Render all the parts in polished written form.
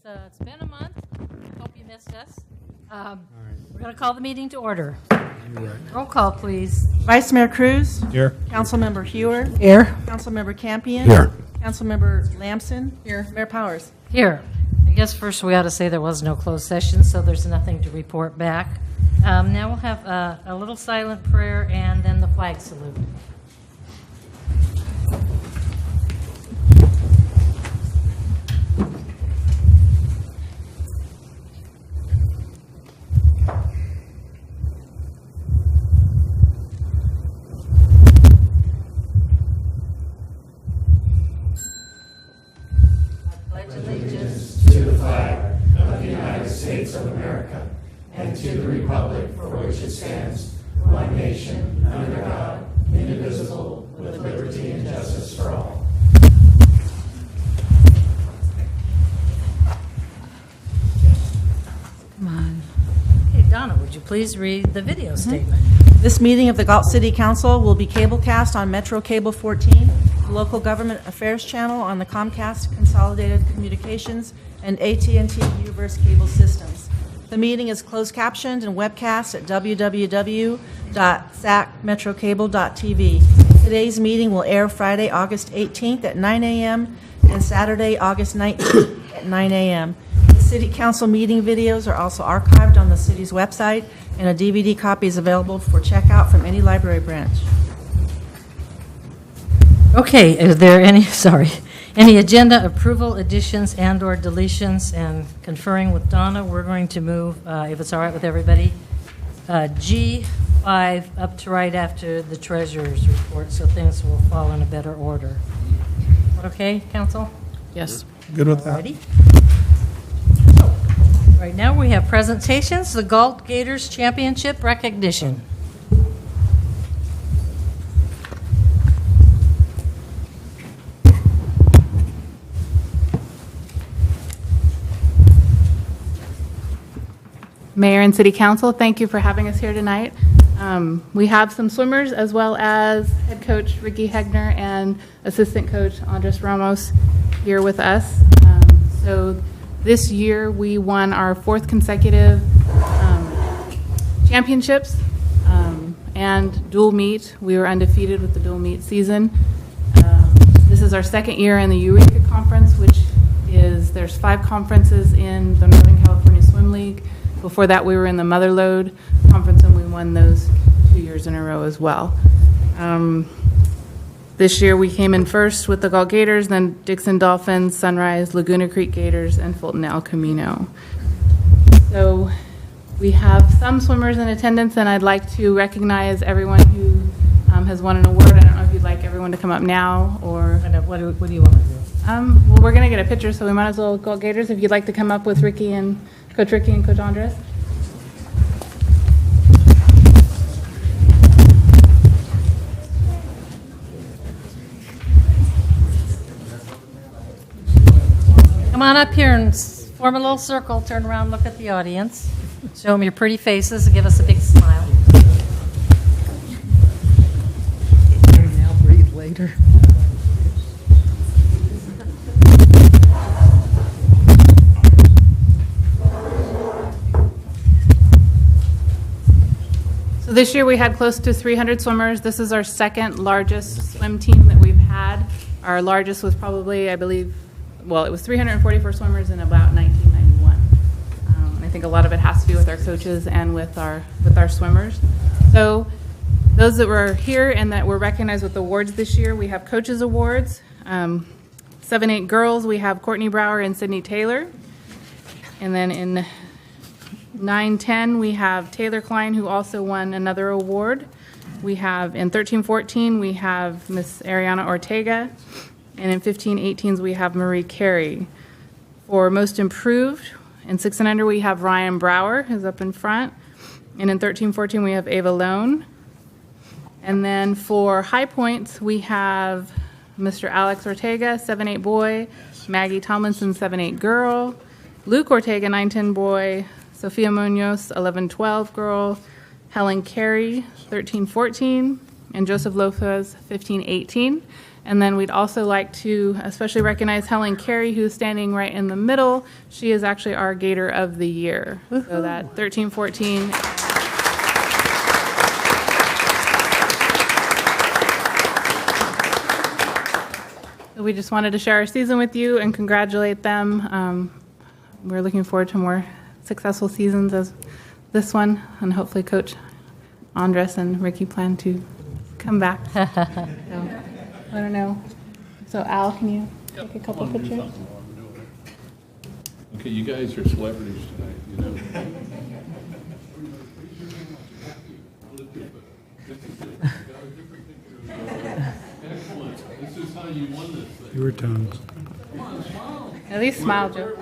It's been a month. Hope you missed us. We're going to call the meeting to order. Roll call, please. Vice Mayor Cruz. Here. Councilmember Hewer. Here. Councilmember Campion. Here. Councilmember Lamson. Here. Mayor Powers. Here. I guess first we ought to say there was no closed session, so there's nothing to report back. Now we'll have a little silent prayer and then the flag salute. To the flag of the United States of America and to the republic for which it stands, one nation, under God, indivisible, with liberty and justice for all. Come on. Okay, Donna, would you please read the video statement? This meeting of the Galt City Council will be cablecast on Metro Cable 14, the local government affairs channel on the Comcast Consolidated Communications and AT&T Uverse cable systems. The meeting is closed captioned and webcast at www.sacmetrocable.tv. Today's meeting will air Friday, August 18th at 9 a.m. and Saturday, August 19th at 9 a.m. The City Council meeting videos are also archived on the city's website, and a DVD copy is available for checkout from any library branch. Okay, is there any agenda approval, additions, and/or deletions? And conferring with Donna, we're going to move, if it's all right with everybody, G5 up to right after the treasurer's report, so things will fall in a better order. Okay, council? Yes. Good with that. Ready? Right now we have presentations, the Galt Gators Championship recognition. Mayor and City Council, thank you for having us here tonight. We have some swimmers as well as head coach Ricky Hegner and assistant coach Andres Ramos here with us. So this year we won our fourth consecutive championships and dual meet. We were undefeated with the dual meet season. This is our second year in the Eureka Conference, which is, there's 5 conferences in the Northern California Swim League. Before that, we were in the Motherlode Conference, and we won those 2 years in a row as well. This year, we came in first with the Galt Gators, then Dixon Dolphins, Sunrise, Laguna Creek Gators, and Fulton El Camino. So we have some swimmers in attendance, and I'd like to recognize everyone who has won an award. I don't know if you'd like everyone to come up now, or What do you want to do? well, we're going to get a picture, so we might as well Galt Gators. If you'd like to come up with Ricky and Coach Andres. Come on up here and form a little circle, turn around, look at the audience. Show them your pretty faces and give us a big smile. Now breathe later. So this year we had close to 300 swimmers. This is our second largest swim team that we've had. Our largest was probably, I believe, well, it was 344 swimmers in about 1991. And I think a lot of it has to do with our coaches and with our swimmers. So those that were here and that were recognized with awards this year, we have coaches awards. 7-8 girls, we have Courtney Brower and Sydney Taylor. And then in 9-10, we have Taylor Klein, who also won another award. We have, in 13-14, we have Miss Ariana Ortega. And in 15-18s, we have Marie Carey. For most improved, in 6 and under, we have Ryan Brower, who's up in front. And in 13-14, we have Ava Lone. And then for high points, we have Mr. Alex Ortega, 7-8 boy, Maggie Tomlinson, 7-8 girl, Luke Ortega, 9-10 boy, Sophia Munoz, 11-12 girl, Helen Carey, 13-14, and Joseph Lopez, 15-18. And then we'd also like to especially recognize Helen Carey, who's standing right in the middle. She is actually our Gator of the Year. So that 13-14. We just wanted to share our season with you and congratulate them. We're looking forward to more successful seasons as this one, and hopefully Coach Andres and Ricky plan to come back. So, I don't know. So Al, can you take a couple pictures? Okay, you guys are celebrities tonight, you know. Excellent. This is how you won this thing. Your tongues. At least smile, Joe.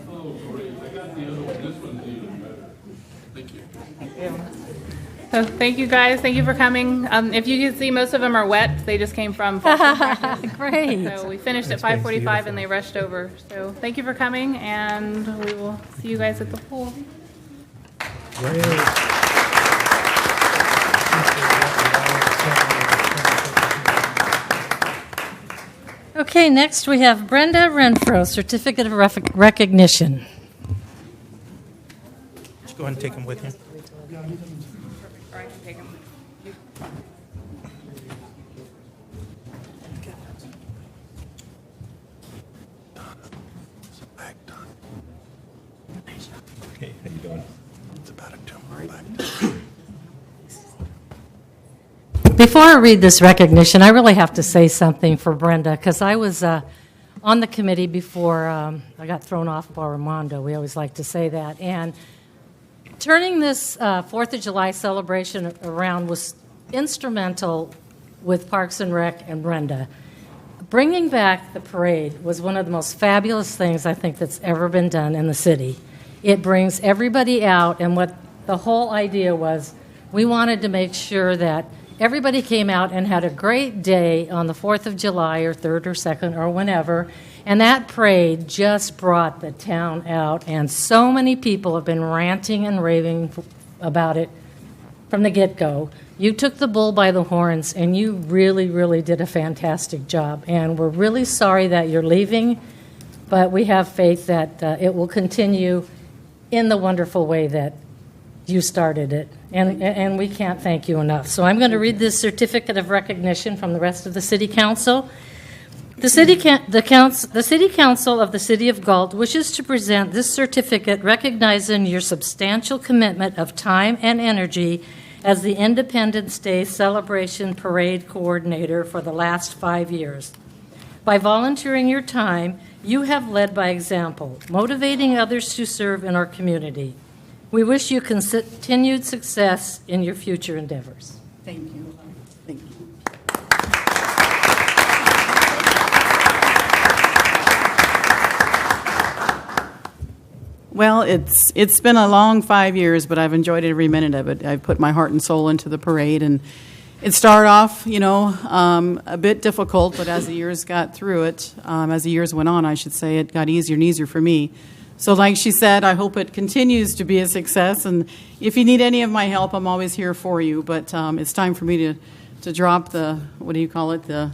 Oh, great. I got the other one. This one's even better. Thank you. So thank you guys. Thank you for coming. If you can see, most of them are wet. They just came from fall practice. Great. So we finished at 5:45 and they rushed over. So thank you for coming, and we will see you guys at the pool. Okay, next we have Brenda Renfro, Certificate of Recognition. Just go ahead and take them with you. All right, take them. Okay, how you doing? It's about a tumor back. Before I read this recognition, I really have to say something for Brenda, because I was on the committee before I got thrown off by Armando. We always like to say that. And turning this 4th of July celebration around was instrumental with Parks and Rec and Brenda. Bringing back the parade was one of the most fabulous things I think that's ever been done in the city. It brings everybody out, and what the whole idea was, we wanted to make sure that everybody came out and had a great day on the 4th of July or 3rd or 2nd or whenever, and that parade just brought the town out, and so many people have been ranting and raving about it from the get-go. You took the bull by the horns, and you really, really did a fantastic job, and we're really sorry that you're leaving, but we have faith that it will continue in the wonderful way that you started it, and we can't thank you enough. So I'm going to read this certificate of recognition from the rest of the City Council. The City Council of the City of Galt wishes to present this certificate recognizing your substantial commitment of time and energy as the Independence Day Celebration Parade Coordinator for the last 5 years. By volunteering your time, you have led by example, motivating others to serve in our community. We wish you continued success in your future endeavors. Thank you. Thank you. Well, it's been a long 5 years, but I've enjoyed every minute of it. I've put my heart and soul into the parade, and it started off, a bit difficult, but as the years got through it, as the years went on, I should say, it got easier and easier for me. So like she said, I hope it continues to be a success, and if you need any of my help, I'm always here for you, but it's time for me to drop the, what do you call it, the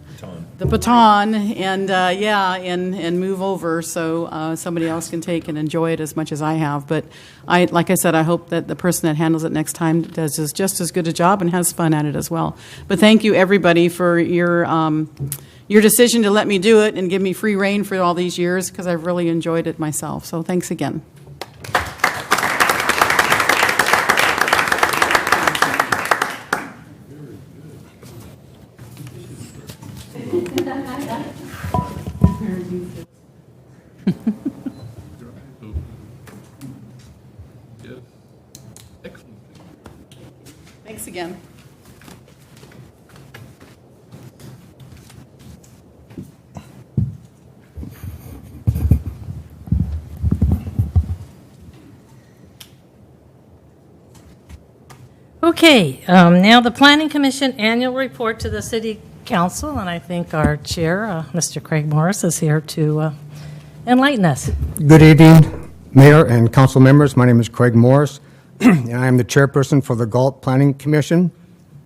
baton, and and move over so somebody else can take and enjoy it as much as I have. But like I said, I hope that the person that handles it next time does just as good a job and has fun at it as well. But thank you, everybody, for your decision to let me do it and give me free rein for all these years, because I've really enjoyed it myself. So thanks again. Yes. Excellent. Thanks again. Okay, now the Planning Commission Annual Report to the City Council, and I think our chair, Mr. Craig Morris, is here to enlighten us. Good evening, Mayor and council members. My name is Craig Morris. and I am the chairperson for the Galt Planning Commission.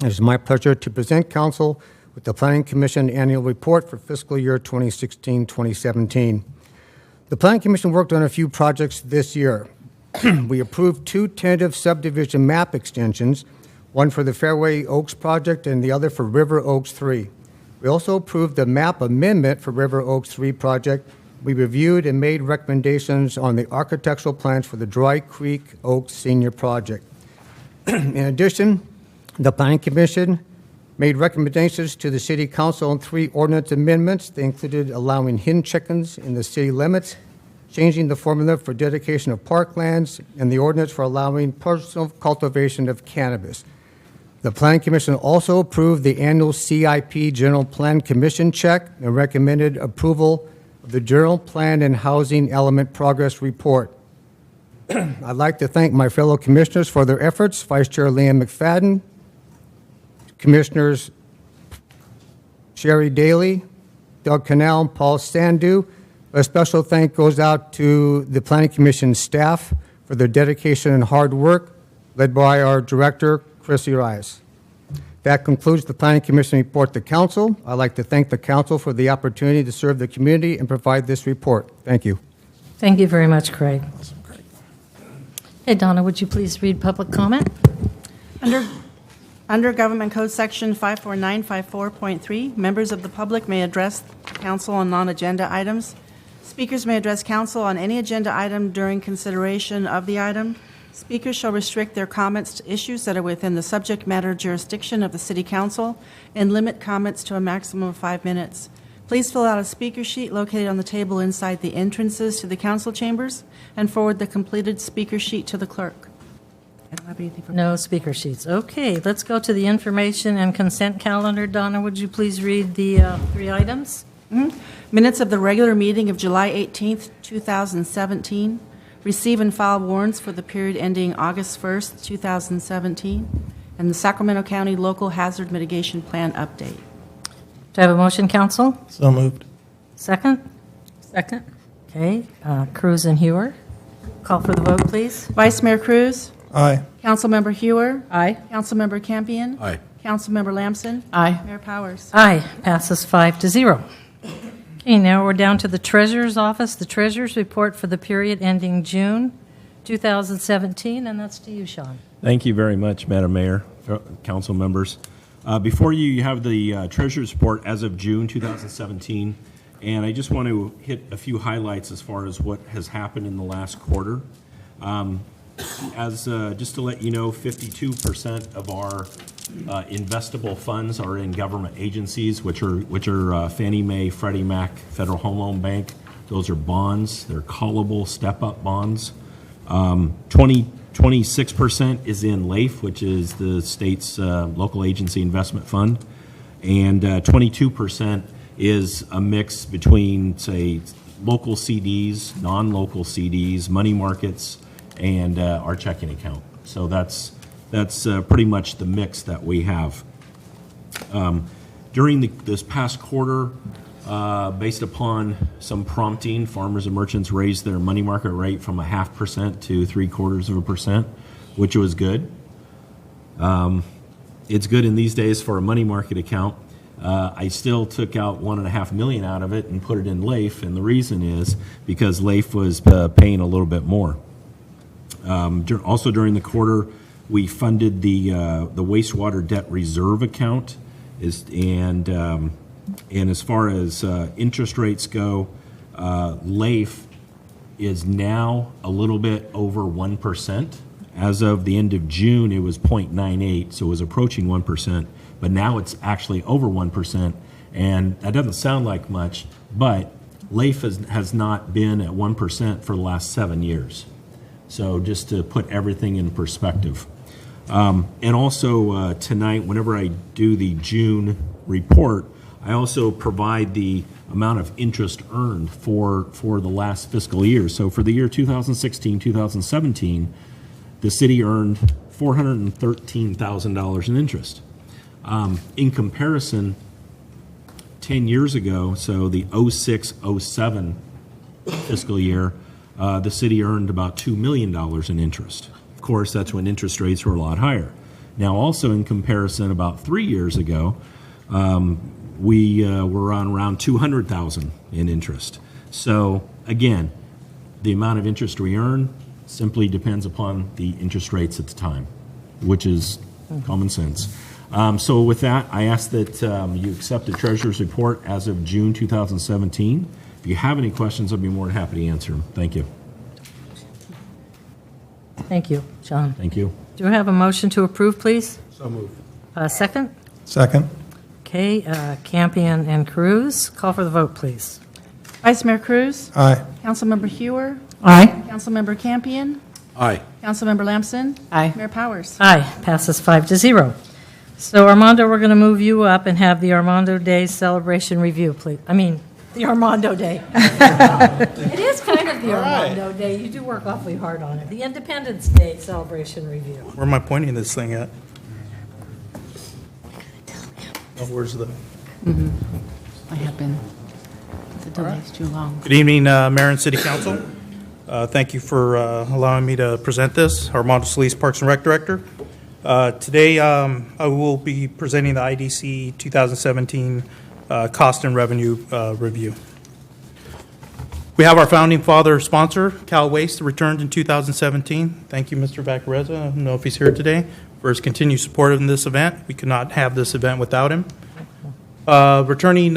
It is my pleasure to present council with the Planning Commission Annual Report for fiscal year 2016-2017. The Planning Commission worked on a few projects this year. We approved 2 tentative subdivision map extensions, one for the Fairway Oaks project and the other for River Oaks 3. We also approved the map amendment for River Oaks 3 project. We reviewed and made recommendations on the architectural plans for the Dry Creek Oaks Senior Project. In addition, the Planning Commission made recommendations to the City Council on 3 ordinance amendments. They included allowing hen chickens in the city limits, changing the formula for dedication of parklands, and the ordinance for allowing personal cultivation of cannabis. The Planning Commission also approved the annual CIP General Plan Commission check and recommended approval of the General Plan and Housing Element Progress Report. I'd like to thank my fellow commissioners for their efforts, Vice Chair Liam McFadden, Commissioners Sherry Daly, Doug Cannell, and Paul Sandu. A special thank goes out to the Planning Commission staff for their dedication and hard work, led by our Director, Chris Urias. That concludes the Planning Commission report to Council. I'd like to thank the Council for the opportunity to serve the community and provide this report. Thank you. Thank you very much, Craig. Hey, Donna, would you please read public comment? Under Government Code Section 54954.3, members of the public may address the council on non-agenda items. Speakers may address council on any agenda item during consideration of the item. Speakers shall restrict their comments to issues that are within the subject matter jurisdiction of the City Council and limit comments to a maximum of 5 minutes. Please fill out a speaker sheet located on the table inside the entrances to the council chambers and forward the completed speaker sheet to the clerk. I don't have anything for No speaker sheets. Okay, let's go to the information and consent calendar. Donna, would you please read the 3 items? Minutes of the regular meeting of July 18th, 2017. Receive and file warrants for the period ending August 1st, 2017. And the Sacramento County Local Hazard Mitigation Plan update. Do I have a motion, council? So moved. Second? Second. Okay, Cruz and Hewer. Call for the vote, please. Vice Mayor Cruz. Aye. Councilmember Hewer. Aye. Councilmember Campion. Aye. Councilmember Lamson. Aye. Mayor Powers. Aye, passes 5-0. Okay, now we're down to the Treasurer's Office, the Treasurer's Report for the period ending June 2017, and that's to you, Sean. Thank you very much, Madam Mayor, council members. Before you have the Treasurer's Report as of June 2017, and I just want to hit a few highlights as far as what has happened in the last quarter. Just to let you know, 52% of our investable funds are in government agencies, which are Fannie Mae, Freddie Mac, Federal Home Loan Bank. Those are bonds. They're callable step-up bonds. 26% is in LAIF, which is the state's local agency investment fund, and 22% is a mix between, say, local CDs, non-local CDs, money markets, and our checking account. So that's pretty much the mix that we have. During this past quarter, based upon some prompting, farmers and merchants raised their money market rate from 0.5% to 0.75%, which was good. It's good in these days for a money market account. I still took out $1.5 million out of it and put it in LAIF, and the reason is because LAIF was paying a little bit more. Also during the quarter, we funded the wastewater debt reserve account, and as far as interest rates go, LAIF is now a little bit over 1%. As of the end of June, it was 0.98, so it was approaching 1%, but now it's actually over 1%, and that doesn't sound like much, but LAIF has not been at 1% for the last 7 years. So just to put everything in perspective. And also tonight, whenever I do the June report, I also provide the amount of interest earned for the last fiscal year. So for the year 2016-2017, the city earned $413,000 in interest. In comparison, 10 years ago, so the 06-07 fiscal year, the city earned about $2 million in interest. course, that's when interest rates were a lot higher. Now, also in comparison, about 3 years ago, we were on around $200,000 in interest. So again, the amount of interest we earn simply depends upon the interest rates at the time, which is common sense. So with that, I ask that you accept the treasurer's report as of June 2017. If you have any questions, I'll be more than happy to answer them. Thank you. Thank you, John. Thank you. Do I have a motion to approve, please? So moved. Second? Second. Okay, Campion and Cruz. Call for the vote, please. Vice Mayor Cruz? Aye. Councilmember Hewer? Aye. Councilmember Campion? Aye. Councilmember Lamson? Aye. Mayor Powers? Aye, passes 5-0. So Armando, we're going to move you up and have the Armando Day celebration review, please. I mean, the Armando Day. It is kind of the Armando Day. You do work awfully hard on it. The Independence Day celebration review. Where am I pointing this thing at? Oh, where's the? I have been. The delay's too long. Good evening, Mayor and City Council. Thank you for allowing me to present this. Armando Solis, Parks and Rec Director. Today, I will be presenting the IDC 2017 Cost and Revenue Review. We have our founding father sponsor, Cal Waste, returned in 2017. Thank you, Mr. Vaccarezza. I don't know if he's here today, for his continued support in this event. We could not have this event without him. Returning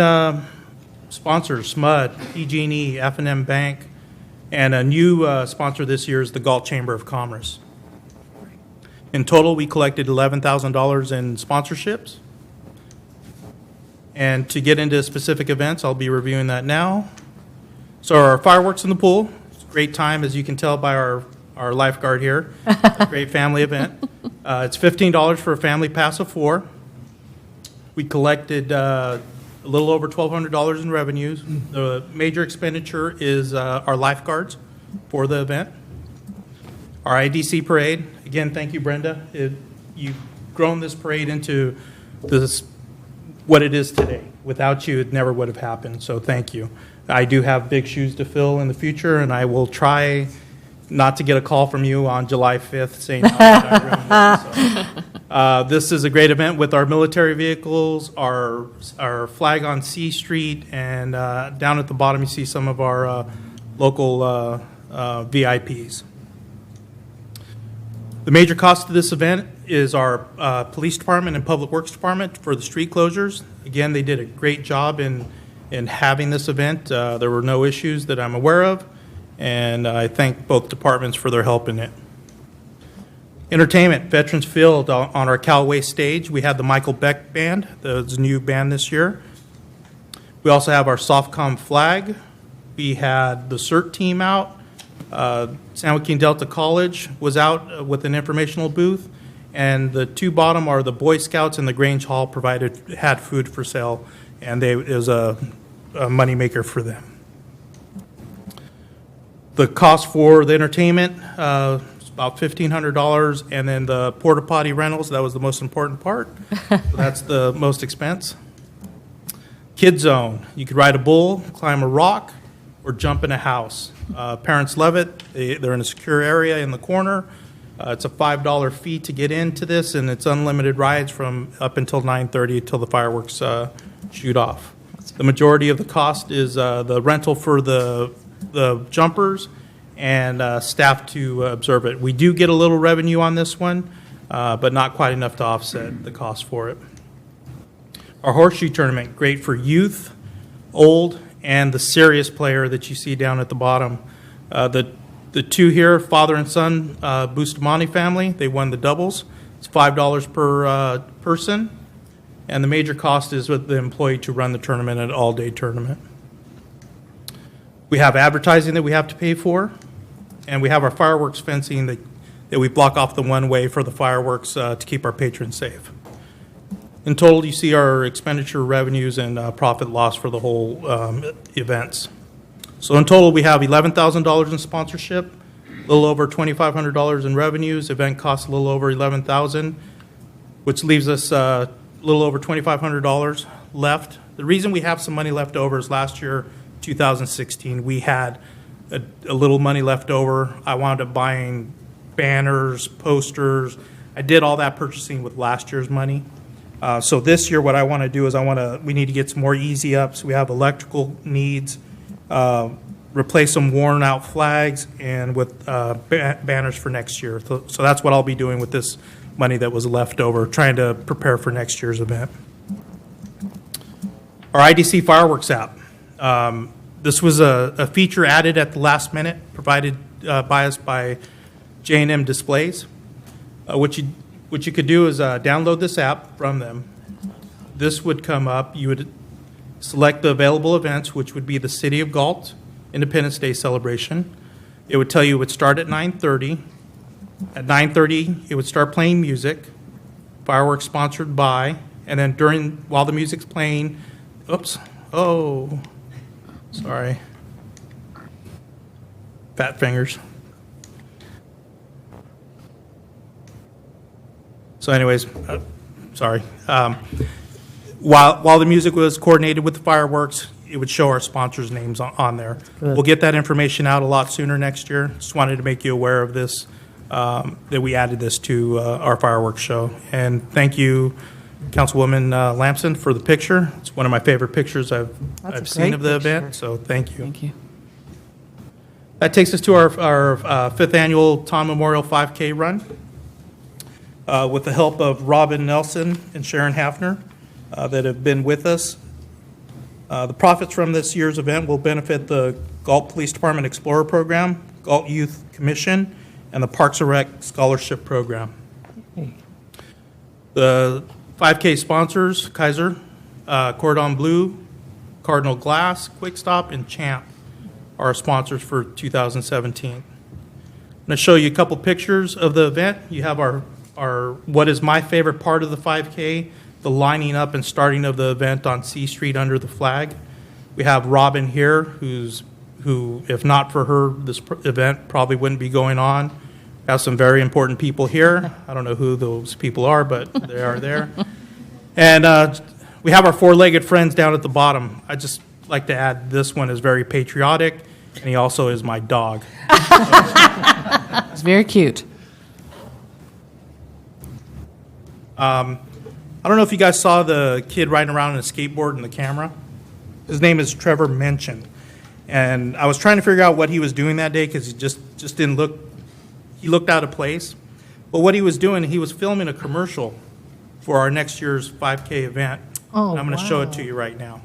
sponsors, SMUD, PG&E, F&M Bank, and a new sponsor this year is the Galt Chamber of Commerce. In total, we collected $11,000 in sponsorships. And to get into specific events, I'll be reviewing that now. So our fireworks in the pool, it's a great time, as you can tell by our lifeguard here. It's a great family event. It's $15 for a family pass of 4. We collected a little over $1,200 in revenues. The major expenditure is our lifeguards for the event. Our IDC parade, again, thank you, Brenda. You've grown this parade into this, what it is today. Without you, it never would have happened, so thank you. I do have big shoes to fill in the future, and I will try not to get a call from you on July 5th saying, this is a great event with our military vehicles, our flag on C Street, and down at the bottom you see some of our local VIPs. The major cost of this event is our police department and public works department for the street closures. Again, they did a great job in having this event. There were no issues that I'm aware of, and I thank both departments for their help in it. Entertainment, Veterans Field on our Cal Waste stage. We had the Michael Beck Band, the new band this year. We also have our SOFCOM flag. We had the CERT team out. San Joaquin Delta College was out with an informational booth, and the two bottom are the Boy Scouts and the Grange Hall had food for sale, and it was a moneymaker for them. The cost for the entertainment is about $1,500, and then the porta potty rentals, that was the most important part. So that's the most expense. Kid Zone, you could ride a bull, climb a rock, or jump in a house. Parents love it. They're in a secure area in the corner. It's a $5 fee to get into this, and it's unlimited rides from up until 9:30 until the fireworks shoot off. The majority of the cost is the rental for the jumpers and staff to observe it. We do get a little revenue on this one, but not quite enough to offset the cost for it. Our horseshoe tournament, great for youth, old, and the serious player that you see down at the bottom. The two here, father and son, Bustamante family, they won the doubles. It's $5 per person, and the major cost is with the employee to run the tournament, an all-day tournament. We have advertising that we have to pay for, and we have our fireworks fencing that we block off the one-way for the fireworks to keep our patrons safe. In total, you see our expenditure, revenues, and profit loss for the whole events. So in total, we have $11,000 in sponsorship, a little over $2,500 in revenues. Event costs a little over $11,000, which leaves us a little over $2,500 left. The reason we have some money left over is last year, 2016, we had a little money left over. I wound up buying banners, posters. I did all that purchasing with last year's money. So this year, what I want to do is we need to get some more easy ups. We have electrical needs, replace some worn out flags, and with banners for next year. So that's what I'll be doing with this money that was left over, trying to prepare for next year's event. Our IDC fireworks app. This was a feature added at the last minute, provided by us by J&M Displays. What you could do is download this app from them. This would come up. You would select the available events, which would be the City of Galt Independence Day celebration. It would tell you it would start at 9:30. At 9:30, it would start playing music, fireworks sponsored by, and then while the music's playing, sorry, fat fingers. So anyways, sorry. While the music was coordinated with the fireworks, it would show our sponsors' names on there. We'll get that information out a lot sooner next year. Just wanted to make you aware of this, that we added this to our fireworks show. And thank you, Councilwoman Lamson, for the picture. It's one of my favorite pictures I've seen of the event, so thank you. Thank you. That takes us to our fifth annual Tom Memorial 5K run. With the help of Robin Nelson and Sharon Hafner that have been with us. The profits from this year's event will benefit the Galt Police Department Explorer Program, Galt Youth Commission, and the Parks and Rec Scholarship Program. The 5K sponsors, Kaiser, Cordon Bleu, Cardinal Glass, Quick Stop, and Champ are our sponsors for 2017. I'm going to show you a couple pictures of the event. You have our what is my favorite part of the 5K, the lining up and starting of the event on C Street under the flag. We have Robin here, who, if not for her, this event probably wouldn't be going on. We have some very important people here. I don't know who those people are, but they are there. And we have our four-legged friends down at the bottom. I just like to add this one is very patriotic, and he also is my dog. It's very cute. I don't know if you guys saw the kid riding around on a skateboard in the camera. His name is Trevor Mention. And I was trying to figure out what he was doing that day because he just didn't look, he looked out of place. But what he was doing, he was filming a commercial for our next year's 5K event. Oh, and I'm going to show it wow. to you right now.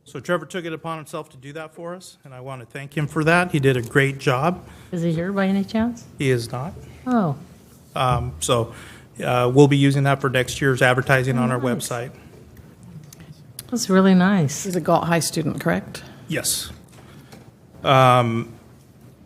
So Trevor took it upon himself to do that for us, and I want to thank him for that. He did a great job. Is he here by any chance? He is not. Oh, We'll be using that for next year's advertising on our nice. website. that's really nice. He's a Galt High student, correct? Yes.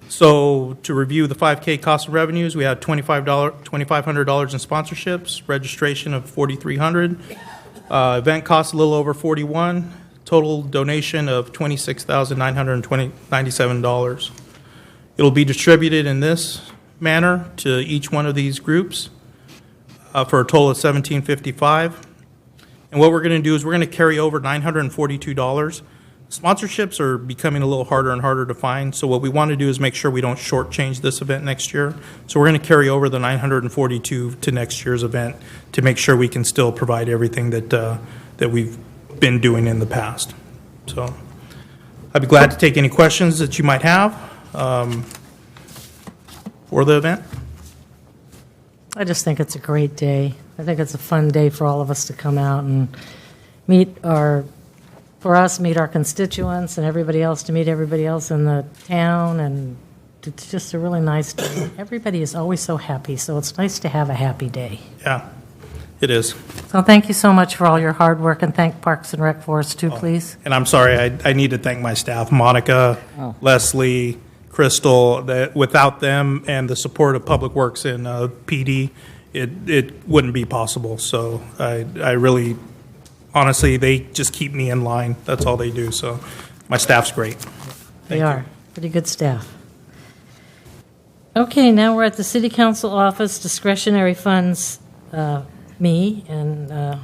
So to review the 5K cost of revenues, we had $2,500 in sponsorships, registration of $4,300, event cost a little over $41,000, total donation of $26,997. It'll be distributed in this manner to each one of these groups for a total of $1,755. And what we're going to do is we're going to carry over $942. Sponsorships are becoming a little harder and harder to find, so what we want to do is make sure we don't shortchange this event next year. So we're going to carry over the $942 to next year's event to make sure we can still provide everything that we've been doing in the past. So I'd be glad to take any questions that you might have for the event. I just think it's a great day. I think it's a fun day for all of us to come out and meet our constituents and everybody else, to meet everybody else in the town, and it's just a really nice day. Everybody is always so happy, so it's nice to have a happy day. Yeah, it is. So thank you so much for all your hard work, and thank Parks and Rec for us too, please. And I'm sorry, I need to thank my staff, Monica, Leslie, Crystal. That without them and the support of Public Works and PD, it wouldn't be possible. So I really, honestly, they just keep me in line. That's all they do. So my staff's great. They are. Pretty good staff. Okay, now we're at the City Council office, discretionary funds, me, and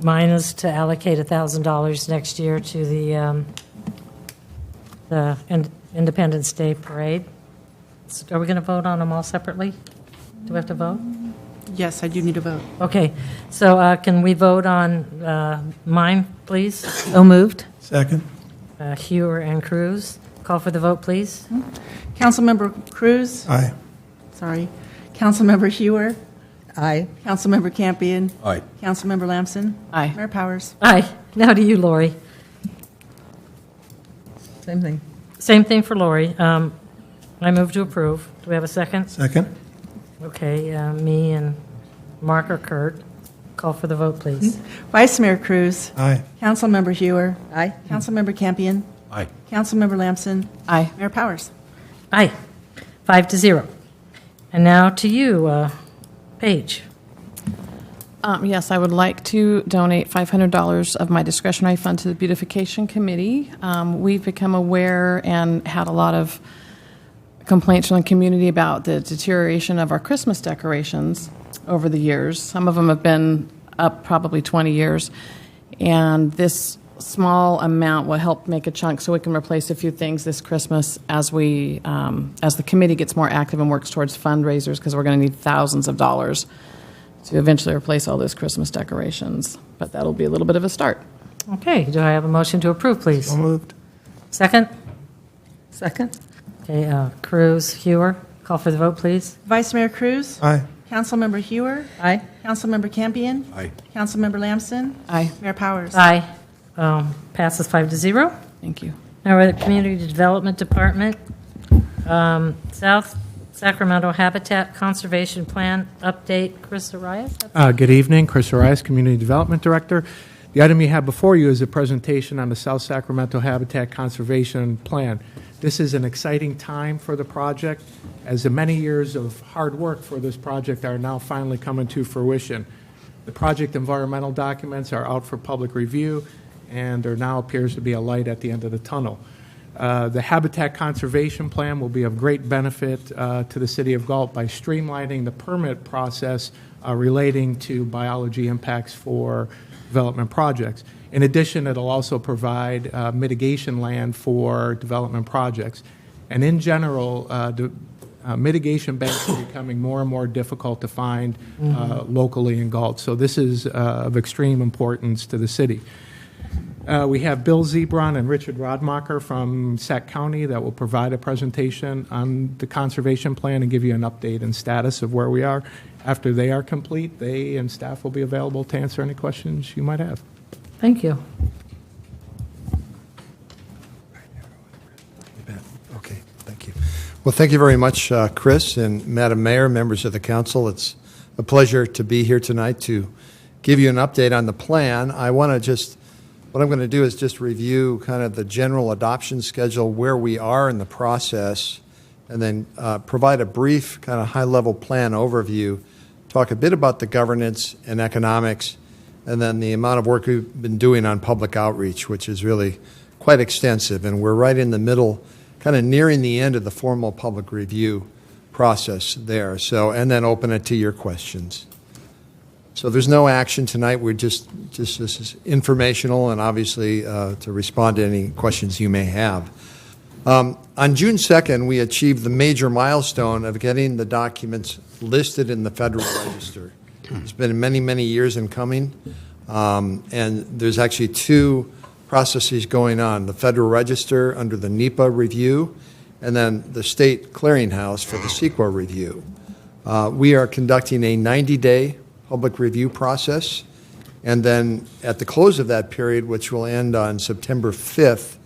mine is to allocate $1,000 next year to the Independence Day Parade. Are we going to vote on them all separately? Do we have to vote? Yes, I do need a vote. Okay, so can we vote on mine, please? So moved. Second. Hewer and Cruz. Call for the vote, please. Councilmember Cruz? Aye. Sorry. Councilmember Hewer? Aye. Councilmember Campion? Aye. Councilmember Lamson? Aye. Mayor Powers? Aye. Now to you, Lori. Same thing. Same thing for Lori. I move to approve. Do we have a second? Second. Okay, me and Mark or Kurt. Call for the vote, please. Vice Mayor Cruz? Aye. Councilmember Hewer? Aye. Councilmember Campion? Aye. Councilmember Lamson? Aye. Mayor Powers? Aye. 5-0. And now to you, Paige. Yes, I would like to donate $500 of my discretionary fund to the Beautification Committee. We've become aware and had a lot of complaints from the community about the deterioration of our Christmas decorations over the years. Some of them have been up probably 20 years, and this small amount will help make a chunk so we can replace a few things this Christmas as we, as the committee gets more active and works towards fundraisers, because we're going to need thousands of dollars to eventually replace all those Christmas decorations. But that'll be a little bit of a start. Okay, do I have a motion to approve, please? So moved. Second? Second? Okay, Cruz, Hewer. Call for the vote, please. Vice Mayor Cruz? Aye. Councilmember Hewer? Aye. Councilmember Campion? Aye. Councilmember Lamson? Aye. Mayor Powers? Aye. Passes 5-0. Thank you. Now we're at the Community Development Department. South Sacramento Habitat Conservation Plan update. Chris Arias? Good evening, Chris Arias, Community Development Director. The item you have before you is a presentation on the South Sacramento Habitat Conservation Plan. This is an exciting time for the project, as the many years of hard work for this project are now finally coming to fruition. The project environmental documents are out for public review, and there now appears to be a light at the end of the tunnel. The Habitat Conservation Plan will be of great benefit to the City of Galt by streamlining the permit process relating to biology impacts for development projects. In addition, it'll also provide mitigation land for development projects. And in general, mitigation banks are becoming more and more difficult to find locally in Galt. So this is of extreme importance to the city. We have Bill Zebron and Richard Rodmacher from Sac County that will provide a presentation on the conservation plan and give you an update and status of where we are. After they are complete, they and staff will be available to answer any questions you might have. Thank you. Okay, thank you. Well, thank you very much, Chris and Madam Mayor, members of the council. It's a pleasure to be here tonight to give you an update on the plan. What I'm going to do is just review kind of the general adoption schedule, where we are in the process, and then provide a brief kind of high-level plan overview, talk a bit about the governance and economics, and then the amount of work we've been doing on public outreach, which is really quite extensive. And we're right in the middle, kind of nearing the end of the formal public review process there. So, and then open it to your questions. So there's no action tonight. We're just this is informational and obviously to respond to any questions you may have. On June 2nd, we achieved the major milestone of getting the documents listed in the Federal Register. It's been many, many years in coming, and there's actually two processes going on, the Federal Register under the NEPA review, and then the State Clearinghouse for the CEQA review. We are conducting a 90-day public review process, and then at the close of that period, which will end on September 5th,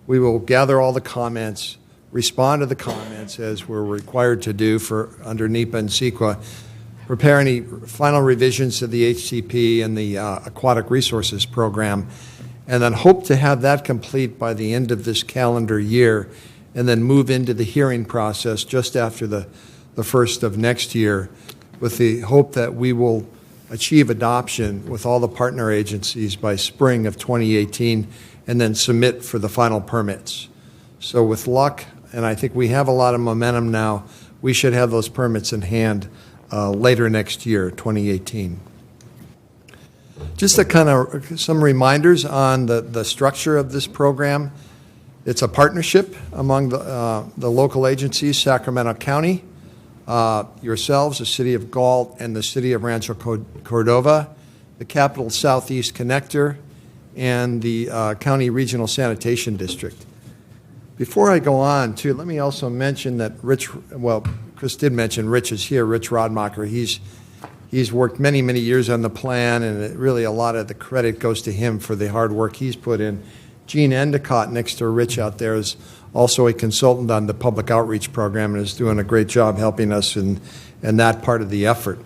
we will gather all the comments, respond to the comments as we're required to do for under NEPA and CEQA, prepare any final revisions to the HCP and the Aquatic Resources Program, and then hope to have that complete by the end of this calendar year, and then move into the hearing process just after the first of next year, with the hope that we will achieve adoption with all the partner agencies by spring of 2018, and then submit for the final permits. So with luck, and I think we have a lot of momentum now, we should have those permits in hand later next year, 2018. Just a kind of some reminders on the structure of this program. It's a partnership among the local agencies, Sacramento County, yourselves, the City of Galt, and the City of Rancho Cordova, the Capital Southeast Connector, and the County Regional Sanitation District. Before I go on, too, let me also mention that Chris did mention Rich is here, Rich Rodmacher. He's worked many, many years on the plan, and really a lot of the credit goes to him for the hard work he's put in. Gene Endicott, next to Rich out there, is also a consultant on the public outreach program and is doing a great job helping us in that part of the effort.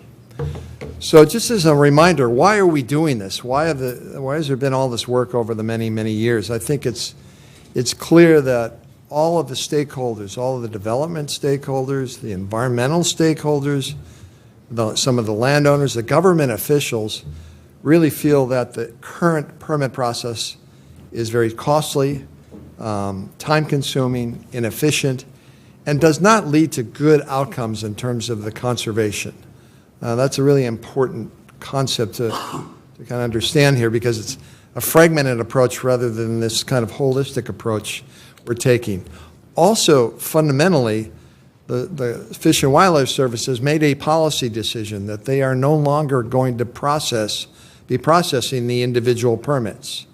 So just as a reminder, why are we doing this? Why has there been all this work over the many, many years? I think it's clear that all of the stakeholders, all of the development stakeholders, the environmental stakeholders, some of the landowners, the government officials really feel that the current permit process is very costly, time-consuming, inefficient, and does not lead to good outcomes in terms of the conservation. That's a really important concept to kind of understand here, because it's a fragmented approach rather than this kind of holistic approach we're taking. Also, fundamentally, the Fish and Wildlife Service has made a policy decision that they are no longer going to be processing the individual permits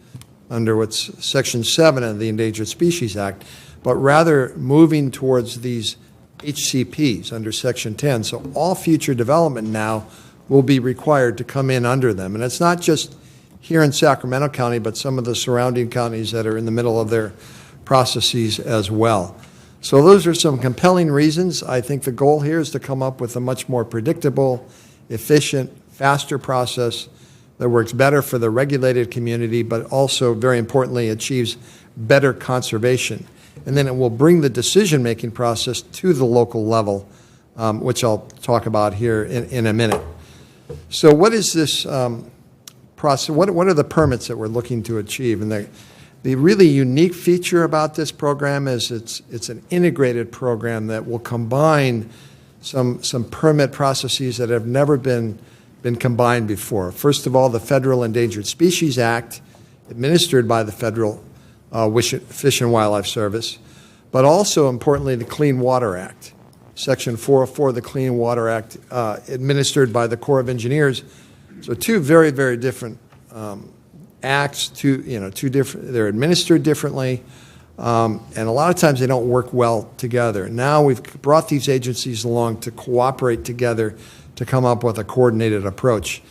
under what's Section 7 of the Endangered Species Act, but rather moving towards these HCPs under Section 10. So all future development now will be required to come in under them. And it's not just here in Sacramento County, but some of the surrounding counties that are in the middle of their processes as well. So those are some compelling reasons. I think the goal here is to come up with a much more predictable, efficient, faster process that works better for the regulated community, but also, very importantly, achieves better conservation. And then it will bring the decision-making process to the local level, which I'll talk about here in a minute. So what is this process? What are the permits that we're looking to achieve? And the really unique feature about this program is it's an integrated program that will combine some permit processes that have never been combined before. First of all, the Federal Endangered Species Act, administered by the Federal Fish and Wildlife Service, but also, importantly, the Clean Water Act. Section 404 of the Clean Water Act, administered by the Corps of Engineers. So two very, very different acts, two different, they're administered differently, and a lot of times they don't work well together. Now we've brought these agencies along to cooperate together to come up with a coordinated approach.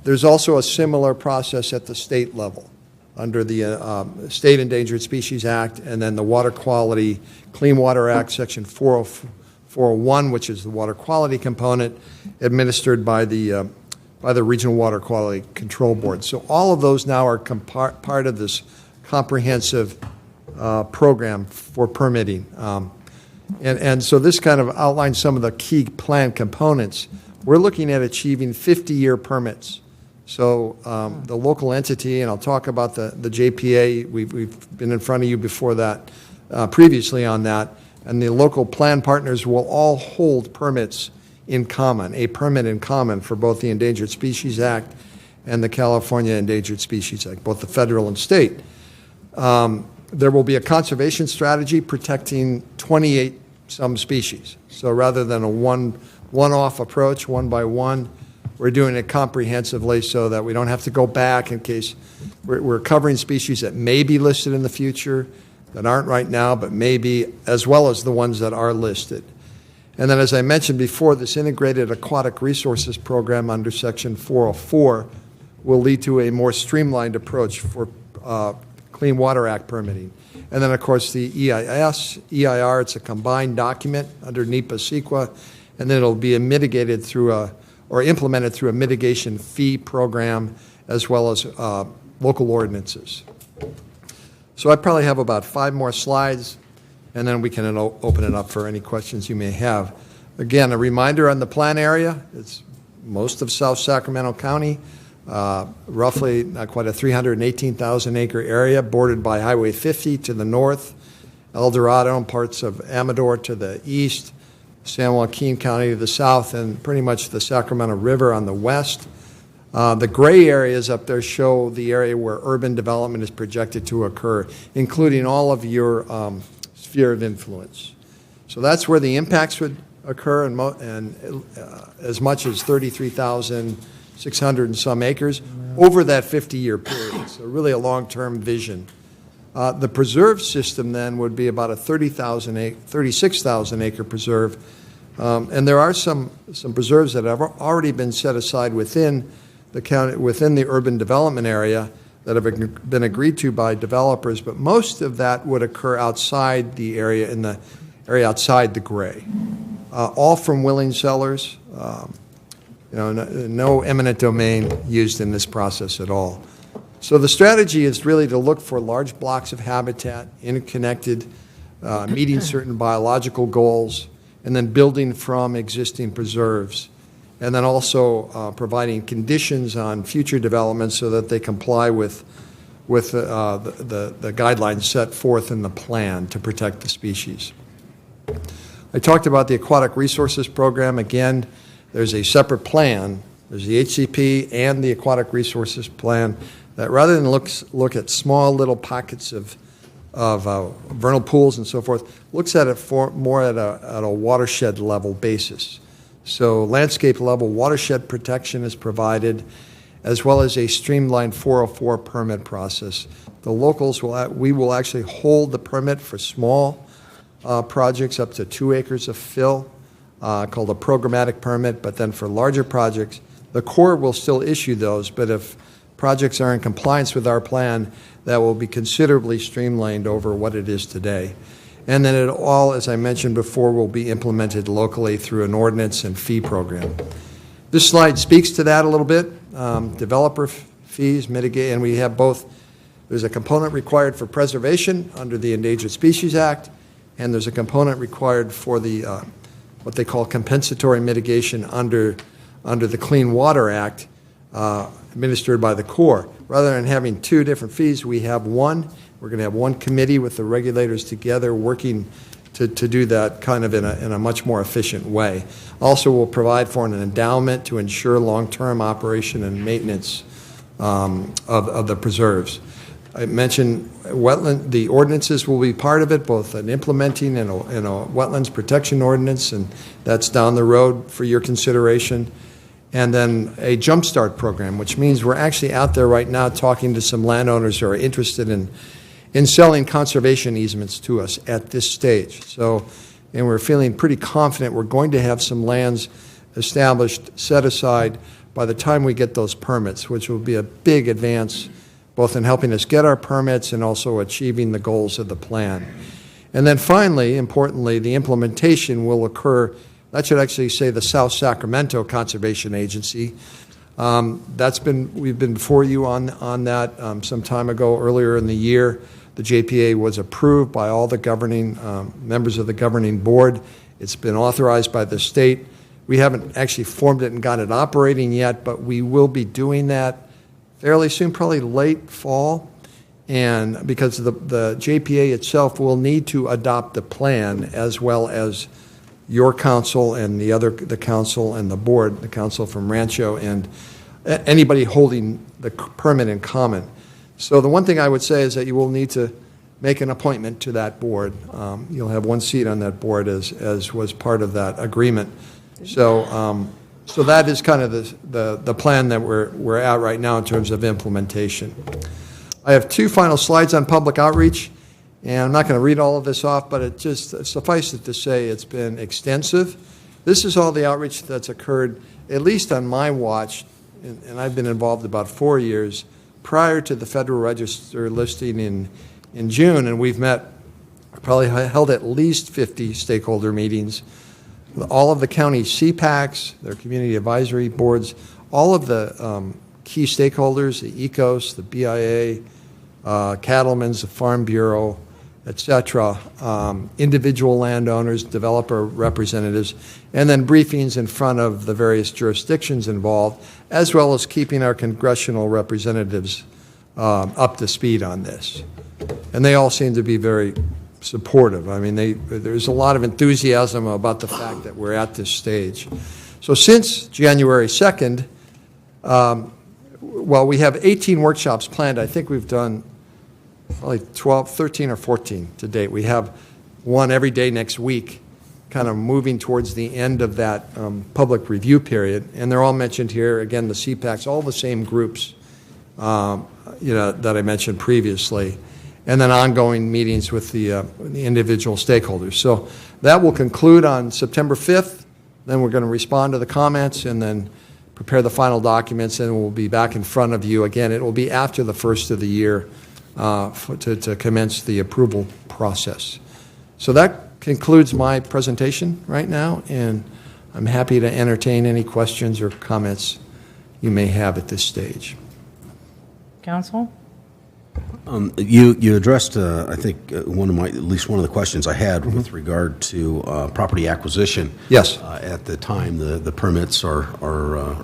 There's also a similar process at the state level under the State Endangered Species Act, and then the Water Quality Clean Water Act, Section 401, which is the water quality component, administered by the Regional Water Quality Control Board. So all of those now are part of this comprehensive program for permitting. And so this kind of outlines some of the key plan components. We're looking at achieving 50-year permits. So the local entity, and I'll talk about the JPA, we've been in front of you before that, previously on that, and the local plan partners will all hold permits in common, a permit in common for both the Endangered Species Act and the California Endangered Species Act, both the federal and state. There will be a conservation strategy protecting 28 some species. So rather than a one-off approach, one by one, we're doing it comprehensively so that we don't have to go back in case we're covering species that may be listed in the future, that aren't right now, but may be, as well as the ones that are listed. And then, as I mentioned before, this Integrated Aquatic Resources Program under Section 404 will lead to a more streamlined approach for Clean Water Act permitting. And then, of course, the EIR, it's a combined document under NEPA-CEQA, and then it'll be mitigated through or implemented through a mitigation fee program as well as local ordinances. So I probably have about 5 more slides, and then we can open it up for any questions you may have. Again, a reminder on the plan area, it's most of South Sacramento County, roughly not quite a 318,000 acre area bordered by Highway 50 to the north, El Dorado and parts of Amador to the east, San Joaquin County to the south, and pretty much the Sacramento River on the west. The gray areas up there show the area where urban development is projected to occur, including all of your sphere of influence. So that's where the impacts would occur, and as much as 33,600 and some acres over that 50-year period. So really a long-term vision. The preserve system then would be about a 36,000 acre preserve, and there are some preserves that have already been set aside within the county, within the urban development area, that have been agreed to by developers, but most of that would occur outside the area, in the area outside the gray. All from willing sellers, no eminent domain used in this process at all. So the strategy is really to look for large blocks of habitat, interconnected, meeting certain biological goals, and then building from existing preserves, and then also providing conditions on future development so that they comply with the guidelines set forth in the plan to protect the species. I talked about the Aquatic Resources Program. Again, there's a separate plan. There's the HCP and the Aquatic Resources Plan that, rather than look at small little pockets of vernal pools and so forth, looks at it more at a watershed level basis. So landscape level watershed protection is provided, as well as a streamlined 404 permit process. The locals we will actually hold the permit for small projects up to 2 acres of fill, called a programmatic permit, but then for larger projects, the Corps will still issue those, but if projects are in compliance with our plan, that will be considerably streamlined over what it is today. And then it all, as I mentioned before, will be implemented locally through an ordinance and fee program. This slide speaks to that a little bit. Developer fees, mitigate, and we have both. There's a component required for preservation under the Endangered Species Act, and there's a component required for the what they call compensatory mitigation under the Clean Water Act, administered by the Corps. Rather than having 2 different fees, we have one. We're going to have one committee with the regulators together working to do that kind of in a much more efficient way. Also, we'll provide for an endowment to ensure long-term operation and maintenance of the preserves. I mentioned wetland. The ordinances will be part of it, both an implementing and a wetlands protection ordinance, and that's down the road for your consideration. And then a jumpstart program, which means we're actually out there right now talking to some landowners who are interested in selling conservation easements to us at this stage. So, and we're feeling pretty confident we're going to have some lands established, set aside by the time we get those permits, which will be a big advance both in helping us get our permits and also achieving the goals of the plan. And then finally, importantly, the implementation will occur. That should actually say the South Sacramento Conservation Agency. We've been before you on that some time ago, earlier in the year. The JPA was approved by all the governing members of the governing board. It's been authorized by the state. We haven't actually formed it and got it operating yet, but we will be doing that fairly soon, probably late fall. And because the JPA itself will need to adopt the plan, as well as your council and the council and the board, the council from Rancho, and anybody holding the permit in common. So the one thing I would say is that you will need to make an appointment to that board. You'll have one seat on that board as was part of that agreement. So that is kind of the plan that we're at right now in terms of implementation. I have two final slides on public outreach, and I'm not going to read all of this off, but it just suffice it to say it's been extensive. This is all the outreach that's occurred, at least on my watch, and I've been involved about 4 years, prior to the Federal Register listing in June, and we've probably held at least 50 stakeholder meetings. All of the county CPACs, their community advisory boards, all of the key stakeholders, the ECOS, the BIA, Cattlemen's, the Farm Bureau, et cetera, individual landowners, developer representatives, and then briefings in front of the various jurisdictions involved, as well as keeping our congressional representatives up to speed on this. And they all seem to be very supportive. I mean, there's a lot of enthusiasm about the fact that we're at this stage. So since January 2nd, well, we have 18 workshops planned. I think we've done probably 12, 13 or 14 to date. We have one every day next week, kind of moving towards the end of that public review period. And they're all mentioned here. Again, the CPACs, all the same groups that I mentioned previously. And then ongoing meetings with the individual stakeholders. So that will conclude on September 5th. Then we're going to respond to the comments and then prepare the final documents, and we'll be back in front of you. Again, it will be after the first of the year to commence the approval process. So that concludes my presentation right now, and I'm happy to entertain any questions or comments you may have at this stage. Council? You addressed, I think, at least one of the questions I had with regard to property acquisition. Yes. At the time the permits or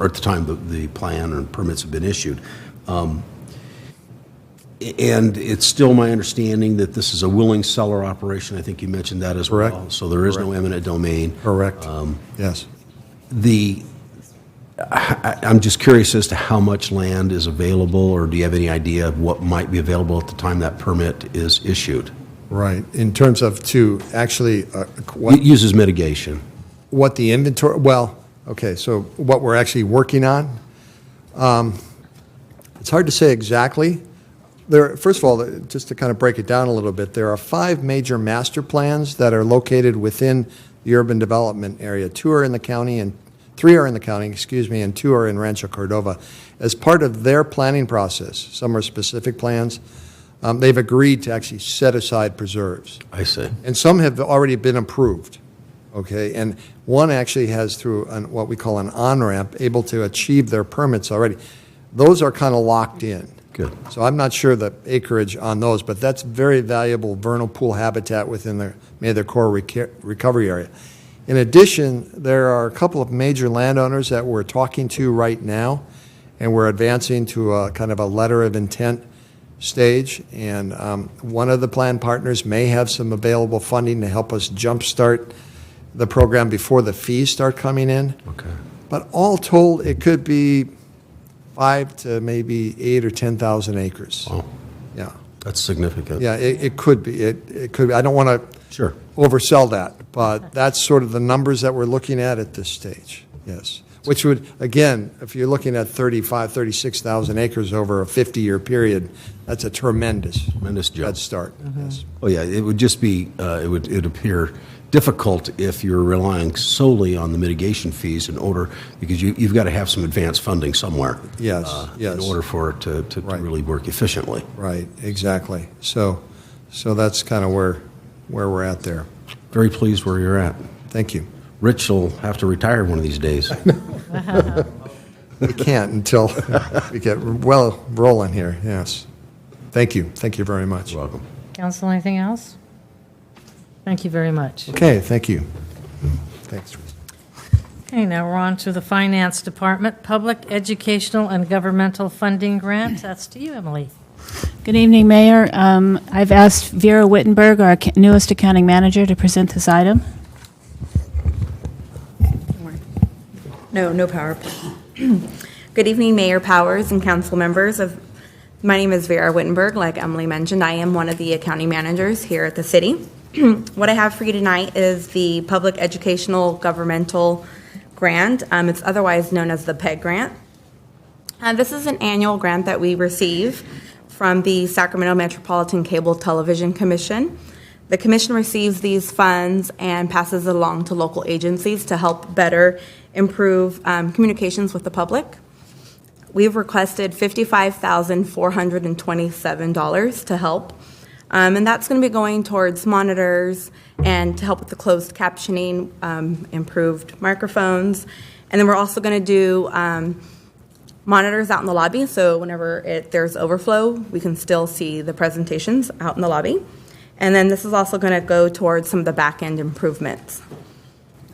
at the time the plan and permits have been issued. And it's still my understanding that this is a willing seller operation. I think you mentioned that as well. Correct. So there is no eminent domain. Correct. Yes. I'm just curious as to how much land is available, or do you have any idea of what might be available at the time that permit is issued? Right. In terms of to actually It uses mitigation. what the inventory, well, okay, so what we're actually working on, it's hard to say exactly. First of all, just to kind of break it down a little bit, there are 5 major master plans that are located within the urban development area. 2 are in the county, and 3 are in the county, and 2 are in Rancho Cordova. As part of their planning process, some are specific plans, they've agreed to actually set aside preserves. I see. And some have already been approved, okay? And one actually has, through what we call an on-ramp, able to achieve their permits already. Those are kind of locked in. Good. So I'm not sure the acreage on those, but that's very valuable vernal pool habitat within their core recovery area. In addition, there are a couple of major landowners that we're talking to right now, and we're advancing to a kind of a letter of intent stage. And one of the plan partners may have some available funding to help us jumpstart the program before the fees start coming in. Okay. But all told, it could be 5 to maybe 8 or 10,000 acres. Wow. Yeah. That's significant. Yeah, it could be. It could be. I don't want to Sure. oversell that, but that's sort of the numbers that we're looking at this stage, yes. Which would, again, if you're looking at 36,000 acres over a 50-year period, that's a tremendous jump. head start, yes. Oh, yeah, it would just be, it would appear difficult if you're relying solely on the mitigation fees because you've got to have some advanced funding somewhere. Yes, yes. In order for it to Right. really work efficiently. Right, exactly. So that's kind of where we're at there. Very pleased where you're at. Thank you. Rich will have to retire one of these days. We can't until we get well rolling here, yes. Thank you. Thank you very much. You're welcome. Council, anything else? Thank you very much. Okay, thank you. Thanks. Okay, now we're on to the Finance Department, Public Educational and Governmental Funding Grant. That's to you, Emily. Good evening, Mayor. I've asked Vera Wittenberg, our newest accounting manager, to present this item. No PowerPoint. Good evening, Mayor Powers and council members. My name is Vera Wittenberg. Like Emily mentioned, I am one of the accounting managers here at the city. What I have for you tonight is the Public Educational Governmental Grant. It's otherwise known as the PEG grant. This is an annual grant that we receive from the Sacramento Metropolitan Cable Television Commission. The commission receives these funds and passes it along to local agencies to help better improve communications with the public. We've requested $55,427 to help, and that's going to be going towards monitors and to help with the closed captioning, improved microphones, and then we're also going to do monitors out in the lobby, so whenever there's overflow, we can still see the presentations out in the lobby. And then this is also going to go towards some of the back-end improvements.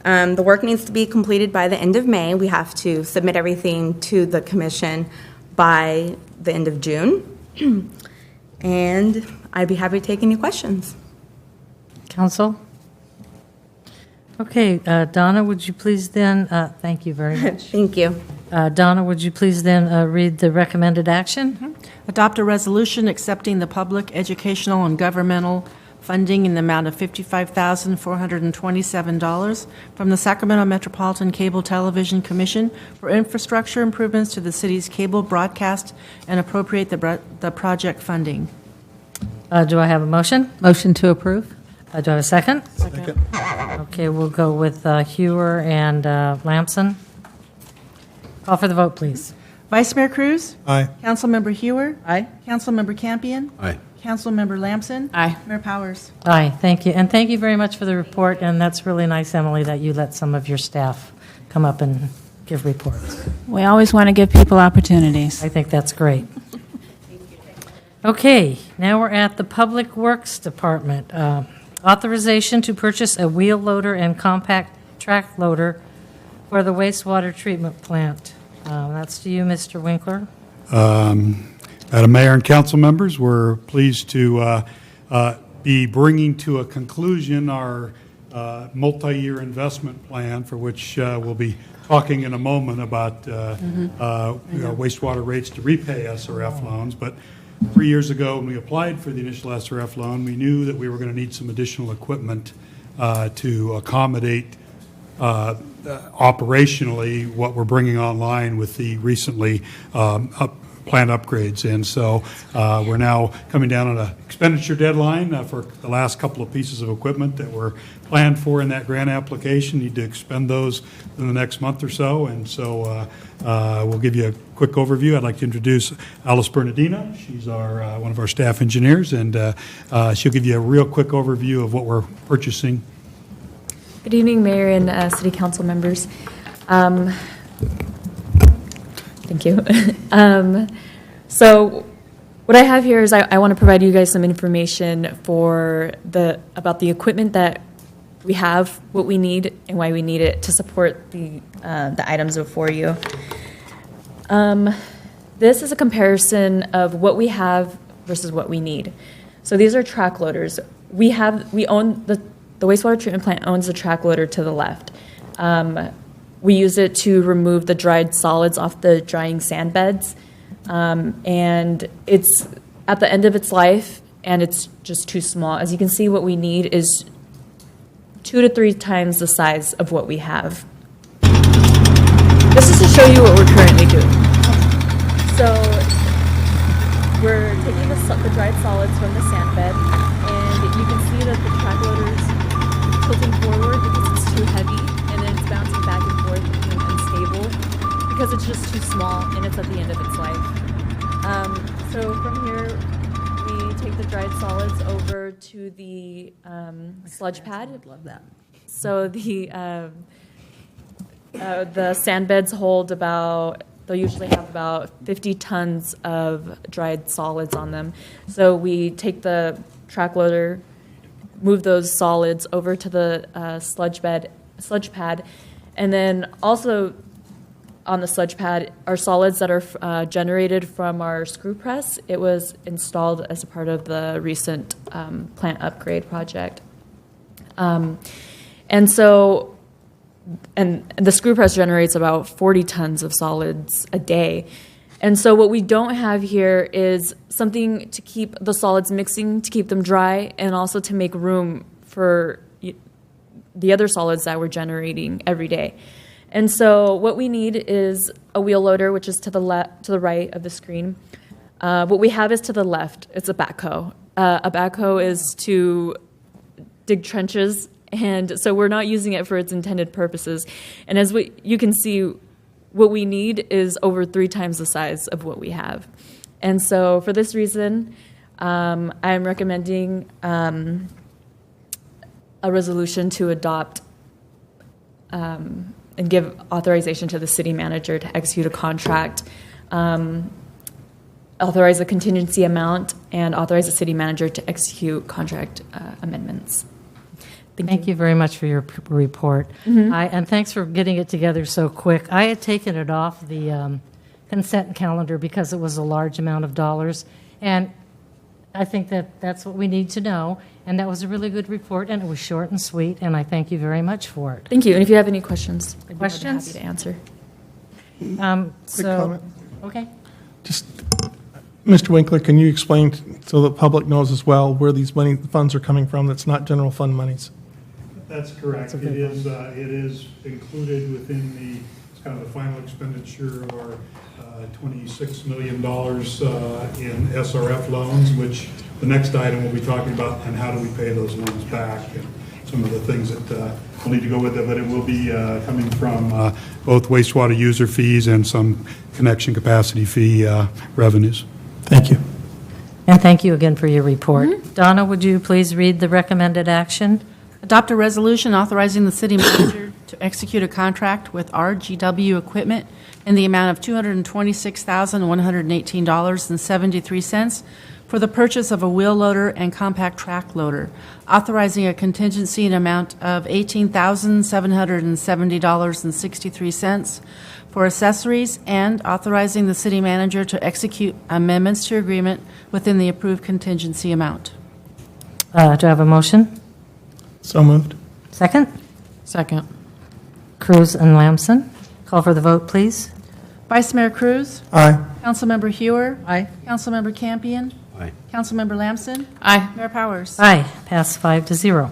The work needs to be completed by the end of May. We have to submit everything to the commission by the end of June. And I'd be happy to take any questions. Council? Okay, Donna, would you please then, thank you very much. Thank you. Donna, would you please then read the recommended action? Adopt a resolution accepting the public, educational, and governmental funding in the amount of $55,427 from the Sacramento Metropolitan Cable Television Commission for infrastructure improvements to the city's cable broadcast and appropriate the project funding. Do I have a motion? Motion to approve? Do I have a second? Second. Okay, we'll go with Hewer and Lamson. Call for the vote, please. Vice Mayor Cruz? Aye. Councilmember Hewer? Aye. Councilmember Campion? Aye. Councilmember Lamson? Aye. Mayor Powers? Aye, thank you. And thank you very much for the report, and that's really nice, Emily, that you let some of your staff come up and give reports. We always want to give people opportunities. I think that's great. Okay, now we're at the Public Works Department. Authorization to purchase a wheel loader and compact track loader for the wastewater treatment plant. That's to you, Mr. Winkler. Madam Mayor and council members, we're pleased to be bringing to a conclusion our multi-year investment plan, for which we'll be talking in a moment about wastewater rates to repay SRF loans. But 3 years ago, when we applied for the initial SRF loan, we knew that we were going to need some additional equipment to accommodate operationally what we're bringing online with the recently plant upgrades. And so we're now coming down on an expenditure deadline for the last couple of pieces of equipment that were planned for in that grant application. Need to expend those in the next month or so. And so we'll give you a quick overview. I'd like to introduce Alice Bernardina. She's one of our staff engineers, and she'll give you a real quick overview of what we're purchasing. Good evening, Mayor and City Council members. Thank you. So what I have here is I want to provide you guys some information about the equipment that we have, what we need, and why we need it to support the items before you. This is a comparison of what we have versus what we need. So these are track loaders. We own the wastewater treatment plant owns the track loader to the left. We use it to remove the dried solids off the drying sand beds. And it's at the end of its life, and it's just too small. As you can see, what we need is 2 to 3 times the size of what we have. This is to show you what we're currently doing. So we're taking the dried solids from the sand bed, and you can see that the track loader's tilting forward because it's too heavy, and then it's bouncing back and forth and becoming unstable because it's just too small and it's at the end of its life. So from here, we take the dried solids over to the sludge pad. I would love that. So the sand beds hold they'll usually have about 50 tons of dried solids on them. So we take the track loader, move those solids over to the sludge pad, and then also on the sludge pad are solids that are generated from our screw press. It was installed as a part of the recent plant upgrade project. And the screw press generates about 40 tons of solids a day. And so what we don't have here is something to keep the solids mixing, to keep them dry, and also to make room for the other solids that we're generating every day. And so what we need is a wheel loader, which is to the right of the screen. What we have is to the left. It's a backhoe. A backhoe is to dig trenches, and so we're not using it for its intended purposes. And as you can see, what we need is over 3 times the size of what we have. And so for this reason, I'm recommending a resolution to adopt and give authorization to the city manager to execute a contract, authorize a contingency amount, and authorize the city manager to execute contract amendments. Thank you very much for your report. And thanks for getting it together so quick. I had taken it off the consent calendar because it was a large amount of dollars. And I think that that's what we need to know. And that was a really good report, and it was short and sweet, and I thank you very much for it. Thank you. And if you have any questions, I'd be Questions? happy to answer. Quick comment. Okay. Just, Mr. Winkler, can you explain so the public knows as well where these funds are coming from that's not general fund monies? That's correct. It is included within it's kind of the final expenditure of our $26 million in SRF loans, which the next item we'll be talking about, and how do we pay those loans back, and some of the things that will need to go with it. But it will be coming from both wastewater user fees and some connection capacity fee revenues. Thank you. And thank you again for your report. Donna, would you please read the recommended action? Adopt a resolution authorizing the city manager to execute a contract with RGW Equipment in the amount of $226,118.73 for the purchase of a wheel loader and compact track loader, authorizing a contingency in amount of $18,770.63 for accessories, and authorizing the city manager to execute amendments to agreement within the approved contingency amount. Do I have a motion? So moved. Second? Second. Cruz and Lamson. Call for the vote, please. Vice Mayor Cruz? Aye. Councilmember Hewer? Aye. Councilmember Campion? Aye. Councilmember Lamson? Aye. Mayor Powers? Aye, pass 5-0.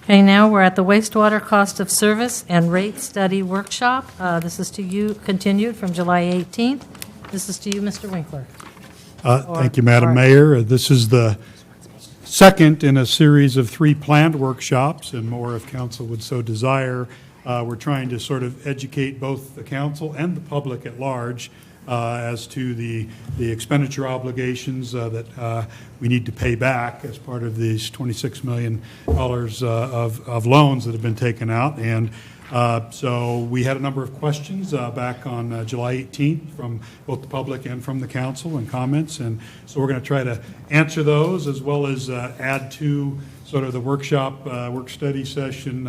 Okay, now we're at the wastewater cost of service and rate study workshop. This is to you, continued from July 18th. This is to you, Mr. Winkler. Thank you, Madam Mayor. This is the second in a series of 3 planned workshops, and more if council would so desire. We're trying to sort of educate both the council and the public at large as to the expenditure obligations that we need to pay back as part of these $26 million of loans that have been taken out. And so we had a number of questions back on July 18th from both the public and from the council, and comments. And so we're going to try to answer those, as well as add to sort of the workshop, work study session,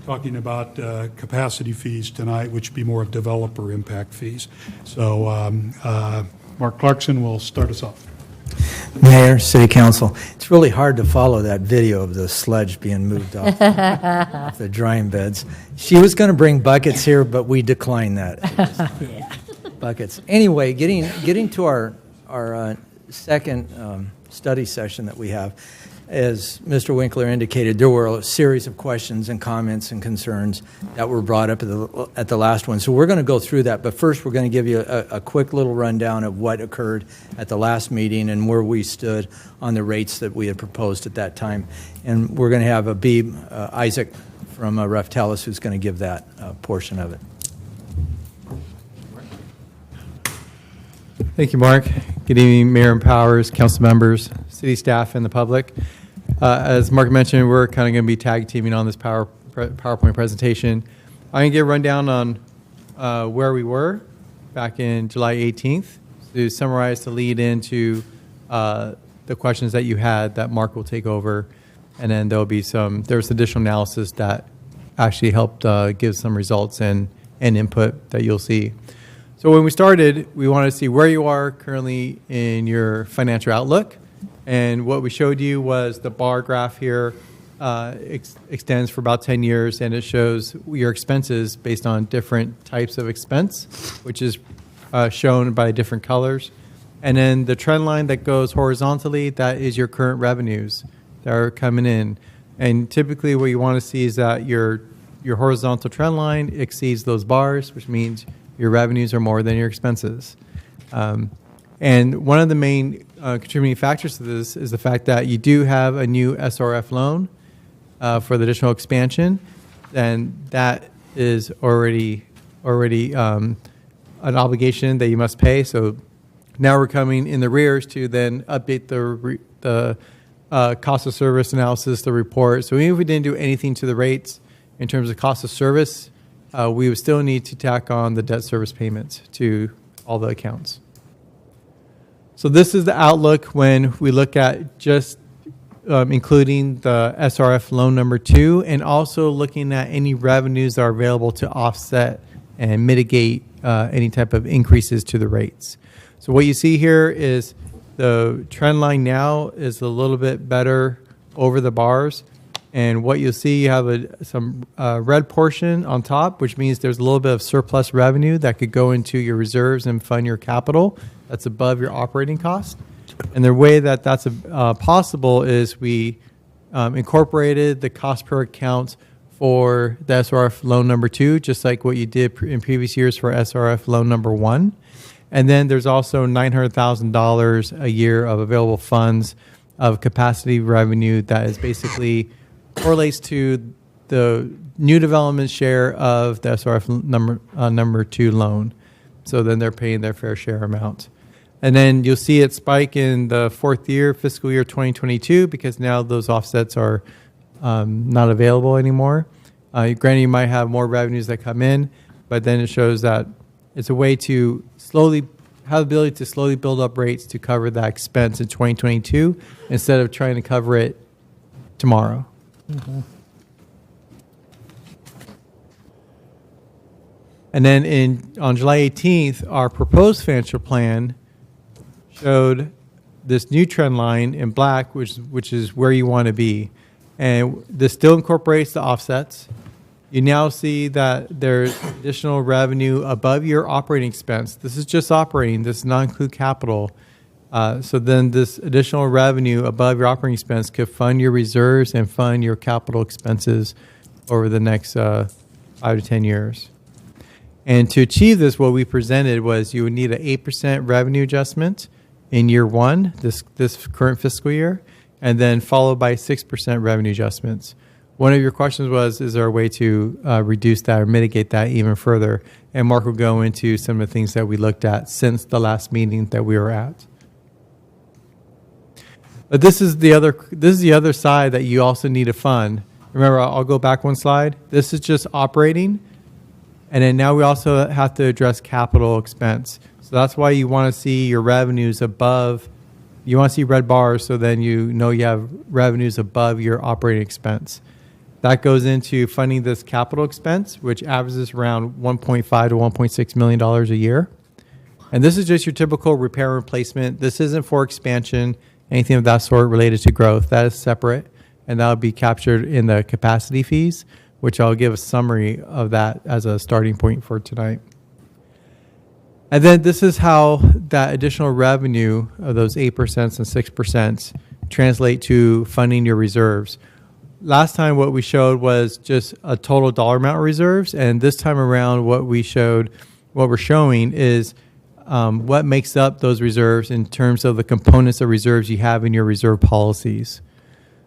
talking about capacity fees tonight, which would be more of developer impact fees. So Mark Clarkson will start us off. Mayor, City Council, it's really hard to follow that video of the sludge being moved off the drying beds. She was going to bring buckets here, but we declined that. Buckets. Anyway, getting to our second study session that we have, as Mr. Winkler indicated, there were a series of questions and comments and concerns that were brought up at the last one. So we're going to go through that, but first we're going to give you a quick little rundown of what occurred at the last meeting and where we stood on the rates that we had proposed at that time. And we're going to have Abib Isaac from Reftelis who's going to give that portion of it. Thank you, Mark. Good evening, Mayor and Powers, council members, city staff, and the public. As Mark mentioned, we're kind of going to be tag teaming on this PowerPoint presentation. I'm going to give a rundown on where we were back in July 18th to summarize to lead into the questions that you had that Mark will take over. And then there's additional analysis that actually helped give some results and input that you'll see. So when we started, we wanted to see where you are currently in your financial outlook. And what we showed you was the bar graph here extends for about 10 years, and it shows your expenses based on different types of expense, which is shown by different colors. And then the trend line that goes horizontally, that is your current revenues that are coming in. And typically what you want to see is that your horizontal trend line exceeds those bars, which means your revenues are more than your expenses. And one of the main contributing factors to this is the fact that you do have a new SRF loan for the additional expansion, and that is already an obligation that you must pay. So now we're coming in the rears to then update the cost of service analysis, the report. So even if we didn't do anything to the rates in terms of cost of service, we would still need to tack on the debt service payments to all the accounts. So this is the outlook when we look at just including the SRF loan number 2, and also looking at any revenues that are available to offset and mitigate any type of increases to the rates. So what you see here is the trend line now is a little bit better over the bars. And what you'll see, you have some red portion on top, which means there's a little bit of surplus revenue that could go into your reserves and fund your capital. That's above your operating cost. And the way that that's possible is we incorporated the cost per account for the SRF loan number 2, just like what you did in previous years for SRF loan number 1. And then there's also $900,000 a year of available funds of capacity revenue that is basically correlates to the new development share of the SRF number 2 loan. So then they're paying their fair share amount. And then you'll see it spike in the fourth year, fiscal year 2022, because now those offsets are not available anymore. Granted, you might have more revenues that come in, but then it shows that it's a way to slowly have the ability to slowly build up rates to cover that expense in 2022 instead of trying to cover it tomorrow. Mm-hmm. And then on July 18th, our proposed financial plan showed this new trend line in black, which is where you want to be. And this still incorporates the offsets. You now see that there's additional revenue above your operating expense. This is just operating. This does not include capital. So then this additional revenue above your operating expense could fund your reserves and fund your capital expenses over the next 5 to 10 years. And to achieve this, what we presented was you would need an 8% revenue adjustment in year 1, this current fiscal year, and then followed by 6% revenue adjustments. One of your questions was, is there a way to reduce that or mitigate that even further? And Mark will go into some of the things that we looked at since the last meeting that we were at. But this is the other side that you also need to fund. Remember, I'll go back one slide. This is just operating. And then now we also have to address capital expense. So that's why you want to see your revenues above. You want to see red bars so then you know you have revenues above your operating expense. That goes into funding this capital expense, which averages around $1.5 to $1.6 million a year. And this is just your typical repair and replacement. This isn't for expansion, anything of that sort related to growth. That is separate, and that will be captured in the capacity fees, which I'll give a summary of that as a starting point for tonight. And then this is how that additional revenue of those 8% and 6% translate to funding your reserves. Last time what we showed was just a total dollar amount of reserves, and this time around what we're showing is what makes up those reserves in terms of the components of reserves you have in your reserve policies.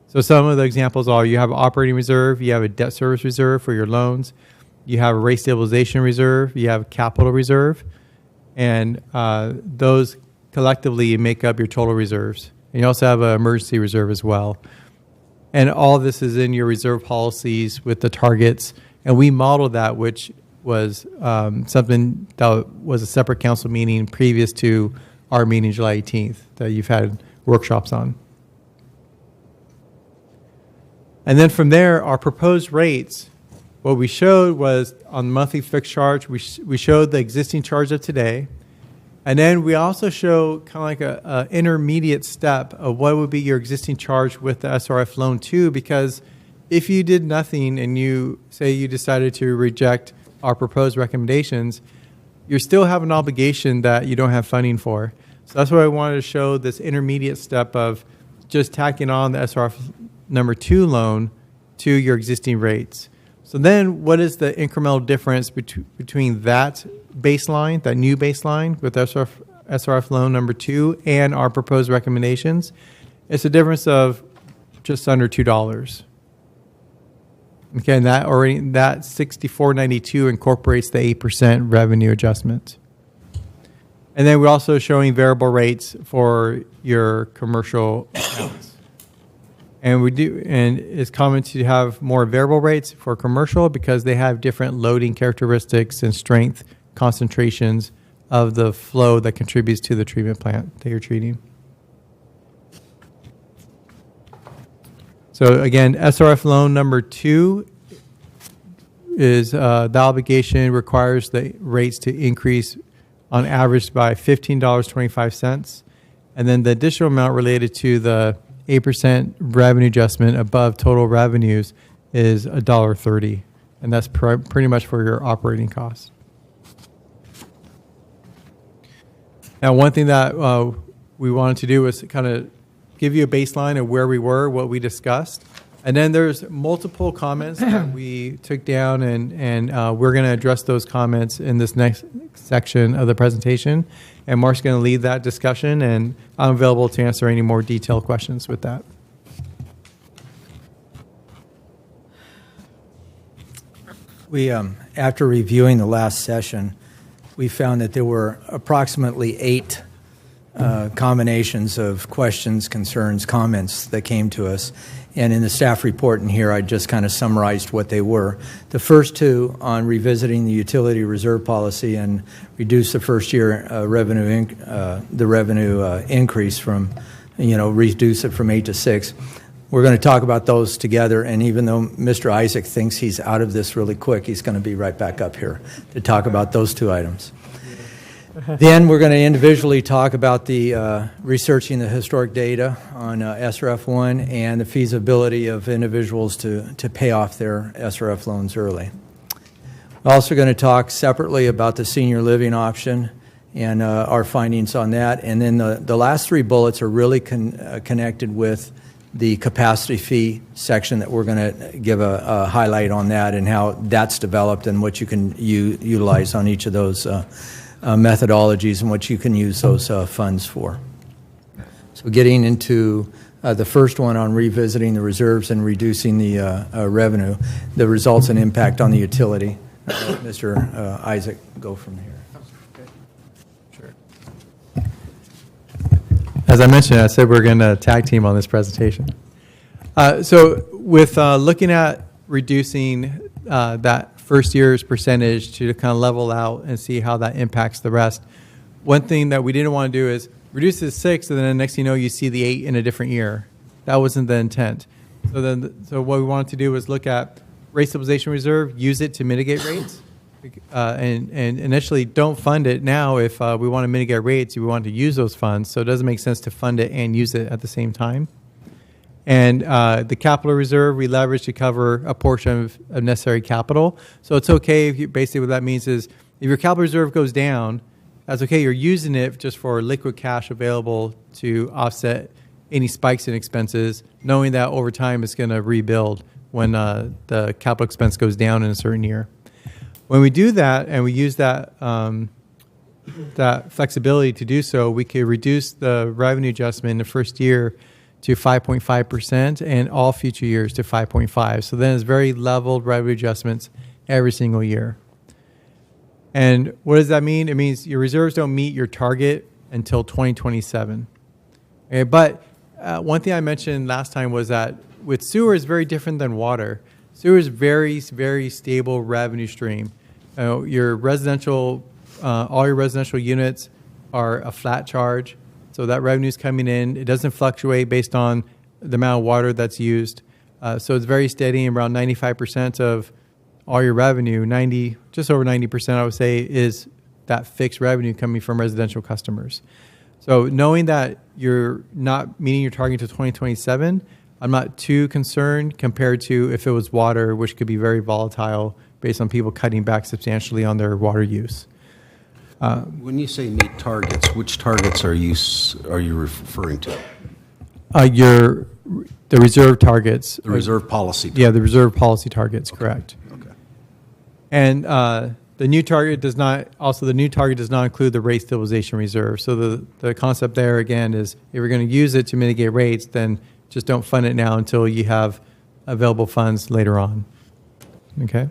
So some of the examples are you have an operating reserve, you have a debt service reserve for your loans, you have a rate stabilization reserve, you have a capital reserve, and those collectively make up your total reserves. And you also have an emergency reserve as well. And all this is in your reserve policies with the targets. And we modeled that, which was something that was a separate council meeting previous to our meeting July 18th that you've had workshops on. And then from there, our proposed rates, what we showed was on the monthly fixed charge, we showed the existing charge of today. And then we also show kind of like a intermediate step of what would be your existing charge with the SRF loan 2, because if you did nothing and you decided to reject our proposed recommendations, you still have an obligation that you don't have funding for. So that's why I wanted to show this intermediate step of just tacking on the SRF number 2 loan to your existing rates. So then what is the incremental difference between that baseline, that new baseline with SRF SRF loan number 2 and our proposed recommendations, it's a difference of just under $2. Okay, and that 6492 incorporates the 8% revenue adjustment. And then we're also showing variable rates for your commercial accounts. And it's common to have more variable rates for commercial because they have different loading characteristics and strength concentrations of the flow that contributes to the treatment plant that you're treating. So again, SRF loan number 2 is the obligation requires the rates to increase on average by $15.25. And then the additional amount related to the 8% revenue adjustment above total revenues is $1.30. And that's pretty much for your operating costs. Now, one thing that we wanted to do was kind of give you a baseline of where we were, what we discussed. And then there's multiple comments that we took down, and we're going to address those comments in this next section of the presentation. And Mark's going to lead that discussion, and I'm available to answer any more detailed questions with that. We, after reviewing the last session, we found that there were approximately 8 combinations of questions, concerns, comments that came to us. And in the staff report in here, I just kind of summarized what they were. The first 2 on revisiting the utility reserve policy and reduce the first year revenue increase from, reduce it from 8 to 6. We're going to talk about those together, and even though Mr. Isaac thinks he's out of this really quick, he's going to be right back up here to talk about those 2 items. Then we're going to individually talk about the researching the historic data on SRF 1 and the feasibility of individuals to pay off their SRF loans early. We're also going to talk separately about the senior living option and our findings on that. And then the last 3 bullets are really connected with the capacity fee section that we're going to give a highlight on that and how that's developed and what you can utilize on each of those methodologies and what you can use those funds for. So getting into the first one on revisiting the reserves and reducing the revenue, the results and impact on the utility. Mr. Isaac, go from here. As I mentioned, I said we're going to tag team on this presentation. So with looking at reducing that first year's percentage to kind of level out and see how that impacts the rest, one thing that we didn't want to do is reduce it to 6, and then the next thing you know, you see the 8 in a different year. That wasn't the intent. So what we wanted to do was look at rate stabilization reserve, use it to mitigate rates, and initially don't fund it now if we want to mitigate rates, we want to use those funds. So it doesn't make sense to fund it and use it at the same time. And the capital reserve we leverage to cover a portion of necessary capital. So it's okay if basically what that means is if your capital reserve goes down, that's okay. You're using it just for liquid cash available to offset any spikes in expenses, knowing that over time it's going to rebuild when the capital expense goes down in a certain year. When we do that and we use that that flexibility to do so, we can reduce the revenue adjustment in the first year to 5.5% and all future years to 5.5%. So then it's very leveled revenue adjustments every single year. And what does that mean? It means your reserves don't meet your target until 2027. Okay, but one thing I mentioned last time was that with sewer is very different than water. Sewer is very, very stable revenue stream. Your residential, all your residential units are a flat charge. So that revenue is coming in. It doesn't fluctuate based on the amount of water that's used. So it's very steady. Around 95% of all your revenue, just over 90%, I would say, is that fixed revenue coming from residential customers. So knowing that you're not meeting your target until 2027, I'm not too concerned compared to if it was water, which could be very volatile based on people cutting back substantially on their water use. When you say meet targets, which targets are you referring to? The reserve targets. The reserve policy targets. Yeah, the reserve policy targets, correct. Okay. And The new target does not, also the new target does not include the rate stabilization reserve. So the concept there again is if you're going to use it to mitigate rates, then just don't fund it now until you have available funds later on. Okay?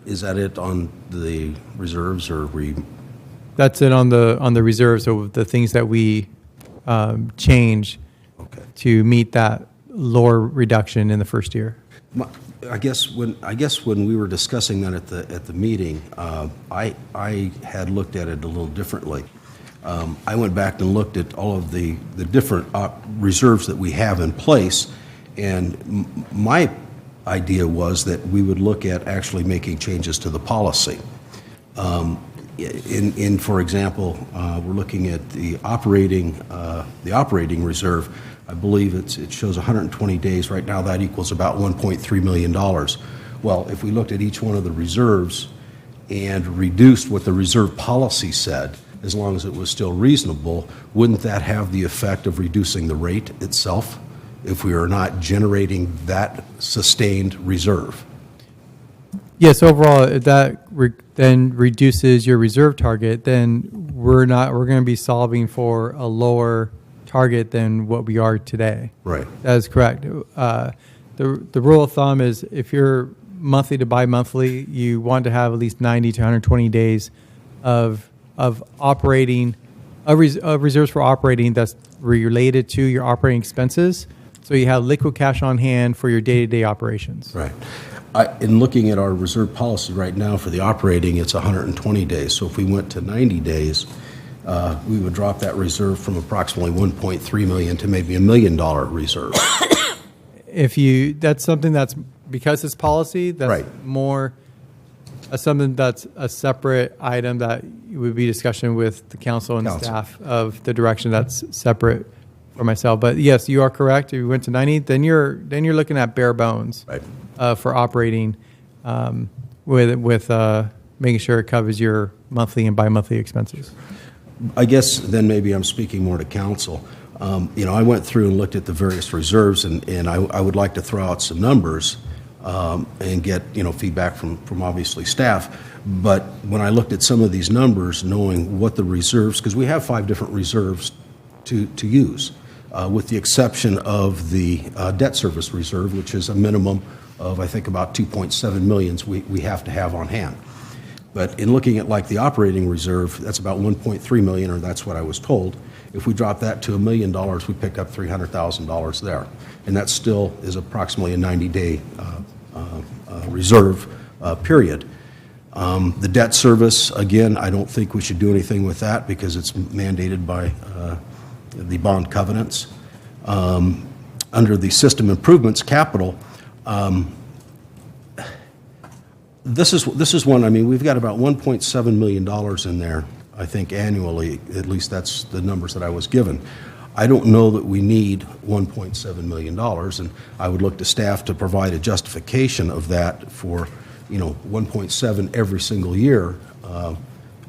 Is that it on the reserves, or That's it on the reserves, so the things that we change to meet that lower reduction in the first year. I guess when we were discussing that at the meeting, I had looked at it a little differently. I went back and looked at all of the different reserves that we have in place, and my idea was that we would look at actually making changes to the policy. For example, we're looking at the operating reserve. I believe it shows 120 days. Right now, that equals about $1.3 million. Well, if we looked at each one of the reserves and reduced what the reserve policy said, as long as it was still reasonable, wouldn't that have the effect of reducing the rate itself if we are not generating that sustained reserve? Yes, overall, if that then reduces your reserve target, then we're going to be solving for a lower target than what we are today. Right. That is correct. The rule of thumb is if you're monthly to bi-monthly, you want to have at least 90 to 120 days of operating, of reserves for operating that's related to your operating expenses. So you have liquid cash on hand for your day-to-day operations. Right. In looking at our reserve policy right now for the operating, it's 120 days. So if we went to 90 days, we would drop that reserve from approximately $1.3 million to maybe $1 million reserve. That's something that's, because it's policy, that's right. more something that's a separate item that would be discussion with the council and staff of the direction that's separate for myself. But yes, you are correct. If you went to 90, then you're looking at bare bones for operating with making sure it covers your monthly and bi-monthly expenses. I guess then maybe I'm speaking more to council. I went through and looked at the various reserves, and I would like to throw out some numbers and get feedback from obviously staff. But when I looked at some of these numbers, knowing what the reserves, because we have 5 different reserves to use, with the exception of the debt service reserve, which is a minimum of I think about 2.7 million we have to have on hand. But in looking at like the operating reserve, that's about 1.3 million, or that's what I was told. If we drop that to $1 million, we pick up $300,000 there. And that still is approximately a 90-day reserve period. The debt service, again, I don't think we should do anything with that because it's mandated by the bond covenants. Under the system improvements capital, this is one, I mean, we've got about $1.7 million in there, I think annually, at least that's the numbers that I was given. I don't know that we need $1.7 million, and I would look to staff to provide a justification of that for, 1.7 every single year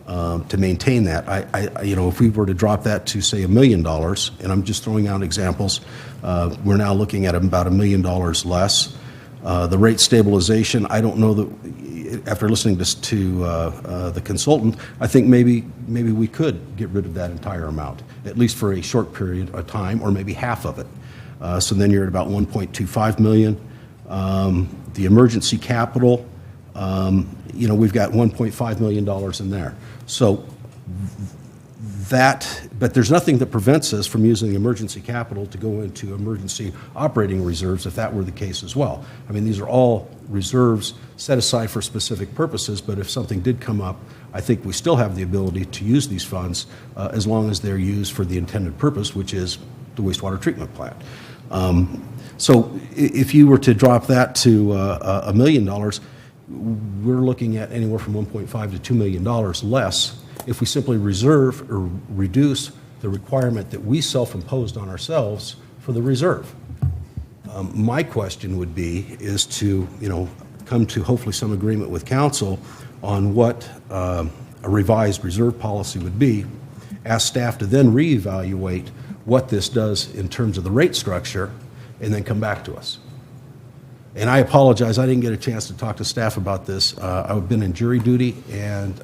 to maintain that. If we were to drop that to, say, $1 million, and I'm just throwing out examples, we're now looking at about $1 million less. The rate stabilization, I don't know that, after listening to the consultant, I think maybe we could get rid of that entire amount, at least for a short period of time, or maybe half of it. So then you're at about $1.25 million. The emergency capital, we've got $1.5 million in there. So but there's nothing that prevents us from using the emergency capital to go into emergency operating reserves if that were the case as well. I mean, these are all reserves set aside for specific purposes, but if something did come up, I think we still have the ability to use these funds as long as they're used for the intended purpose, which is the wastewater treatment plant. So if you were to drop that to $1 million, we're looking at anywhere from $1.5 to $2 million less if we simply reserve or reduce the requirement that we self-imposed on ourselves for the reserve. My question would be is to, come to hopefully some agreement with council on what a revised reserve policy would be, ask staff to then reevaluate what this does in terms of the rate structure, and then come back to us. And I apologize, I didn't get a chance to talk to staff about this. I've been in jury duty and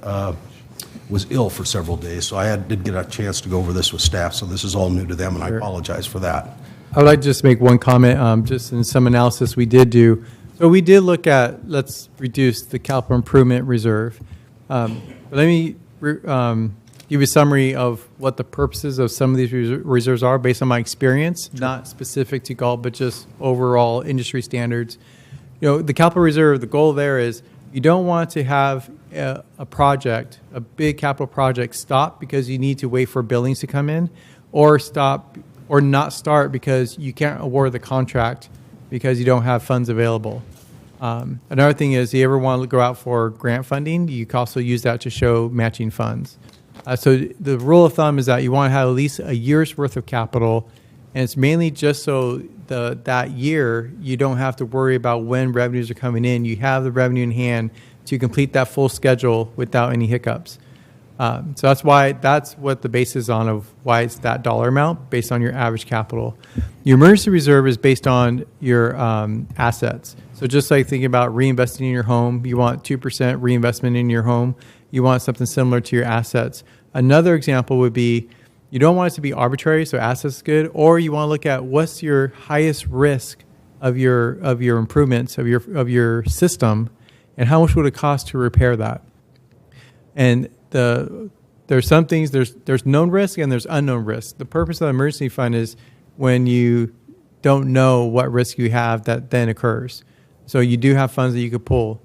was ill for several days, so did get a chance to go over this with staff, so this is all new to them, and I apologize for that. I would like to just make one comment, just in some analysis we did do. So we did look at, let's reduce the capital improvement reserve. But let me give you a summary of what the purposes of some of these reserves are based on my experience, not specific to Galt, but just overall industry standards. You know, the capital reserve, the goal there is you don't want to have a project, a big capital project, stop because you need to wait for billings to come in, or stop or not start because you can't award the contract because you don't have funds available. Another thing is, you ever want to go out for grant funding, you can also use that to show matching funds. So the rule of thumb is that you want to have at least a year's worth of capital, and it's mainly just so that year you don't have to worry about when revenues are coming in. You have the revenue in hand to complete that full schedule without any hiccups. So that's what the base is on, of why it's that dollar amount based on your average capital. Your emergency reserve is based on your assets. So just like thinking about reinvesting in your home, you want 2% reinvestment in your home. You want something similar to your assets. Another example would be, you don't want it to be arbitrary, so assets is good, or you want to look at what's your highest risk of your improvements of your system, and how much would it cost to repair that. And there's some things, there's known risk and there's unknown risk. The purpose of the emergency fund is when you don't know what risk you have that then occurs. So you do have funds that you could pull.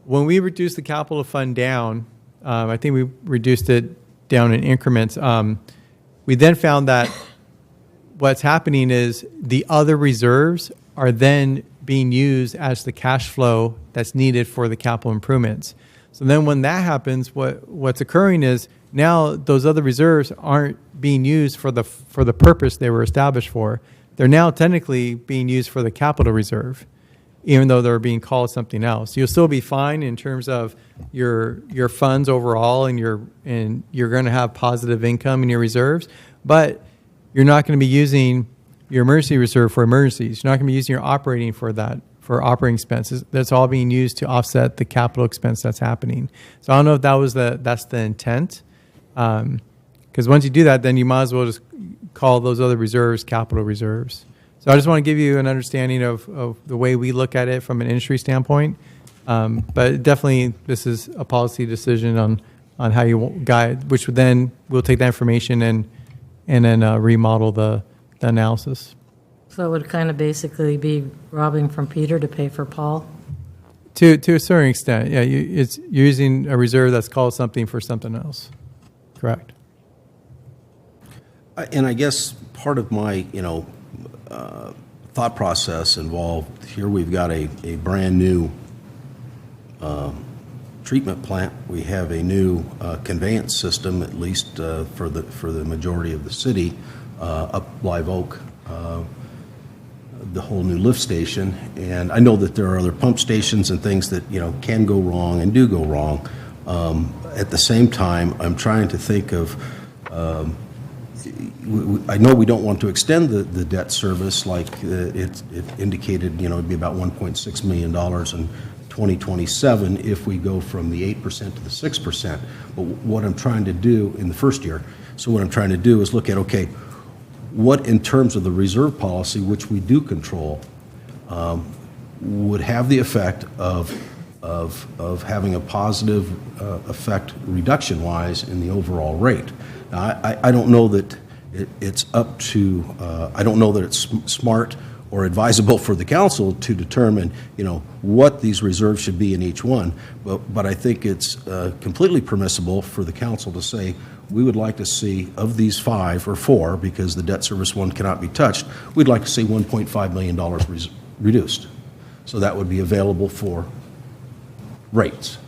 When we reduced the capital fund down, I think we reduced it down in increments. We then found that what's happening is the other reserves are then being used as the cash flow that's needed for the capital improvements. So then when that happens, what's occurring is now those other reserves aren't being used for the purpose they were established for. They're now technically being used for the capital reserve, even though they're being called something else. You'll still be fine in terms of your funds overall, and you're going to have positive income in your reserves, but you're not going to be using your emergency reserve for emergencies. You're not going to be using your operating for that, for operating expenses. That's all being used to offset the capital expense that's happening. So I don't know if that's the intent, because once you do that, then you might as well just call those other reserves capital reserves. So I just want to give you an understanding of the way we look at it from an industry standpoint. But definitely, this is a policy decision on how you guide, which would then we'll take that information and then remodel the analysis. So it would kind of basically be robbing from Peter to pay for Paul? To a certain extent, yeah. You're using a reserve that's called something for something else. Correct. And I guess part of my, thought process involved here, we've got a brand new treatment plant. We have a new conveyance system, at least for the majority of the city, up Live Oak, the whole new lift station. And I know that there are other pump stations and things that can go wrong and do go wrong. At the same time, I'm trying to think of. I know we don't want to extend the debt service like it indicated, it'd be about $1.6 million in 2027 if we go from the 8% to the 6%. But what I'm trying to do in the first year, so what I'm trying to do is look at, okay, what in terms of the reserve policy, which we do control, would have the effect of having a positive effect reduction-wise in the overall rate. Now, I don't know that it's up to, I don't know that it's smart or advisable for the council to determine, what these reserves should be in each one, but I think it's completely permissible for the council to say, we would like to see, of these 5 or 4, because the debt service one cannot be touched, we'd like to see $1.5 million reduced. So that would be available for rates.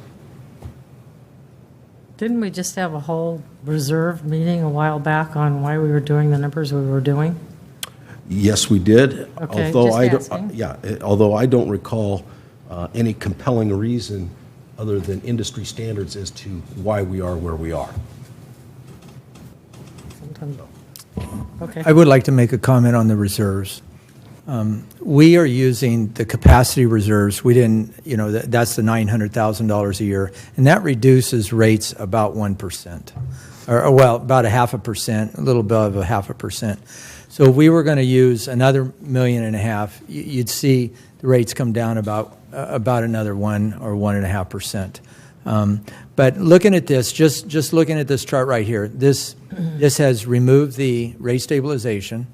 Didn't we just have a whole reserve meeting a while back on why we were doing the numbers we were doing? Yes, we did. Okay, Although I don't recall any compelling reason other than industry standards as to why we are where we are. Okay. I would like to make a comment on the reserves. We are using the capacity reserves. We didn't, that's the $900,000 a year, and that reduces rates about 1%, or well, about 0.5%, a little bit of 0.5%. So if we were going to use another $1.5 million, you'd see the rates come down about another 1 or 1.5%. But looking at this, just looking at this chart right here, this has removed the rate stabilization,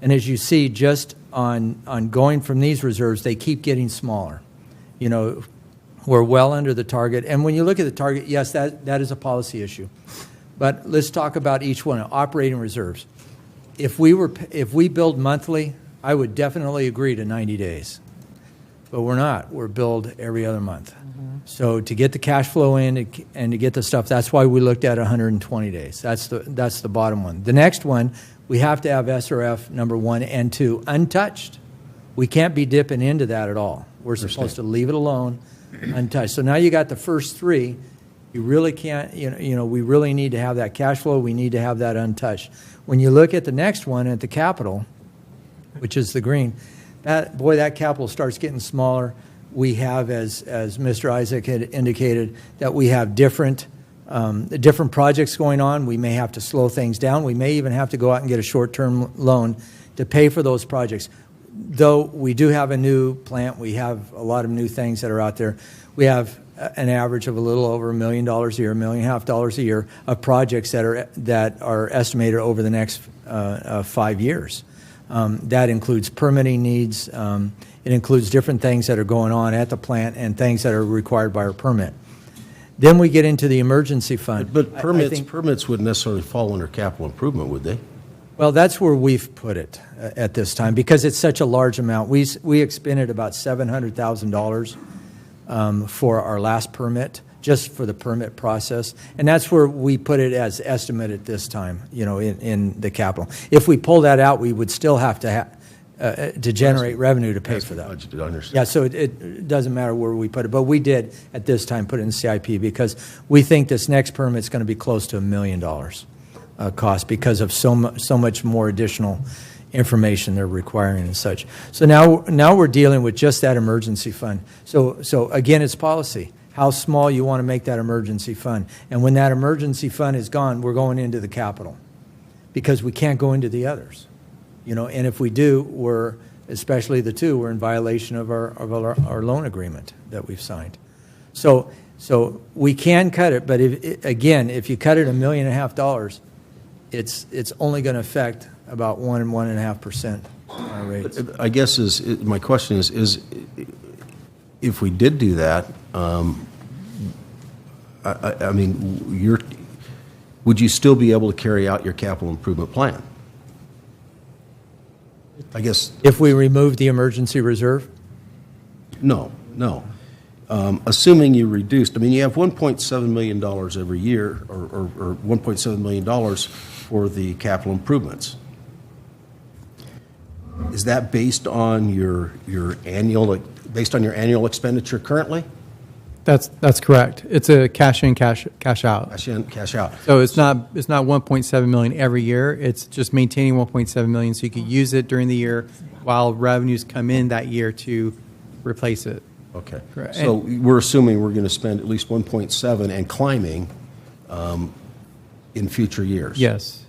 and as you see, just on going from these reserves, they keep getting smaller. We're well under the target, and when you look at the target, yes, that is a policy issue. But let's talk about each one. Operating reserves. If we billed monthly, I would definitely agree to 90 days. But we're not. We're billed every other month. So to get the cash flow in and to get the stuff, that's why we looked at 120 days. That's the bottom one. The next one, we have to have SRF number 1 and 2 untouched. We can't be dipping into that at all. We're supposed to leave it alone, untouched. So now you got the first 3. You really can't, we really need to have that cash flow. We need to have that untouched. When you look at the next one, at the capital, which is the green, that capital starts getting smaller. We have, as Mr. Isaac had indicated, that we have different projects going on. We may have to slow things down. We may even have to go out and get a short-term loan to pay for those projects. Though we do have a new plant, we have a lot of new things that are out there. We have an average of a little over $1 million a year, $1.5 million a year of projects that are estimated over the next 5 years. That includes permitting needs. It includes different things that are going on at the plant and things that are required by our permit. Then we get into the emergency fund. But permits wouldn't necessarily fall under capital improvement, would they? Well, that's where we've put it at this time because it's such a large amount. We expended about $700,000 for our last permit, just for the permit process, and that's where we put it as estimate at this time, in the capital. If we pull that out, we would still have to generate revenue to pay for that. Budgeted, I understand. Yeah, so it doesn't matter where we put it, but we did at this time put it in CIP because we think this next permit is going to be close to $1 million cost because of so much more additional information they're requiring and such. So now we're dealing with just that emergency fund. So again, it's policy. How small you want to make that emergency fund. And when that emergency fund is gone, we're going into the capital because we can't go into the others. And if we do, especially the 2, we're in violation of our loan agreement that we've signed. So we can cut it, but if you cut it $1.5 million, it's only going to affect about 1 and 1.5% on our rates. I guess my question is if we did do that, would you still be able to carry out your capital improvement plan? I guess if we remove the emergency reserve? No. Assuming you reduced, you have $1.7 million every year, or $1.7 million for the capital improvements. Is that based on your annual expenditure currently? That's correct. It's a cash in, cash out. Cash in, cash out. So it's not 1.7 million every year. It's just maintaining 1.7 million so you could use it during the year while revenues come in that year to replace it. Okay. Correct. So we're assuming we're going to spend at least 1.7 and climbing in future years. Yes.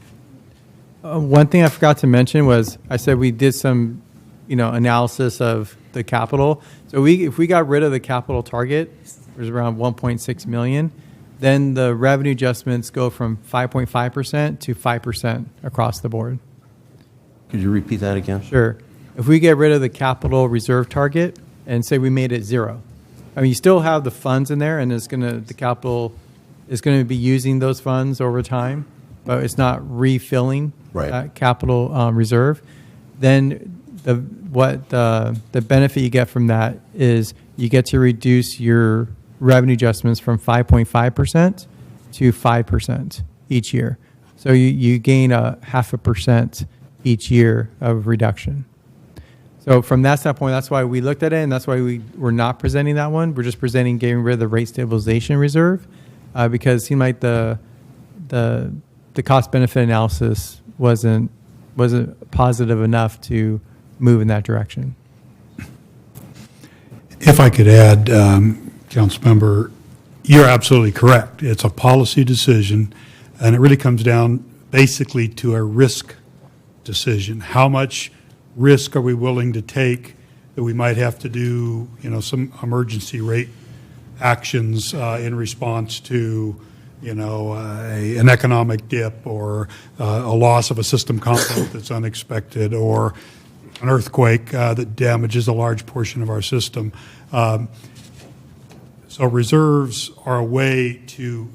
One thing I forgot to mention was I said we did some, analysis of the capital. So if we got rid of the capital target, it was around 1.6 million. Then the revenue adjustments go from 5.5% to 5% across the board. Could you repeat that again? Sure. If we get rid of the capital reserve target and say we made it 0, you still have the funds in there, and the capital is going to be using those funds over time, but it's not refilling that capital reserve. Then the benefit you get from that is you get to reduce your revenue adjustments from 5.5% to 5% each year. So you gain 0.5% each year of reduction. So from that standpoint, that's why we looked at it, and that's why we're not presenting that one. We're just presenting getting rid of the rate stabilization reserve because it seemed like the cost benefit analysis wasn't positive enough to move in that direction. If I could add, Councilmember, you're absolutely correct. It's a policy decision, and it really comes down basically to a risk decision. How much risk are we willing to take that we might have to do, some emergency rate actions in response to, an economic dip or a loss of a system component that's unexpected or an earthquake that damages a large portion of our system. So reserves are a way to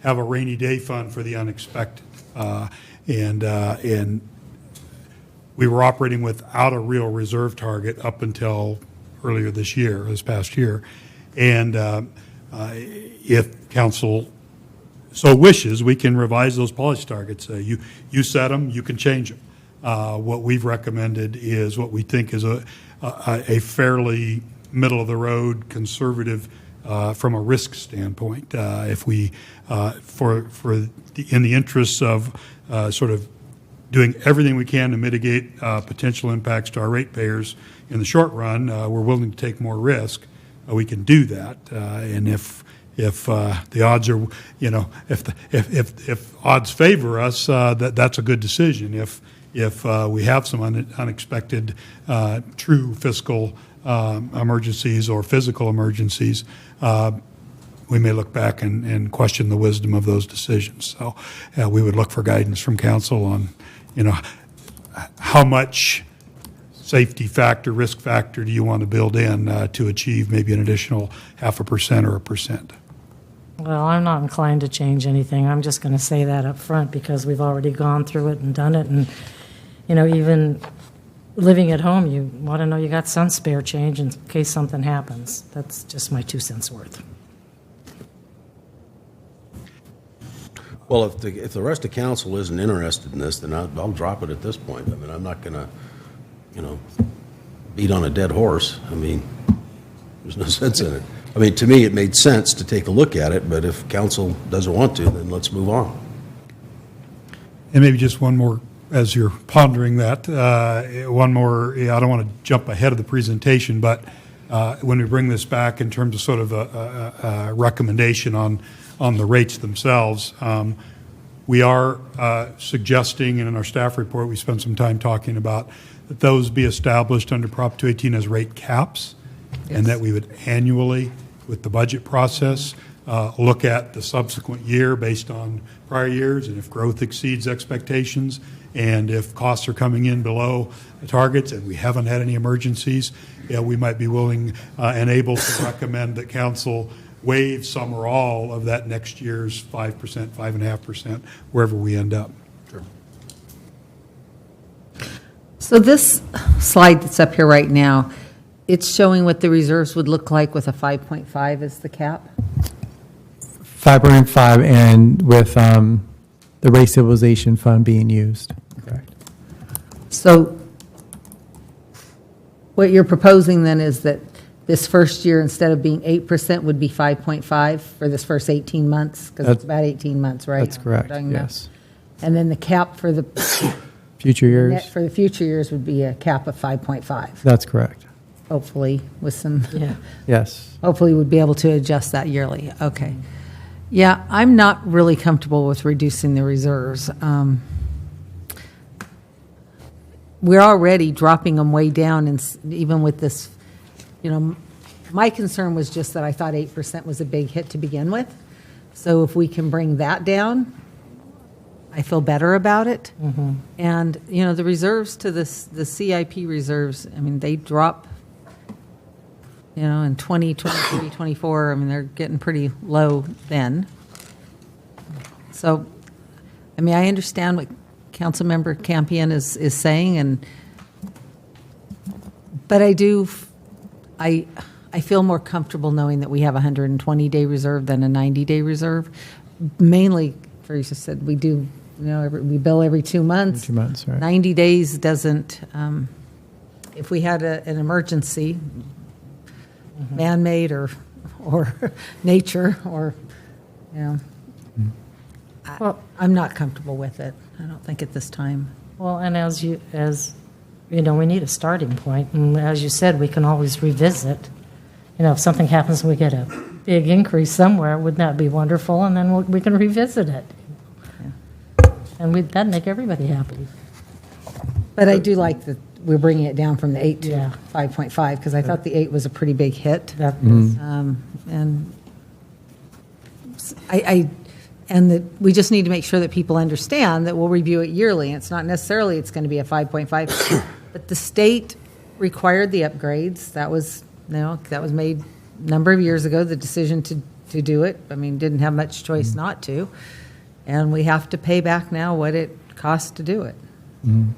have a rainy day fund for the unexpected. And we were operating without a real reserve target up until earlier this past year. And if council so wishes, we can revise those policy targets. You set them, you can change them. What we've recommended is what we think is a fairly middle-of-the-road conservative from a risk standpoint. If we, in the interests of sort of doing everything we can to mitigate potential impacts to our ratepayers in the short run, we're willing to take more risk. We can do that, and if the odds are, if odds favor us, that's a good decision. If we have some unexpected true fiscal emergencies or physical emergencies, we may look back and question the wisdom of those decisions. So we would look for guidance from council on, how much safety factor, risk factor do you want to build in to achieve maybe an additional 0.5% or 1%? Well, I'm not inclined to change anything. I'm just going to say that up front because we've already gone through it and done it. And, even living at home, you want to know you got some spare change in case something happens. That's just my 2 cents worth. Well, if the rest of council isn't interested in this, then I'll drop it at this point. I mean, I'm not going to, beat on a dead horse. I mean, there's no sense in it. I mean, to me, it made sense to take a look at it, but if council doesn't want to, then let's move on. And maybe just one more, as you're pondering that, one more, I don't want to jump ahead of the presentation, but when we bring this back in terms of sort of a recommendation on the rates themselves, we are suggesting, and in our staff report, we spent some time talking about that those be established under Prop 218 as rate caps, and that we would annually, with the budget process, look at the subsequent year based on prior years, and if growth exceeds expectations, and if costs are coming in below the targets, and we haven't had any emergencies, we might be willing and able to recommend that council waive some or all of that next year's 5%, 5.5%, wherever we end up. Sure. So this slide that's up here right now, it's showing what the reserves would look like with a 5.5 as the cap? 5.5 and with the rate stabilization fund being used. Correct. So what you're proposing then is that this first year, instead of being 8%, would be 5.5 for this first 18 months? Because it's about 18 months, right? That's correct, yes. And then the cap for the Future years? for the future years would be a cap of 5.5, That's correct. hopefully, with some, Yes. hopefully we'd be able to adjust that yearly. Okay. Yeah, I'm not really comfortable with reducing the reserves. We're already dropping them way down, and even with this, my concern was just that I thought 8% was a big hit to begin with. So if we can bring that down, I feel better about it. Mm-hmm. And, the reserves to the CIP reserves, I mean, they drop, in 2023, 24, I mean, they're getting pretty low then. So, I mean, I understand what Councilmember Campion is saying, but I feel more comfortable knowing that we have a 120-day reserve than a 90-day reserve. Mainly, for you just said, we do, we bill every 2 months. 2 months, right. 90 days doesn't, if we had an emergency, man-made or nature, or, I'm not comfortable with it. I don't think at this time. Well, and as we need a starting point. And as you said, we can always revisit. If something happens and we get a big increase somewhere, wouldn't that be wonderful? And then we can revisit it. And that'd make everybody happy. But I do like that we're bringing it down from the 8 to Yeah. 5.5, because I thought the 8 was a pretty big hit. That And we just need to make sure that people understand that we'll review it yearly. And it's not necessarily it's going to be a 5.5, but the state required the upgrades. That was made a number of years ago, the decision to do it. I mean, didn't have much choice not to. And we have to pay back now what it costs to do it. And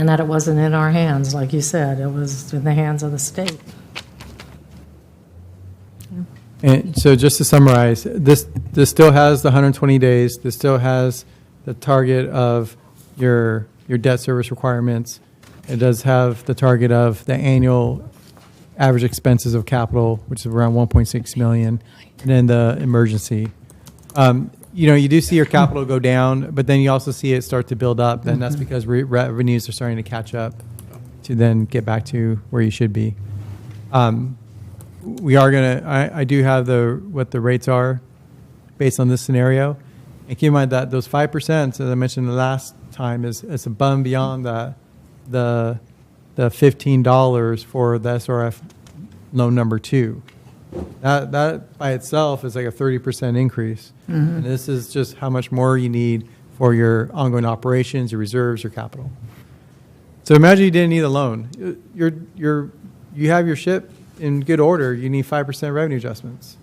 that it wasn't in our hands, like you said. It was in the hands of the state. And so just to summarize, this still has the 120 days. This still has the target of your debt service requirements. It does have the target of the annual average expenses of capital, which is around 1.6 million, and then the emergency. You do see your capital go down, but then you also see it start to build up, and that's because revenues are starting to catch up to then get back to where you should be. We are going to, I do have what the rates are based on this scenario. And keep in mind that those 5%, as I mentioned the last time, is above and beyond the $15 for the SRF loan number 2. That by itself is like a 30% increase. And this is just how much more you need for your ongoing operations, your reserves, your capital. So imagine you didn't need a loan. You have your ship in good order. You need 5% revenue adjustments.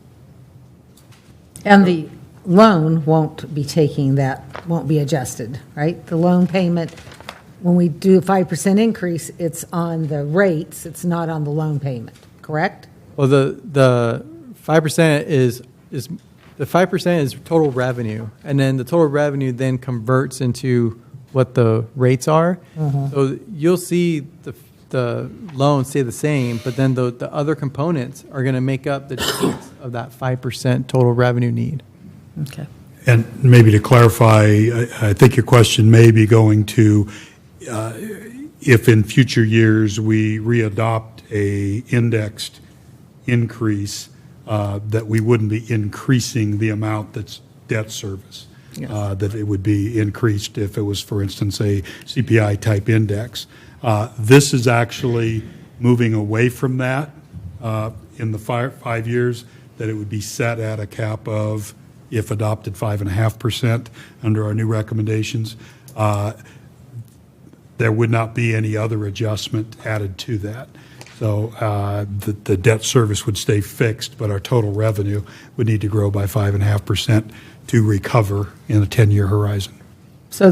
And the loan won't be adjusted, right? The loan payment, when we do a 5% increase, it's on the rates, it's not on the loan payment, correct? Well, the 5% is the 5% is total revenue, and then the total revenue then converts into what the rates are. So you'll see the loan stay the same, but then the other components are going to make up the difference of that 5% total revenue need. Okay. And maybe to clarify, I think your question may be going to if in future years we readopt a indexed increase, that we wouldn't be increasing the amount that's debt service. That it would be increased if it was, for instance, a CPI-type index. This is actually moving away from that in the 5 years, that it would be set at a cap of, if adopted, 5.5% under our new recommendations. There would not be any other adjustment added to that. So the debt service would stay fixed, but our total revenue would need to grow by 5.5% to recover in a 10-year horizon. So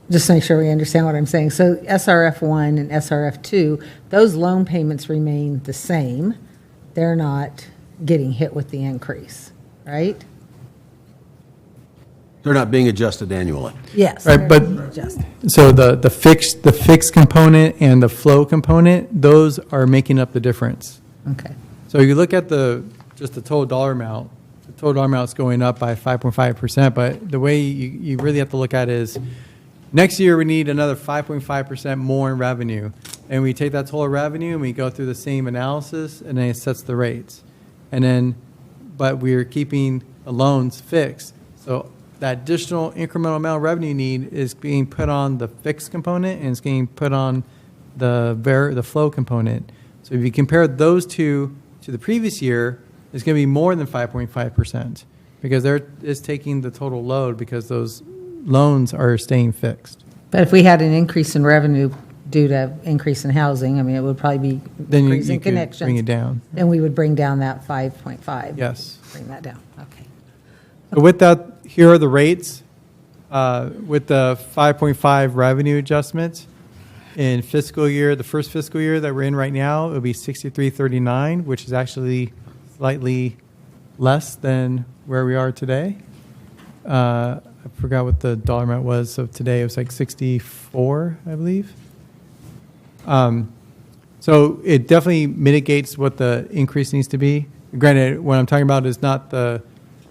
just to make sure we understand what I'm saying, so SRF 1 and SRF 2, those loan payments remain the same. They're not getting hit with the increase, right? They're not being adjusted annually. Yes. Right, but so the fixed component and the flow component, those are making up the difference. Okay. So you look at just the total dollar amount. The total dollar amount is going up by 5.5%, but the way you really have to look at it is next year we need another 5.5% more in revenue, and we take that total revenue and we go through the same analysis, and then it sets the rates, but we're keeping the loans fixed. So that additional incremental amount of revenue you need is being put on the fixed component, and it's getting put on the flow component. So if you compare those two to the previous year, it's going to be more than 5.5% because it's taking the total load because those loans are staying fixed. But if we had an increase in revenue due to increase in housing, I mean, it would probably be Then increase you in could connections. bring it down. Then we would bring down that 5.5. Yes. Bring that down, okay. So with that, here are the rates. With the 5.5 revenue adjustments in the first fiscal year that we're in right now, it'll be 63.39, which is actually slightly less than where we are today. I forgot what the dollar amount was. So today it was like 64, I believe. So it definitely mitigates what the increase needs to be. Granted, what I'm talking about is not the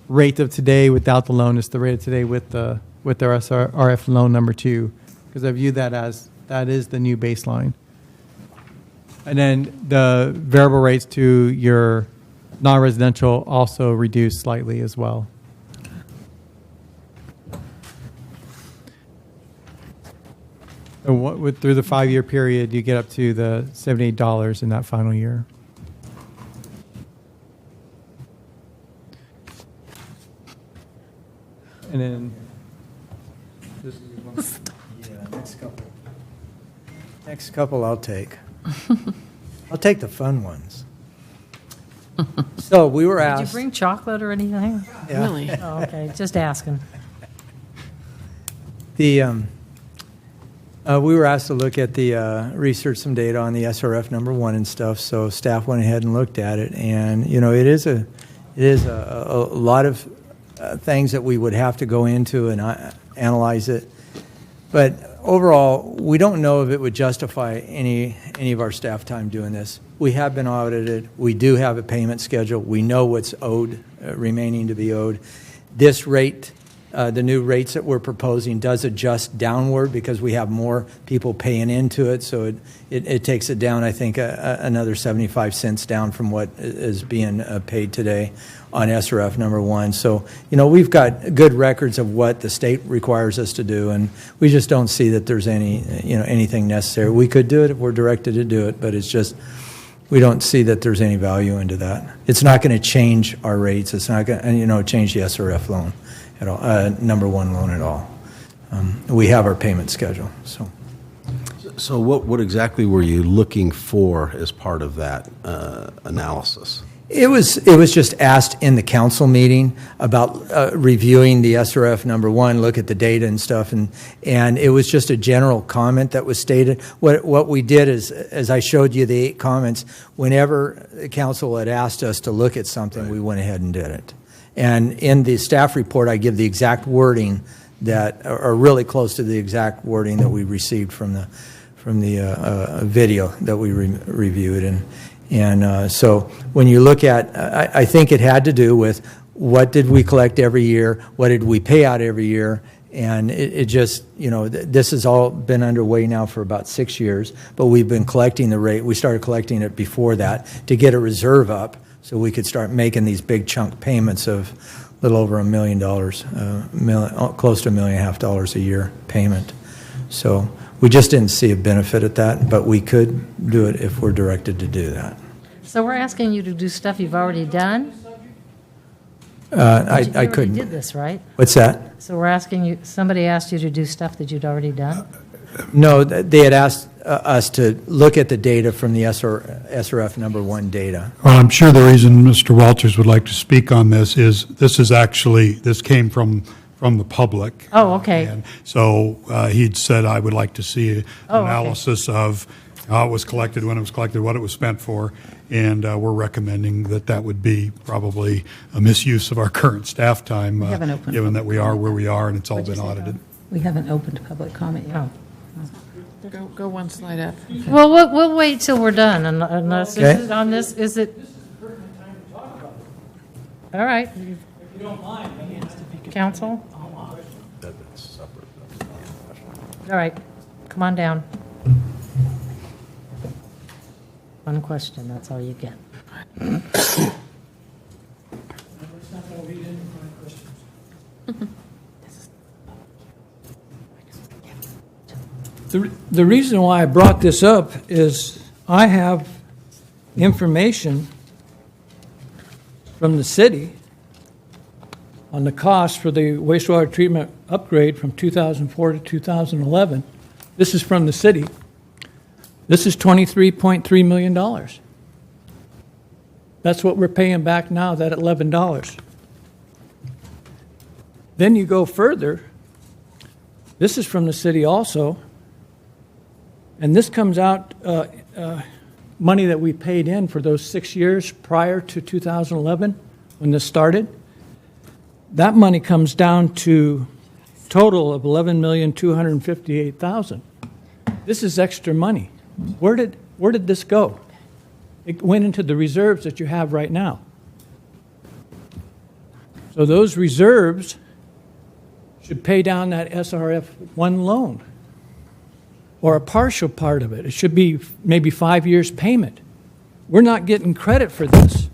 rate of today without the loan, it's the rate of today with the RF loan number 2, because I view that as That is the new baseline. And then the variable rates to your non-residential also reduced slightly as well. So through the 5-year period, you get up to the $78 in that final year. And then Next couple I'll take. I'll take the fun ones. So we were Did asked. you bring chocolate or anything? Yeah. Really? Oh, okay, just asking. We were asked to look at the research some data on the SRF number 1 and stuff. So staff went ahead and looked at it, and it is a lot of things that we would have to go into and analyze it. But overall, we don't know if it would justify any of our staff time doing this. We have been audited. We do have a payment schedule. We know what's owed, remaining to be owed. This rate, the new rates that we're proposing, does adjust downward because we have more people paying into it. So it takes it down, I think, another 75 cents down from what is being paid today on SRF number 1. So, we've got good records of what the state requires us to do, and we just don't see that there's anything necessary. We could do it if we're directed to do it, but it's just, we don't see that there's any value into that. It's not going to change our rates. It's not going to, change the SRF loan at all, number 1 loan at all. We have our payment schedule, so. So what exactly were you looking for as part of that analysis? It was just asked in the council meeting about reviewing the SRF number 1, look at the data and stuff, and it was just a general comment that was stated. What we did is, as I showed you the 8 comments, whenever the council had asked us to look at something, we went ahead and did it. And in the staff report, I give the exact wording that are really close to the exact wording that we received from the video that we reviewed. And so when you look at, I think it had to do with what did we collect every year, what did we pay out every year, and it just, this has all been underway now for about 6 years, but we've been collecting the rate. We started collecting it before that to get a reserve up so we could start making these big chunk payments of a little over $1 million, close to $1.5 million a year payment. So we just didn't see a benefit at that, but we could do it if we're directed to do that. So we're asking you to do stuff you've already done? I You couldn't. did this, right? What's that? So we're asking you, somebody asked you to do stuff that you'd already done? No, they had asked us to look at the data from the SRF number 1 data. Well, I'm sure the reason Mr. Walters would like to speak on this is this came from the public. Oh, okay. And so he'd said, I would like to see an okay. analysis of how it was collected, when it was collected, what it was spent for, and we're recommending that would be probably a misuse of our current staff time, haven't opened given that we are where we are and it's all been audited. We haven't opened public comment yet. Go one slide up. Well, we'll wait till we're done, unless, Okay. is it on this, is it? All right. Council? All right, come on down. One question, that's all you get. The reason why I brought this up is I have information from the city on the cost for the wastewater treatment upgrade from 2004 to 2011. This is from the city. This is $23.3 million. That's what we're paying back now, that $11. Then you go further. This is from the city also. And this comes out money that we paid in for those 6 years prior to 2011 when this started. That money comes down to total of $11,258,000. This is extra money. Where did this go? It went into the reserves that you have right now. So those reserves should pay down that SRF 1 loan. or a partial part of it. It should be maybe 5 years' payment. We're not getting credit for this.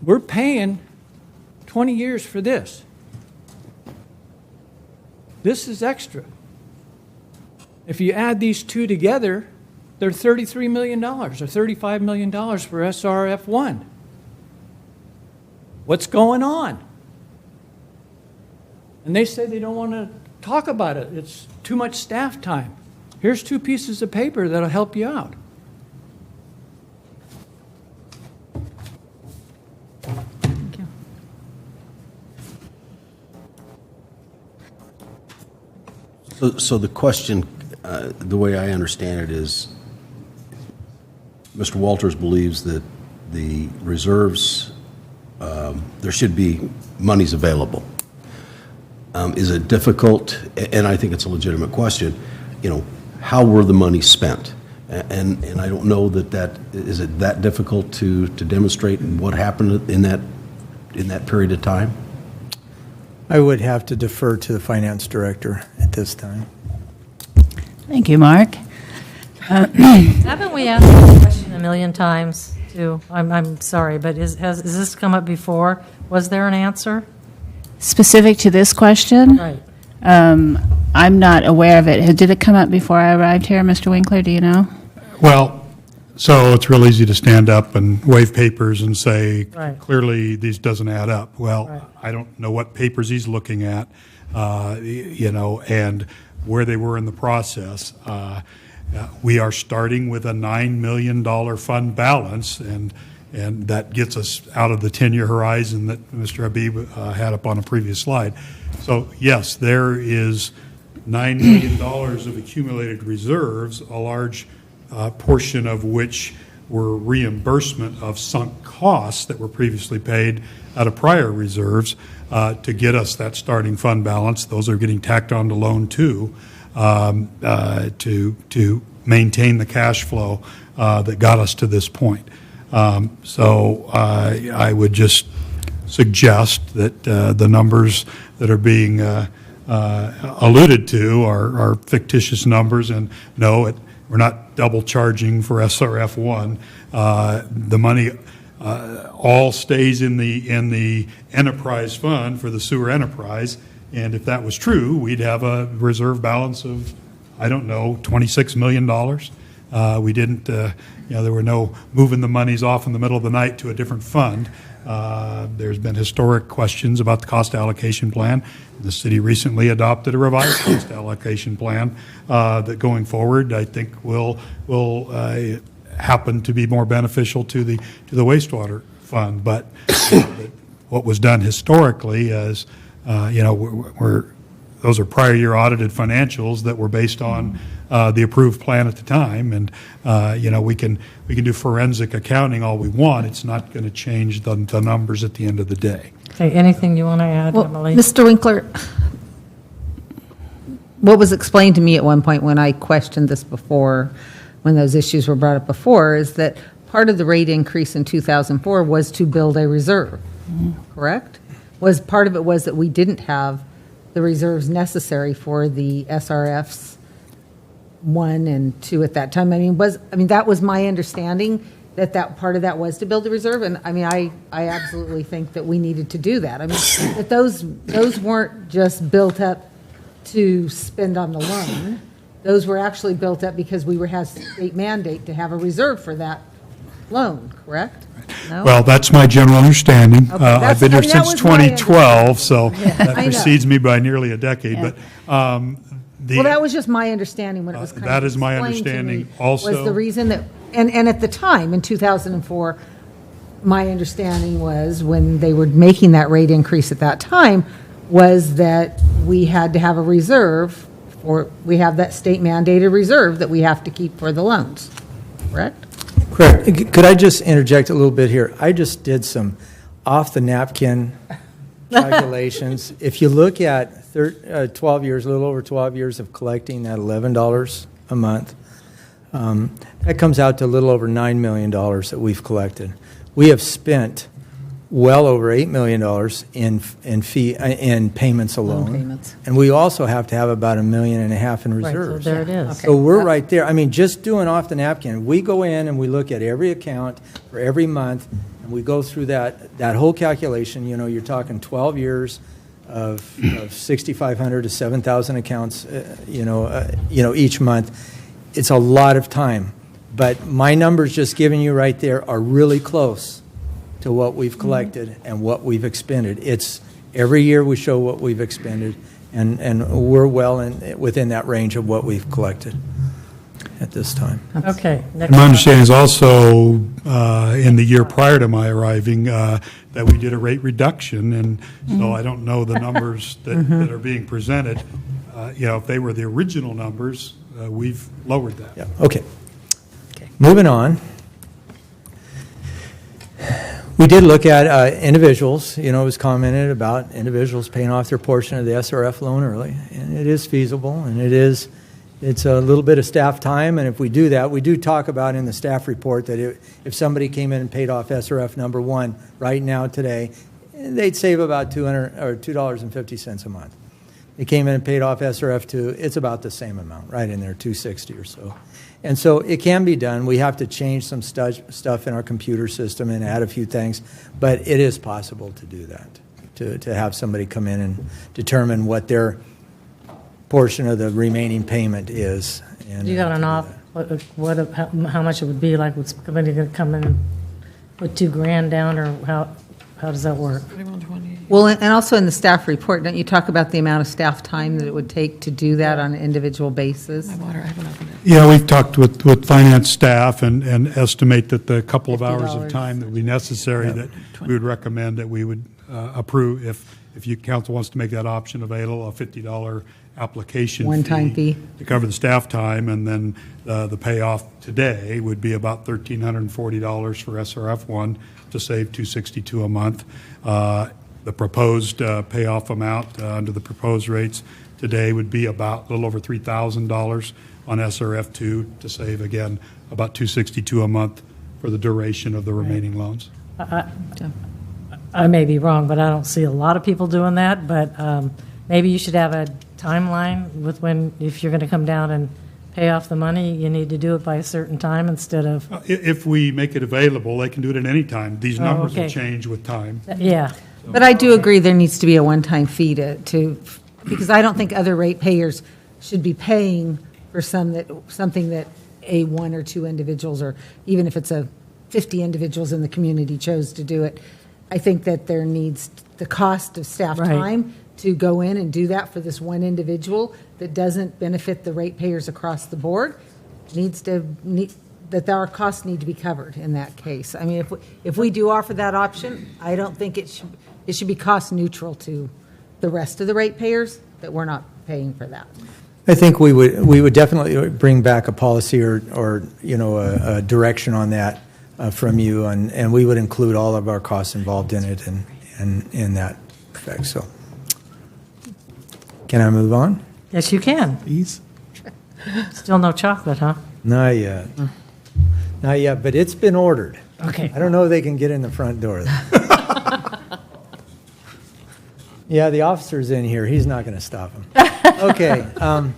We're paying 20 years for this. This is extra. If you add these two together, they're $33 million or $35 million for SRF1. What's going on? And they say they don't want to talk about it. It's too much staff time. Here's 2 pieces of paper that'll help you out. Thank you. So the question, the way I understand it is, Mr. Walters believes that the reserves, there should be monies available. Is it difficult, and I think it's a legitimate question, how were the money spent? And I don't know is it that difficult to demonstrate what happened in that period of time? I would have to defer to the finance director at this time. Thank you, Mark. Haven't we asked this question a million times, too? I'm sorry, but has this come up before? Was there an answer? Specific to this question? Right. I'm not aware of it. Did it come up before I arrived here, Mr. Winkler? Do you know? Well, so it's real easy to stand up and wave papers and say, Right. clearly, these doesn't add up. Well, Right. I don't know what papers he's looking at, and where they were in the process. We are starting with a $9 million fund balance, and that gets us out of the 10-year horizon that Mr. Habib had up on a previous slide. So, yes, there is $9 million of accumulated reserves, a large portion of which were reimbursement of sunk costs that were previously paid out of prior reserves to get us that starting fund balance. Those are getting tacked on to loan two to maintain the cash flow that got us to this point. So I would just suggest that the numbers that are being alluded to are fictitious numbers, and no, we're not double charging for SRF1. The money all stays in the enterprise fund for the sewer enterprise, and if that was true, we'd have a reserve balance of, I don't know, $26 million. We didn't, there were no moving the monies off in the middle of the night to a different fund. There's been historic questions about the cost allocation plan. The city recently adopted a revised cost allocation plan that going forward I think will happen to be more beneficial to the wastewater fund. But what was done historically is, those are prior year audited financials that were based on the approved plan at the time, and we can do forensic accounting all we want. It's not going to change the numbers at the end of the day. Okay, anything you want to add, Emily? Mr. Winkler, what was explained to me at one point when I questioned this before, when those issues were brought up before, is that part of the rate increase in 2004 was to build a reserve, correct? Part of it was that we didn't have the reserves necessary for the SRFs 1 and 2 at that time. That was my understanding, that part of that was to build the reserve, and I absolutely think that we needed to do that. That those weren't just built up to spend on the loan. Those were actually built up because we had state mandate to have a reserve for that loan, correct? No? Well, that's my general understanding. Okay, I've been here that since was my 2012, so that I know. precedes me by nearly a decade. Yeah. But Well, that was just my understanding when it was kind that of is my explained to understanding me, also. was the reason that, and at the time, in 2004, my understanding was, when they were making that rate increase at that time, was that we had to have a reserve, or we have that state mandated reserve that we have to keep for the loans, correct? Correct. Could I just interject a little bit here? I just did some off-the-napkin calculations. If you look at 12 years, a little over 12 years of collecting at $11 a month, that comes out to a little over $9 million that we've collected. We have spent well over $8 million in payments alone. payments. And we also have to have about $1.5 million in Right, so reserves. there it is. Okay. So we're right there. I mean, just doing off the napkin, we go in and we look at every account for every month, and we go through that whole calculation. You know, you're talking 12 years of 6,500 to 7,000 accounts, each month. It's a lot of time. But my numbers just giving you right there are really close to what we've collected and what we've expended. It's every year we show what we've expended, and we're well within that range of what we've collected at this time. Okay. And my understanding is also, in the year prior to my arriving, that we did a rate reduction, and so I don't know the numbers that are being presented. If they were the original numbers, we've lowered that. Yeah. Okay. Moving on. We did look at individuals. It was commented about individuals paying off their portion of the SRF loan early, and it is feasible, and it's a little bit of staff time, and if we do that, we do talk about in the staff report that if somebody came in and paid off SRF number 1 right now today, they'd save about $2.50 a month. They came in and paid off SRF 2, it's about the same amount, right in there, $2.60 or so. And so it can be done. We have to change some stuff in our computer system and add a few things, but it is possible to do that, to have somebody come in and determine what their portion of the remaining payment is. And You got an off, how much it would be, like, would somebody going to come in and put $2,000 down, or how does that work? Well, and also in the staff report, don't you talk about the amount of staff time that it would take to do that on an individual basis? Yeah, we've talked with finance staff and estimate that the couple of hours of time that would be necessary, that we would recommend that we would approve if you council wants to make that option available, a $50 application One-time fee. to cover the staff time, and then the payoff today would be about $1,340 for SRF 1 to save $262 a month. The proposed payoff amount under the proposed rates today would be about a little over $3,000 on SRF 2 to save, again, about $262 a month for the duration of the remaining loans. I may be wrong, but I don't see a lot of people doing that, but maybe you should have a timeline with if you're going to come down and pay off the money, you need to do it by a certain time instead of... If we make it available, they can do it at any time. These numbers will okay. change with time. Yeah. But I do agree there needs to be a one-time fee because I don't think other ratepayers should be paying for something that one or two individuals, or even if it's 50 individuals in the community chose to do it. I think that there needs the cost of staff Right. time to go in and do that for this one individual that doesn't benefit the ratepayers across the board, that our costs need to be covered in that case. I mean, if we do offer that option, I don't think it should be cost neutral to the rest of the ratepayers, that we're not paying for that. I think we would definitely bring back a policy or a direction on that from you, and we would include all of our costs involved in it and in that effect. So, can I move on? Yes, you can. Please. Still no chocolate, huh? Not yet. Not yet, but it's been ordered. Okay. I don't know if they can get in the front door. Yeah, the officer's in here. He's not going to stop him. Okay. You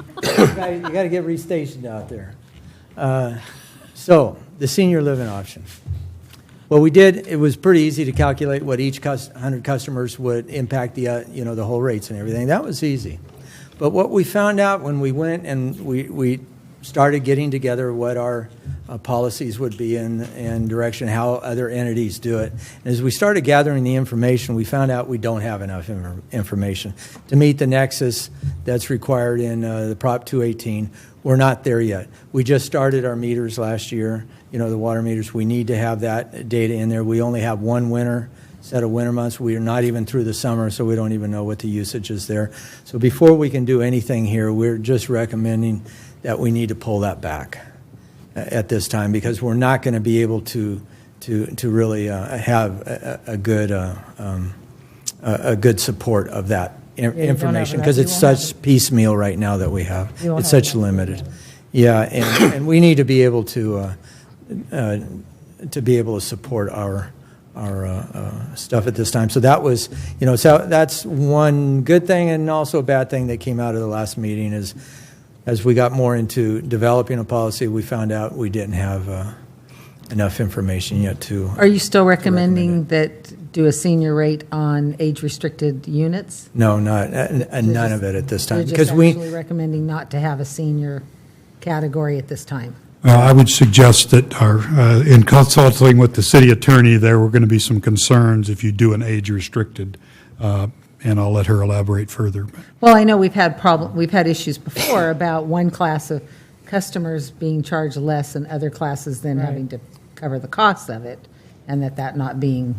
got to get restationed out there. So, the senior living option. Well, we did. It was pretty easy to calculate what each 100 customers would impact the whole rates and everything. That was easy. But what we found out when we went and we started getting together what our policies would be and direction, how other entities do it. And as we started gathering the information, we found out we don't have enough information to meet the nexus that's required in the Prop 218. We're not there yet. We just started our meters last year, the water meters. We need to have that data in there. We only have one set of winter months. We are not even through the summer, so we don't even know what the usage is there. So before we can do anything here, we're just recommending that we need to pull that back at this time, because we're not going to be able to really have a good support of that information, because it's such piecemeal right now that we have. It's such limited. Yeah, and we need to be able to support our stuff at this time. So that was, so that's one good thing, and also a bad thing that came out of the last meeting is, as we got more into developing a policy, we found out we didn't have enough information yet to. Are you still recommending that do a senior rate on age-restricted units? No, none of it at this time. You're just actually recommending not to have a senior category at this time? I would suggest that in consulting with the city attorney, there were going to be some concerns if you do an age-restricted, and I'll let her elaborate further. Well, I know we've had issues before about one class of customers being charged less and other classes then having to cover the cost of it, and that not being.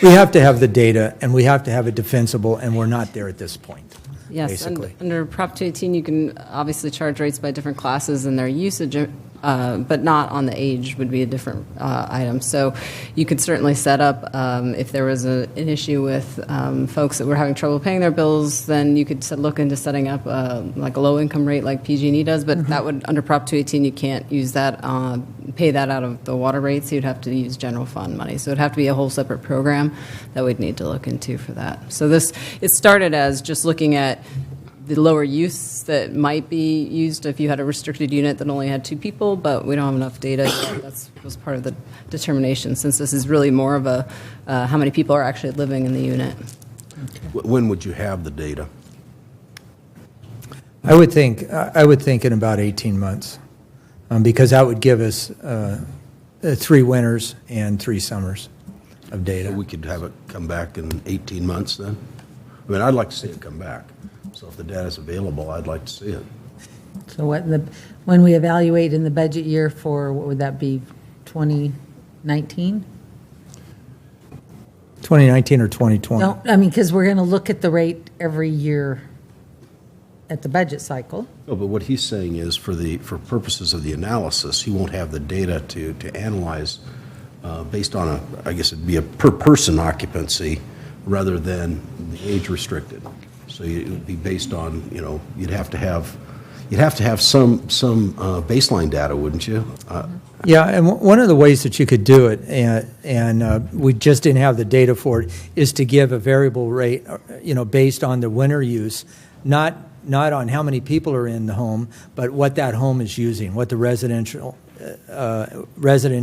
We have to have the data, and we have to have it defensible, and we're not there at this point. Yes, basically. under Prop 218, you can obviously charge rates by different classes and their usage, but not on the age would be a different item. So you could certainly set up, if there was an issue with folks that were having trouble paying their bills, then you could look into setting up like a low-income rate like PG&E does, but that would, under Prop 218, you can't use that, pay that out of the water rates. You'd have to use general fund money. So it'd have to be a whole separate program that we'd need to look into for that. So it started as just looking at the lower use that might be used if you had a restricted unit that only had 2 people, but we don't have enough data yet. That was part of the determination, since this is really more of a how many people are actually living in the unit. When would you have the data? I would think in about 18 months, because that would give us 3 winters and 3 summers of data. So we could have it come back in 18 months then? I mean, I'd like to see it come back. So if the data's available, I'd like to see it. So when we evaluate in the budget year for, what would that be, 2019? 2019 or 2020? No, I mean, because we're going to look at the rate every year at the budget cycle. No, but what he's saying is for purposes of the analysis, he won't have the data to analyze based on I guess it'd be a per person occupancy rather than the age restricted. So it would be based on, you'd have to have some baseline data, wouldn't you? Yeah, and one of the ways that you could do it, and we just didn't have the data for it, is to give a variable rate, based on the winter use, not on how many people are in the home, but what that home is using, what the resident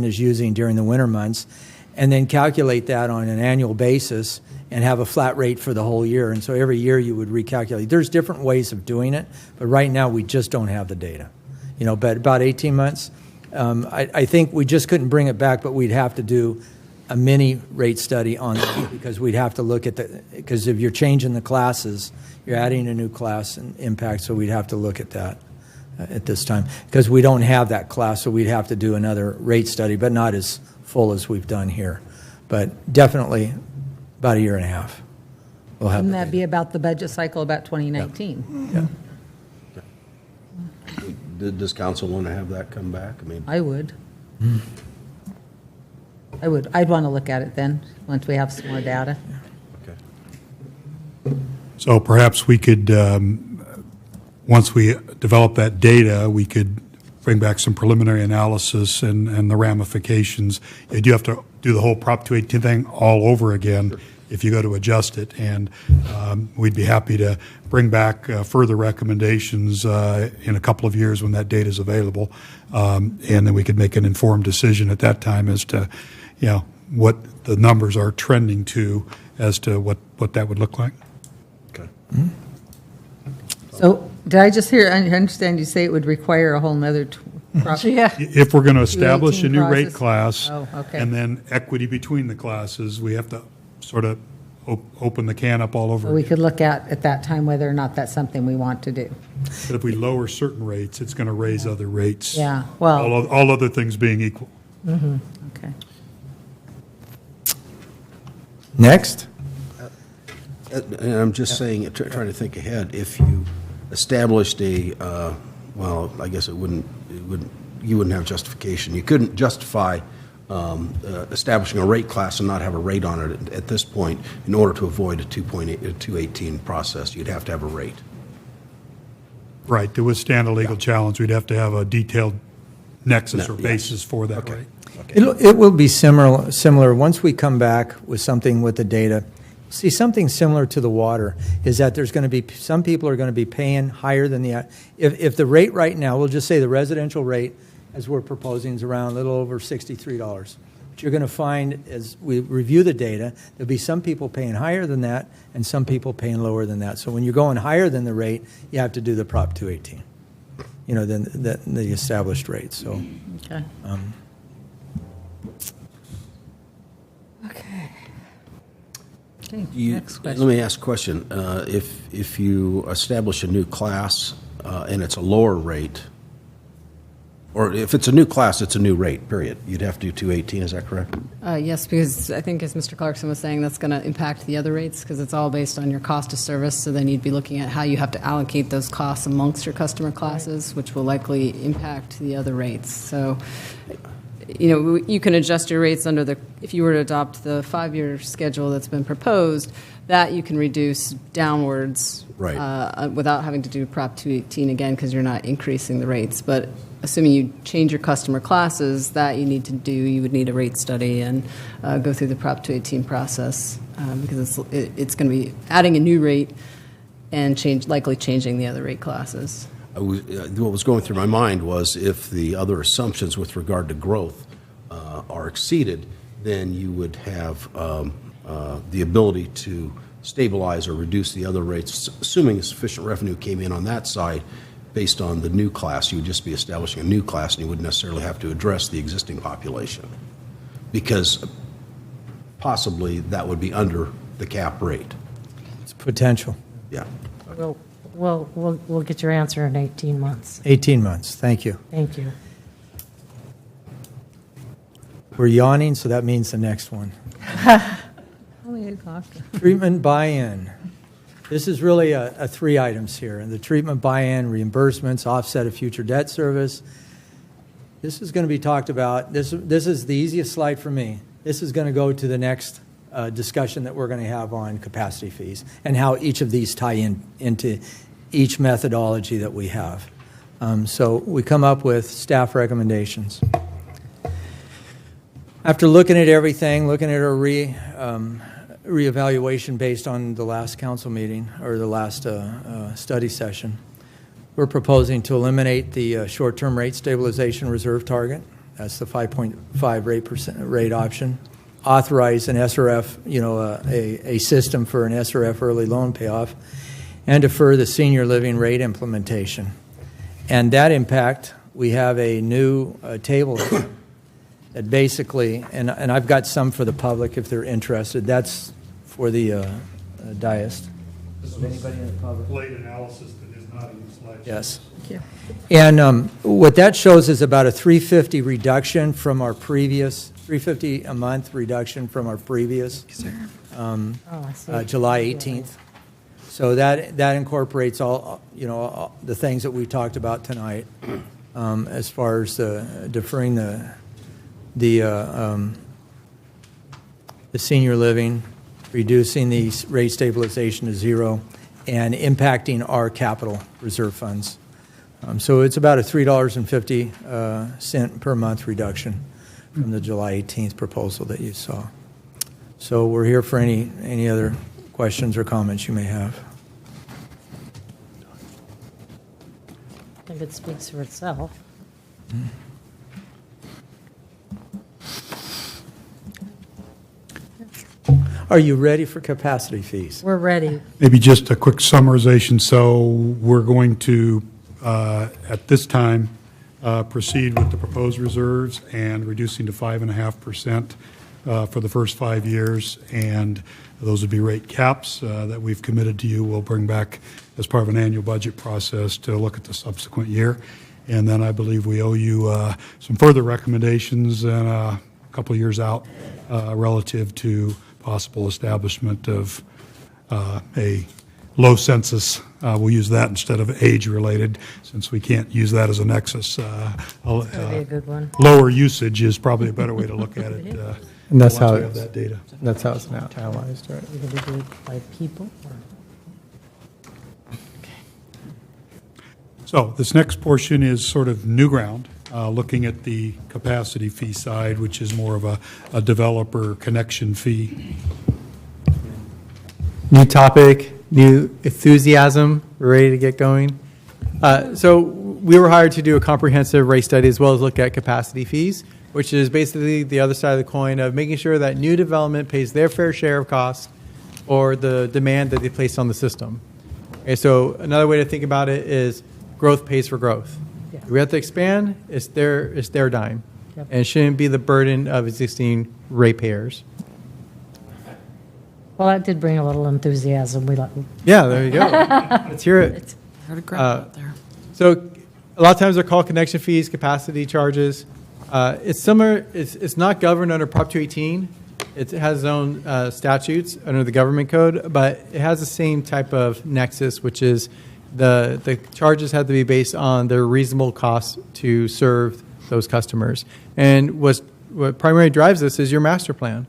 is using during the winter months, and then calculate that on an annual basis and have a flat rate for the whole year. And so every year you would recalculate. There's different ways of doing it, but right now we just don't have the data. But about 18 months, I think we just couldn't bring it back, but we'd have to do a mini rate study on it because we'd have to look at because if you're changing the classes, you're adding a new class and impact, so we'd have to look at that at this time. Because we don't have that class, so we'd have to do another rate study, but not as full as we've done here. But definitely about a year and a half. We'll have Wouldn't that be about the budget cycle, about 2019? Yeah. Does council want to have that come back? I mean, I would. I'd want to look at it then, once we have some more data. okay. So perhaps we could, once we develop that data, we could bring back some preliminary analysis and the ramifications. You do have to do the whole Prop 218 thing all over again if you go to adjust it. And we'd be happy to bring back further recommendations in a couple of years when that data is available. And then we could make an informed decision at that time as to, what the numbers are trending to as to what that would look like. Okay. Mm-hmm. So did I just hear, I understand you say it would require a whole nother. If we're going to establish a new rate class okay. and then equity between the classes, we have to sort of open the can up all over We again. could look at that time whether or not that's something we want to do. But if we lower certain rates, it's going to raise other rates. Yeah, well. All other things being equal. Mm-hmm. Okay. Next. And I'm just saying, trying to think ahead. If you established well, I guess you wouldn't have justification. You couldn't justify establishing a rate class and not have a rate on it at this point in order to avoid a 218 process. You'd have to have a rate. Right. To withstand a legal challenge, we'd have to have a detailed nexus No, or yes. basis for that rate. It will be similar. Once we come back with something with the data, see, something similar to the water is that there's going to be, some people are going to be paying higher than if the rate right now, we'll just say the residential rate, as we're proposing, is around a little over $63. But you're going to find, as we review the data, there'll be some people paying higher than that and some people paying lower than that. So when you're going higher than the rate, you have to do the Prop 218, than the established rate. So. Okay. Okay, next Let question. me ask a question. If you establish a new class and it's a lower rate, or if it's a new class, it's a new rate, period. You'd have to do 218, is that correct? Yes, because I think, as Mr. Clarkson was saying, that's going to impact the other rates because it's all based on your cost of service. So then you'd be looking at how you have to allocate those costs amongst your customer classes, which will likely impact the other rates. So, you can adjust your rates if you were to adopt the 5-year schedule that's been proposed, that you can reduce downwards without having to do Prop 218 again because you're not increasing the rates. But assuming you change your customer classes, that you would need a rate study and go through the Prop 218 process because it's going to be adding a new rate and likely changing the other rate classes. What was going through my mind was if the other assumptions with regard to growth are exceeded, then you would have the ability to stabilize or reduce the other rates, assuming sufficient revenue came in on that side based on the new class. You would just be establishing a new class and you wouldn't necessarily have to address the existing population because possibly that would be under the cap rate. It's potential. Yeah. We'll get your answer in 18 months. 18 months. Thank you. Thank you. We're yawning, so that means the next one. Treatment buy-in. This is really a 3 items here. And the treatment buy-in, reimbursements, offset of future debt service. This is going to be talked about. This is the easiest slide for me. This is going to go to the next discussion that we're going to have on capacity fees and how each of these tie into each methodology that we have. So we come up with staff recommendations. After looking at everything, looking at our reevaluation based on the last council meeting or the last study session, we're proposing to eliminate the short-term rate stabilization reserve target. That's the 5.5% rate option. Authorize an SRF, a system for an SRF early loan payoff, and defer the senior living rate implementation. And that impact, we have a new table that basically, and I've got some for the public if they're interested. That's for the dais. Does anybody in the public? Late analysis that is not in the slide. Yes. And what that shows is about a $350 reduction from our previous, $350 a month reduction from our previous July 18th. So that incorporates all the things that we talked about tonight, as far as deferring the senior living, reducing the rate stabilization to 0, and impacting our capital reserve funds. So it's about a $3.50 per month reduction from the July 18th proposal that you saw. So we're here for any other questions or comments you may have. I think it speaks for itself. Are you ready for capacity fees? We're ready. Maybe just a quick summarization. So we're going to, at this time, proceed with the proposed reserves and reducing to 5.5% for the first 5 years. And those would be rate caps that we've committed to you. We'll bring back as part of an annual budget process to look at the subsequent year. And then I believe we owe you some further recommendations in a couple of years out relative to possible establishment of a low census. We'll use that instead of age-related, since we can't use that as a nexus. That'd be a good one. Lower usage is probably a better way to look at it. And that's once how we have that data. That's how it's now analyzed, right? You're going to do it by people? Or? So this next portion is sort of new ground. looking at the capacity fee side, which is more of a developer connection fee. New topic, new enthusiasm, we're ready to get going. So we were hired to do a comprehensive rate study as well as look at capacity fees, which is basically the other side of the coin of making sure that new development pays their fair share of costs or the demand that they place on the system. Okay, so another way to think about it is growth pays for growth. Yeah. We have to expand, it's their dime. Yep. And it shouldn't be the burden of existing ratepayers. Well, that did bring a little enthusiasm. We like. Yeah, there you go. Let's hear it. Heard a crowd out there. So a lot of times they're called connection fees, capacity charges. It's similar, it's not governed under Prop 218. It has its own statutes under the government code, but it has the same type of nexus, which is the charges have to be based on their reasonable cost to serve those customers. And what primarily drives this is your master plan.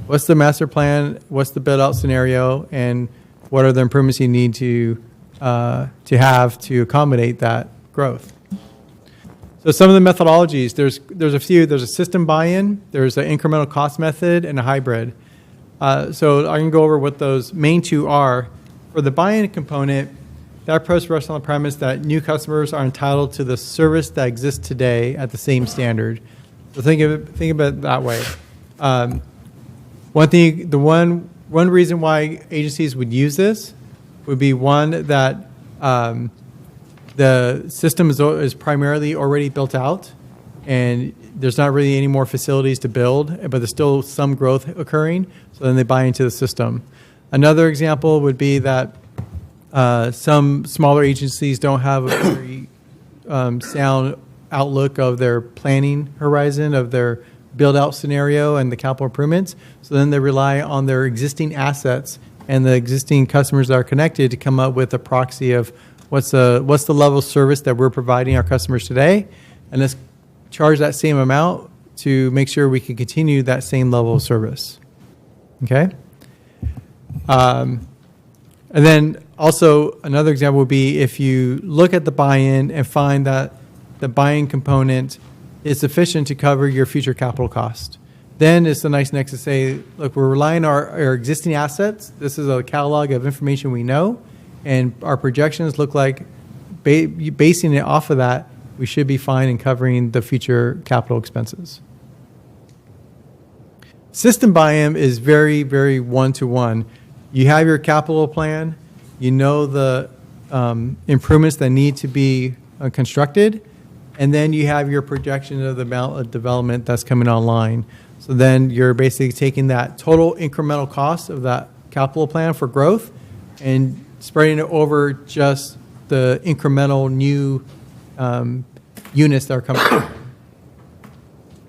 What's the master plan? What's the build-out scenario? And what are the improvements you need to have to accommodate that growth? So some of the methodologies, there's a few. There's a system buy-in, there's an incremental cost method, and a hybrid. So I can go over what those main two are. For the buy-in component, that approach rests on the premise that new customers are entitled to the service that exists today at the same standard. So think about it that way. One reason why agencies would use this would be one that the system is primarily already built out, and there's not really any more facilities to build, but there's still some growth occurring, so then they buy into the system. Another example would be that some smaller agencies don't have a very sound outlook of their planning horizon, of their build-out scenario and the capital improvements, so then they rely on their existing assets and the existing customers that are connected to come up with a proxy of what's the level of service that we're providing our customers today, and let's charge that same amount to make sure we can continue that same level of service. Okay? And then also another example would be if you look at the buy-in and find that the buy-in component is sufficient to cover your future capital cost. Then it's a nice next to say, look, we're relying on our existing assets. This is a catalog of information we know, and our projections look like basing it off of that, we should be fine in covering the future capital expenses. System buy-in is very, very one-to-one. You have your capital plan, you know the improvements that need to be constructed, and then you have your projection of the amount of development that's coming online. So then you're basically taking that total incremental cost of that capital plan for growth and spreading it over just the incremental new units that are coming in.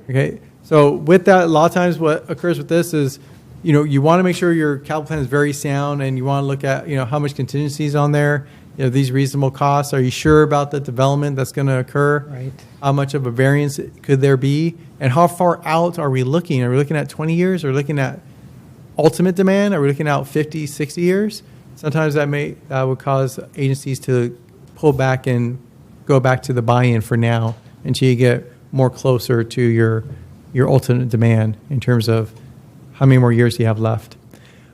Okay, so with that, a lot of times what occurs with this is, you want to make sure your capital plan is very sound, and you want to look at, how much contingency is on there. These reasonable costs. Are you sure about the development that's going to occur? Right. How much of a variance could there be? And how far out are we looking? Are we looking at 20 years? Are we looking at ultimate demand? Are we looking out 50, 60 years? Sometimes that would cause agencies to pull back and go back to the buy-in for now until you get more closer to your ultimate demand in terms of how many more years you have left.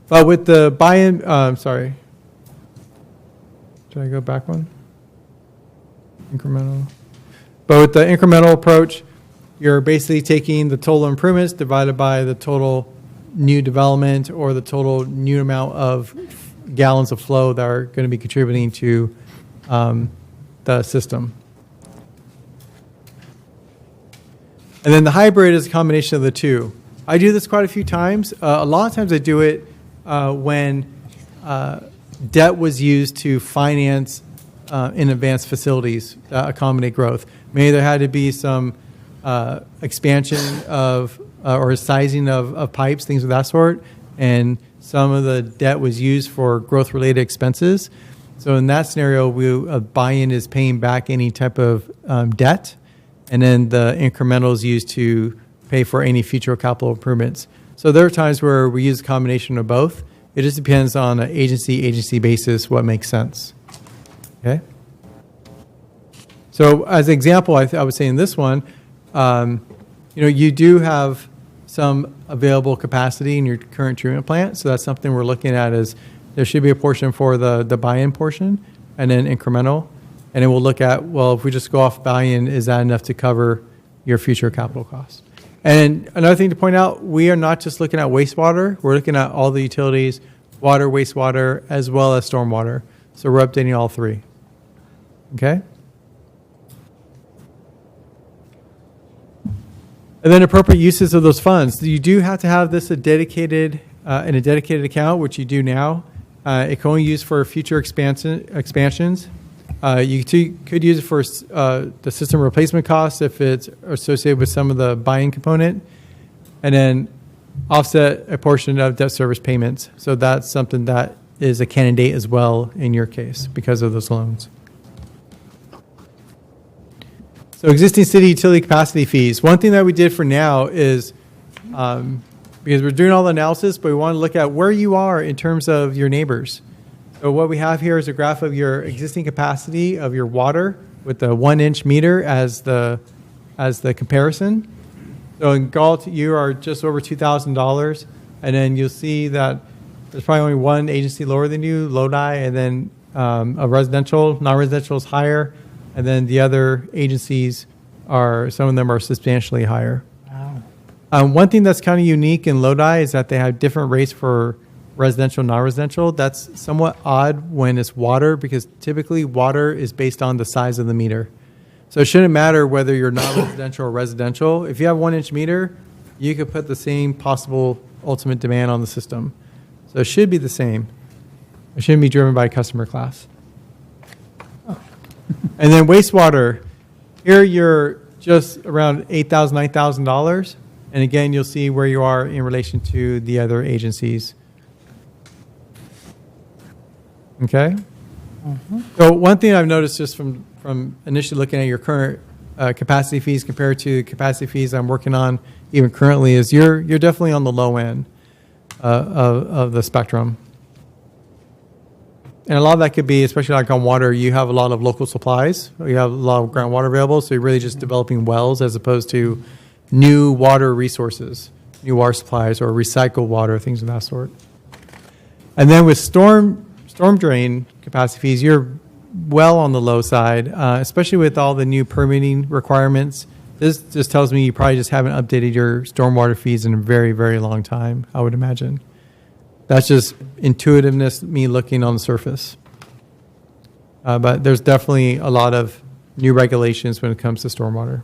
But with the buy-in, sorry. Should I go back one? Incremental. But with the incremental approach, you're basically taking the total improvements divided by the total new development or the total new amount of gallons of flow that are going to be contributing to the system. And then the hybrid is a combination of the two. I do this quite a few times. A lot of times I do it when debt was used to finance in advance facilities that accommodate growth. Maybe there had to be some expansion of or sizing of pipes, things of that sort, and some of the debt was used for growth-related expenses. So in that scenario, a buy-in is paying back any type of debt, and then the incremental is used to pay for any future capital improvements. So there are times where we use a combination of both. It just depends on an agency basis what makes sense. Okay? So as an example, I would say in this one, you do have some available capacity in your current treatment plant. So that's something we're looking at is there should be a portion for the buy-in portion and then incremental. And then we'll look at, well, if we just go off buy-in, is that enough to cover your future capital costs? And another thing to point out, we are not just looking at wastewater. We're looking at all the utilities, water, wastewater, as well as stormwater. So we're updating all three. Okay? And then appropriate uses of those funds. You do have to have this in a dedicated account, which you do now. It can only use for future expansions. You could use it for the system replacement costs if it's associated with some of the buy-in component, and then offset a portion of debt service payments. So that's something that is a candidate as well in your case because of those loans. So existing city utility capacity fees. One thing that we did for now is, because we're doing all the analysis, but we want to look at where you are in terms of your neighbors. So what we have here is a graph of your existing capacity of your water with the 1-inch meter as the comparison. So in Galt, you are just over $2,000, and then you'll see that there's probably only one agency lower than you, Lodi, and then a residential, non-residential is higher, and then the other agencies some of them are substantially higher. Wow. One thing that's kind of unique in Lodi is that they have different rates for residential, non-residential. That's somewhat odd when it's water because typically water is based on the size of the meter. So it shouldn't matter whether you're non-residential or residential. If you have 1-inch meter, you could put the same possible ultimate demand on the system. So it should be the same. It shouldn't be driven by customer class. And then wastewater, here you're just around $8,000, $9,000. And again, you'll see where you are in relation to the other agencies. Okay? Mm-hmm. So one thing I've noticed just from initially looking at your current capacity fees compared to capacity fees I'm working on even currently is you're definitely on the low end of the spectrum. And a lot of that could be, especially like on water, you have a lot of local supplies. You have a lot of groundwater available, so you're really just developing wells as opposed to new water resources, new water supplies or recycled water, things of that sort. And then with storm drain capacity fees, you're well on the low side, especially with all the new permitting requirements. This just tells me you probably just haven't updated your stormwater fees in a very, very long time, I would imagine. That's just intuitiveness, me looking on the surface. But there's definitely a lot of new regulations when it comes to stormwater.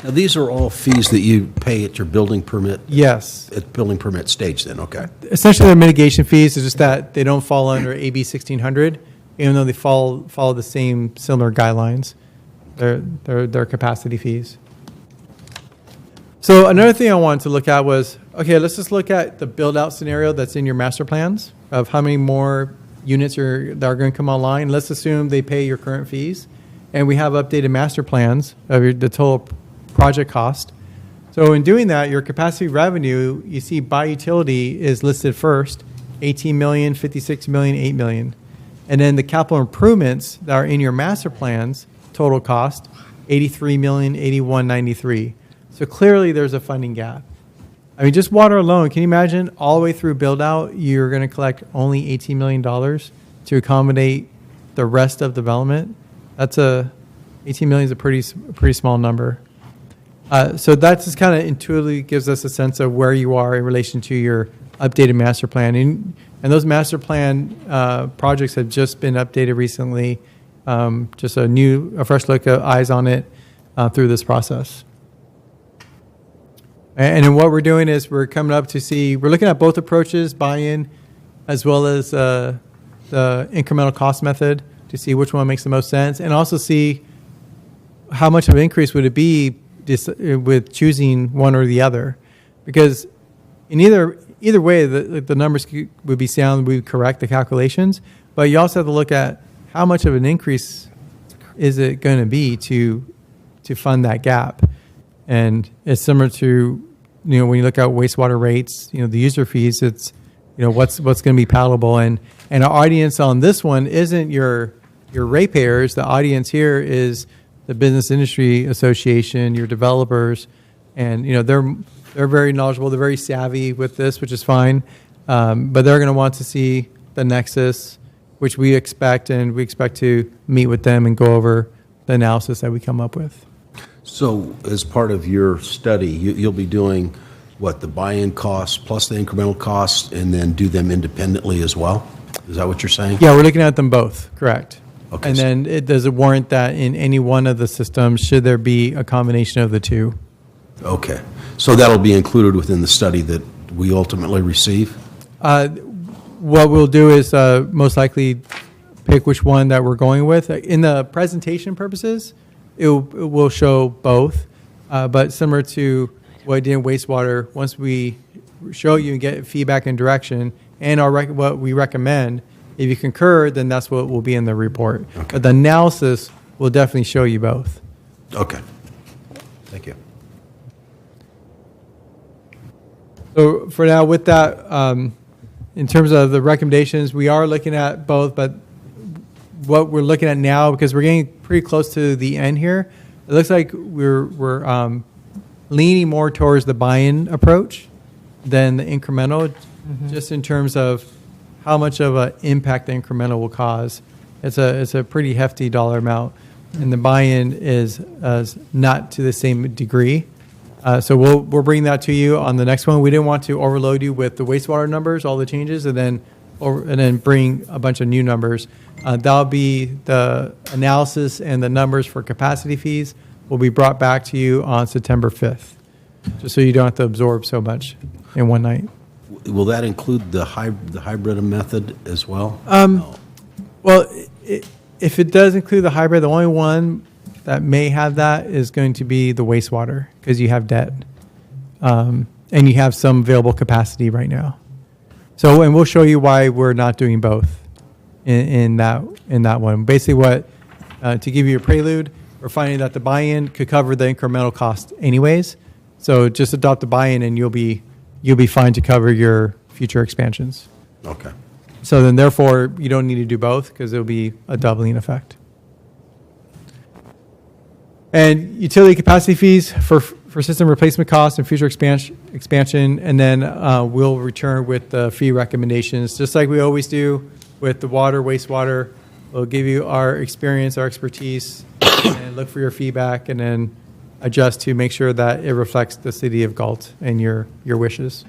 Now, these are all fees that you pay at your building permit? Yes. At building permit stage then, okay. Essentially, they're mitigation fees. It's just that they don't fall under AB 1600, even though they follow the same similar guidelines. They're capacity fees. So another thing I wanted to look at was, okay, let's just look at the build-out scenario that's in your master plans of how many more units that are going to come online. Let's assume they pay your current fees, and we have updated master plans of the total project cost. So in doing that, your capacity revenue, you see by utility is listed first, 18 million, 56 million, 8 million. And then the capital improvements that are in your master plans, total cost, 83 million, 81.93. So clearly there's a funding gap. I mean, just water alone, can you imagine all the way through build out, you're going to collect only $18 million to accommodate the rest of development? 18 million is a pretty small number. So that just kind of intuitively gives us a sense of where you are in relation to your updated master plan. And those master plan projects have just been updated recently, just a fresh look of eyes on it through this process. And then what we're doing is we're coming up to see, we're looking at both approaches, buy-in as well as the incremental cost method to see which one makes the most sense, and also see how much of an increase would it be with choosing one or the other. Because in either way, the numbers would be sound, we would correct the calculations, but you also have to look at how much of an increase is it going to be to fund that gap. And it's similar to, when you look at wastewater rates, the user fees, it's, what's going to be palatable. And our audience on this one isn't your your ratepayers, the audience here is the Business Industry Association, your developers, and they're very knowledgeable, they're very savvy with this, which is fine, but they're going to want to see the nexus, which we expect, and we expect to meet with them and go over the analysis that we come up with. So as part of your study, you'll be doing, what, the buy-in costs plus the incremental costs, and then do them independently as well? Is that what you're saying? Yeah, we're looking at them both, correct. Okay, And then does it warrant that in any one of the systems, should there be a combination of the two? Okay. So that'll be included within the study that we ultimately receive? What we'll do is most likely pick which one that we're going with. In the presentation purposes, it will show both, but similar to what I did in wastewater, once we show you and get feedback and direction and what we recommend, if you concur, then that's what will be in the report. Okay. But the analysis will definitely show you both. Okay. Thank you. So for now, with that, in terms of the recommendations, we are looking at both, but what we're looking at now, because we're getting pretty close to the end here, it looks like we're leaning more towards the buy-in approach than the incremental, just in terms of how much of an impact the incremental will cause. It's a pretty hefty dollar amount, and the buy-in is not to the same degree. So we'll bring that to you on the next one. We didn't want to overload you with the wastewater numbers, all the changes, and then bring a bunch of new numbers. That'll be the analysis, and the numbers for capacity fees will be brought back to you on September 5th, just so you don't have to absorb so much in one night. Will that include the hybrid method as well? Well, if it does include the hybrid, the only one that may have that is going to be the wastewater, because you have debt, and you have some available capacity right now. So, and we'll show you why we're not doing both in that one. Basically, to give you a prelude, we're finding that the buy-in could cover the incremental cost anyways. So just adopt the buy-in, and you'll be fine to cover your future expansions. Okay. So then, therefore, you don't need to do both, because it'll be a doubling effect. And utility capacity fees for system replacement costs and future expansion, and then we'll return with the fee recommendations, just like we always do with the water, wastewater. We'll give you our experience, our expertise, and look for your feedback, and then adjust to make sure that it reflects the city of Galt and your wishes.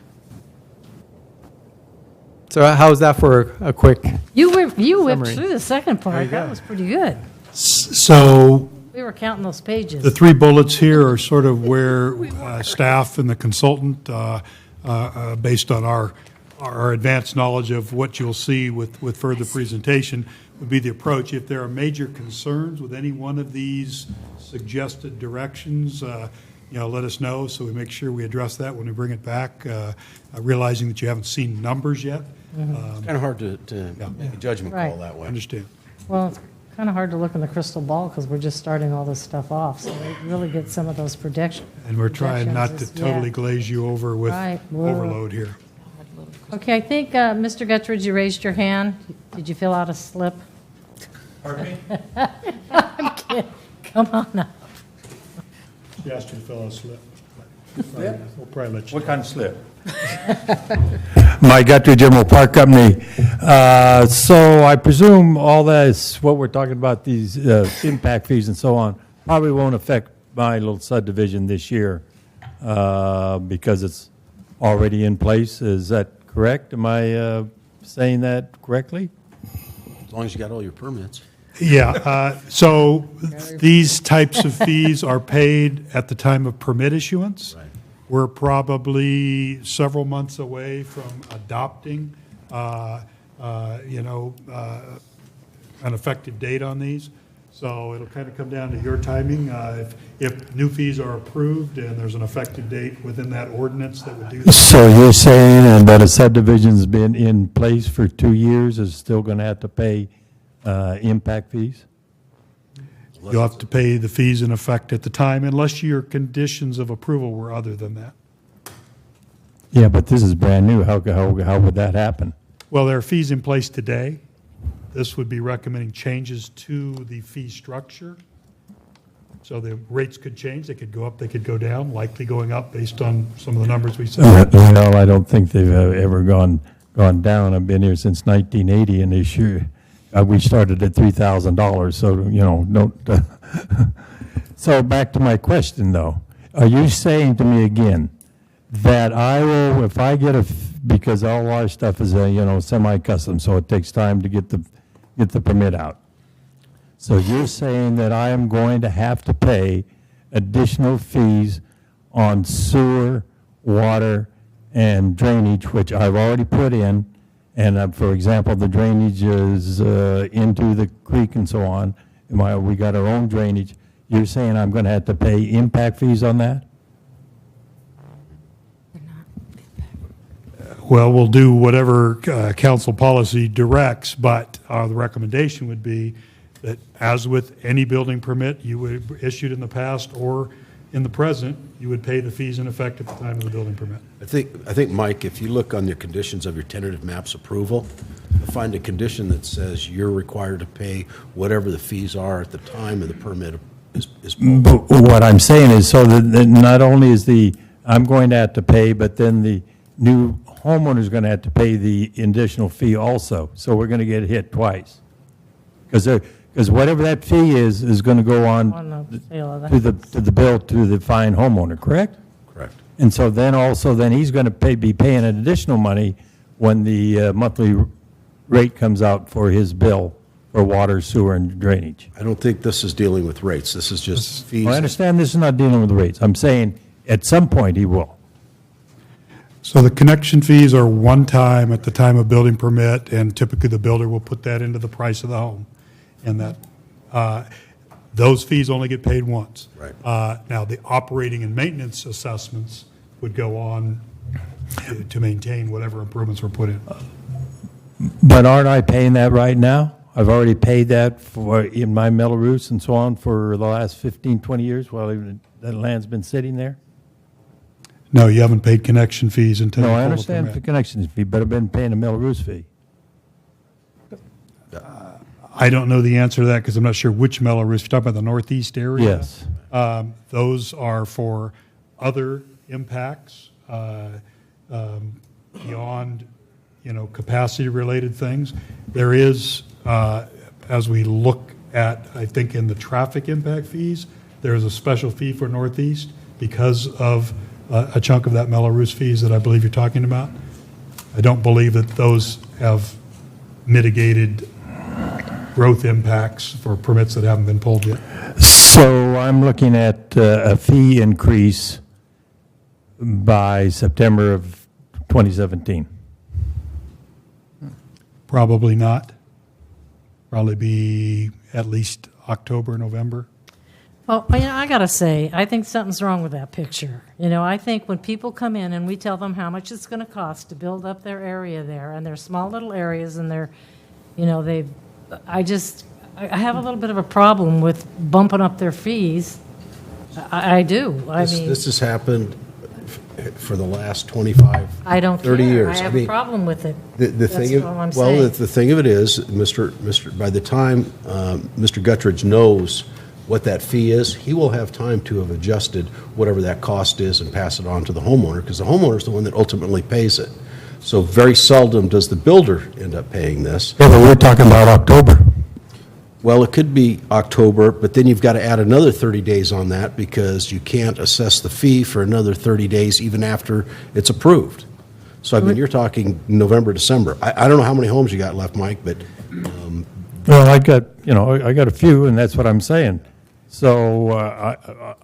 So how was that for a quick You whipped summary? through the second There part. you go. That was pretty good. So We were counting those pages. the three bullets here are sort of where staff and the consultant, based on our advanced knowledge of what you'll see with further presentation, would be the approach. If there are major concerns with any one of these suggested directions, let us know, so we make sure we address that when we bring it back, realizing that you haven't seen numbers yet. It's kind of hard to make a judgment call Right. that way. I understand. Well, it's kind of hard to look in the crystal ball, because we're just starting all this stuff off, so we really get some of those projections. And we're trying not to totally Yeah. glaze you over with Right. overload here. Okay, I think, Mr. Guthridge, you raised your hand. Did you fill out a slip? Pardon me? I'm kidding. Come on now. She asked you to fill out a slip. We'll probably let you. What kind of slip? Mike Guthrie, General Park Company. So I presume all that is what we're talking about, these impact fees and so on, probably won't affect my little subdivision this year because it's already in place. Is that correct? Am I saying that correctly? As long as you got all your permits. Yeah, so these types of fees are paid at the time of permit issuance. Right. We're probably several months away from adopting, an effective date on these. So it'll kind of come down to your timing. If new fees are approved and there's an effective date within that ordinance that would do that. So you're saying that a subdivision's been in place for 2 years is still going to have to pay impact fees? You'll have to pay the fees in effect at the time unless your conditions of approval were other than that. Yeah, but this is brand new. How would that happen? Well, there are fees in place today. this would be recommending changes to the fee structure. So the rates could change, they could go up, they could go down, likely going up based on some of the numbers we said. No, I don't think they've ever gone down. I've been here since 1980, and they sure, we started at $3,000, so, don't. So back to my question, though. Are you saying to me again that I will, if I get because all our stuff is, semi-custom, so it takes time to get the permit out. So you're saying that I am going to have to pay additional fees on sewer, water, and drainage, which I've already put in, and for example, the drainage is into the creek and so on. We got our own drainage. You're saying I'm going to have to pay impact fees on that? Well, we'll do whatever council policy directs, but the recommendation would be that as with any building permit you would issued in the past or in the present, you would pay the fees in effect at the time of the building permit. I think, Mike, if you look on your conditions of your tentative maps approval, you'll find a condition that says you're required to pay whatever the fees are at the time of the permit is pulled. But what I'm saying is so that not only is I'm going to have to pay, but then the new homeowner's going to have to pay the additional fee also. So we're going to get hit twice. Because whatever that fee is going to go on the sale of to the bill to the fine homeowner, correct? Correct. And so then he's going to be paying an additional money when the monthly rate comes out for his bill for water, sewer, and drainage. I don't think this is dealing with rates. This is just fees. I understand this is not dealing with rates. I'm saying at some point he will. So the connection fees are one time at the time of building permit, and typically the builder will put that into the price of the home. And that those fees only get paid once. Right. Now, the operating and maintenance assessments would go on to maintain whatever improvements were put in. But aren't I paying that right now? I've already paid that in my Melrose and so on for the last 15, 20 years while that land's been sitting there. No, you haven't paid connection fees until. No, you I pull the understand the permit. connection fee, but I've been paying a Melrose fee. I don't know the answer to that because I'm not sure which Melrose. You're talking about the northeast area? Yes. Those are for other impacts beyond, capacity-related things. There is, as we look at, I think, in the traffic impact fees, there is a special fee for northeast because of a chunk of that Melrose fees that I believe you're talking about. I don't believe that those have mitigated growth impacts for permits that haven't been pulled yet. So I'm looking at a fee increase by September of 2017. Probably not. Probably be at least October, November. Well, I got to say, I think something's wrong with that picture. I think when people come in and we tell them how much it's going to cost to build up their area there, and they're small little areas, and they're, I have a little bit of a problem with bumping up their fees. I do. This has happened for the last 25, I don't 30 care. years. I have a problem with it. The That's thing all I'm well, saying. the thing of it is, by the time Mr. Guttridge knows what that fee is, he will have time to have adjusted whatever that cost is and pass it on to the homeowner, because the homeowner is the one that ultimately pays it. So very seldom does the builder end up paying this. Yeah, but we're talking about October. Well, it could be October, but then you've got to add another 30 days on that because you can't assess the fee for another 30 days even after it's approved. So, you're talking November, December. I don't know how many homes you got left, Mike, but... Well, I got a few, and that's what I'm saying. So,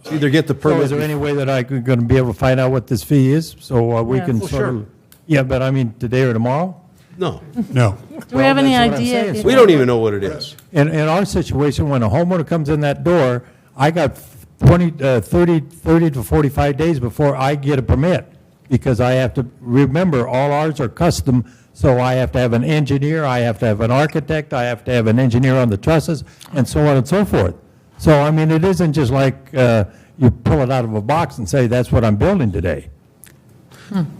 so either get the permit... So is there any way that I'm going to be able to find out what this fee is so we can sort of... Yeah, but I mean, today or tomorrow? No. No. Do we have any idea? We don't even know what it is. In our situation, when a homeowner comes in that door, I got 30 to 45 days before I get a permit because I have to, remember, all ours are custom, so I have to have an engineer, I have to have an architect, I have to have an engineer on the trusses, and so on and so forth. So, I mean, it isn't just like you pull it out of a box and say, that's what I'm building today.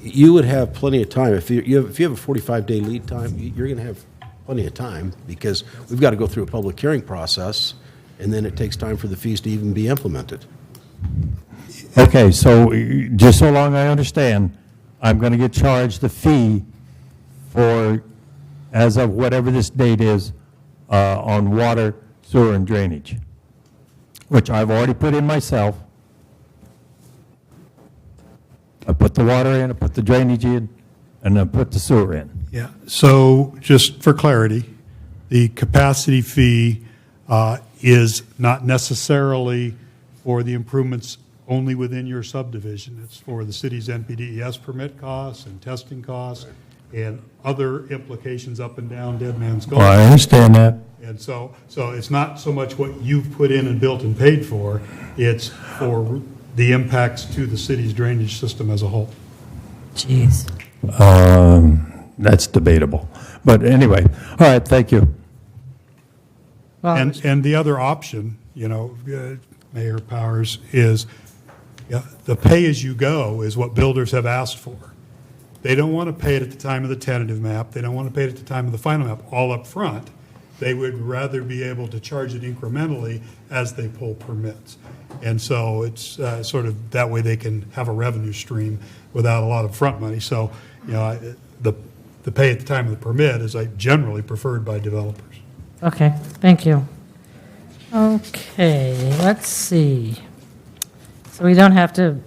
You would have plenty of time. If you have a 45-day lead time, you're going to have plenty of time, because we've got to go through a public hearing process, and then it takes time for the fees to even be implemented. Okay, so just so long I understand, I'm going to get charged the fee for, as of whatever this date is, on water, sewer, and drainage, which I've already put in myself. I put the water in, I put the drainage in, and I put the sewer in. Yeah, so just for clarity, the capacity fee is not necessarily for the improvements only within your subdivision. It's for the city's NPDES permit costs and testing costs and other implications up and down Dead Man's Gulch. Well, I understand that. And so it's not so much what you've put in and built and paid for, it's for the impacts to the city's drainage system as a whole. Jeez. That's debatable. But anyway, all right, thank you. And the other option, Mayor Powers, is the pay-as-you-go is what builders have asked for. They don't want to pay it at the time of the tentative map. They don't want to pay it at the time of the final map, all up front. They would rather be able to charge it incrementally as they pull permits. And so it's sort of that way they can have a revenue stream without a lot of front money. So, the pay at the time of the permit is generally preferred by developers. Okay, thank you. Okay, let's see. So we don't have to,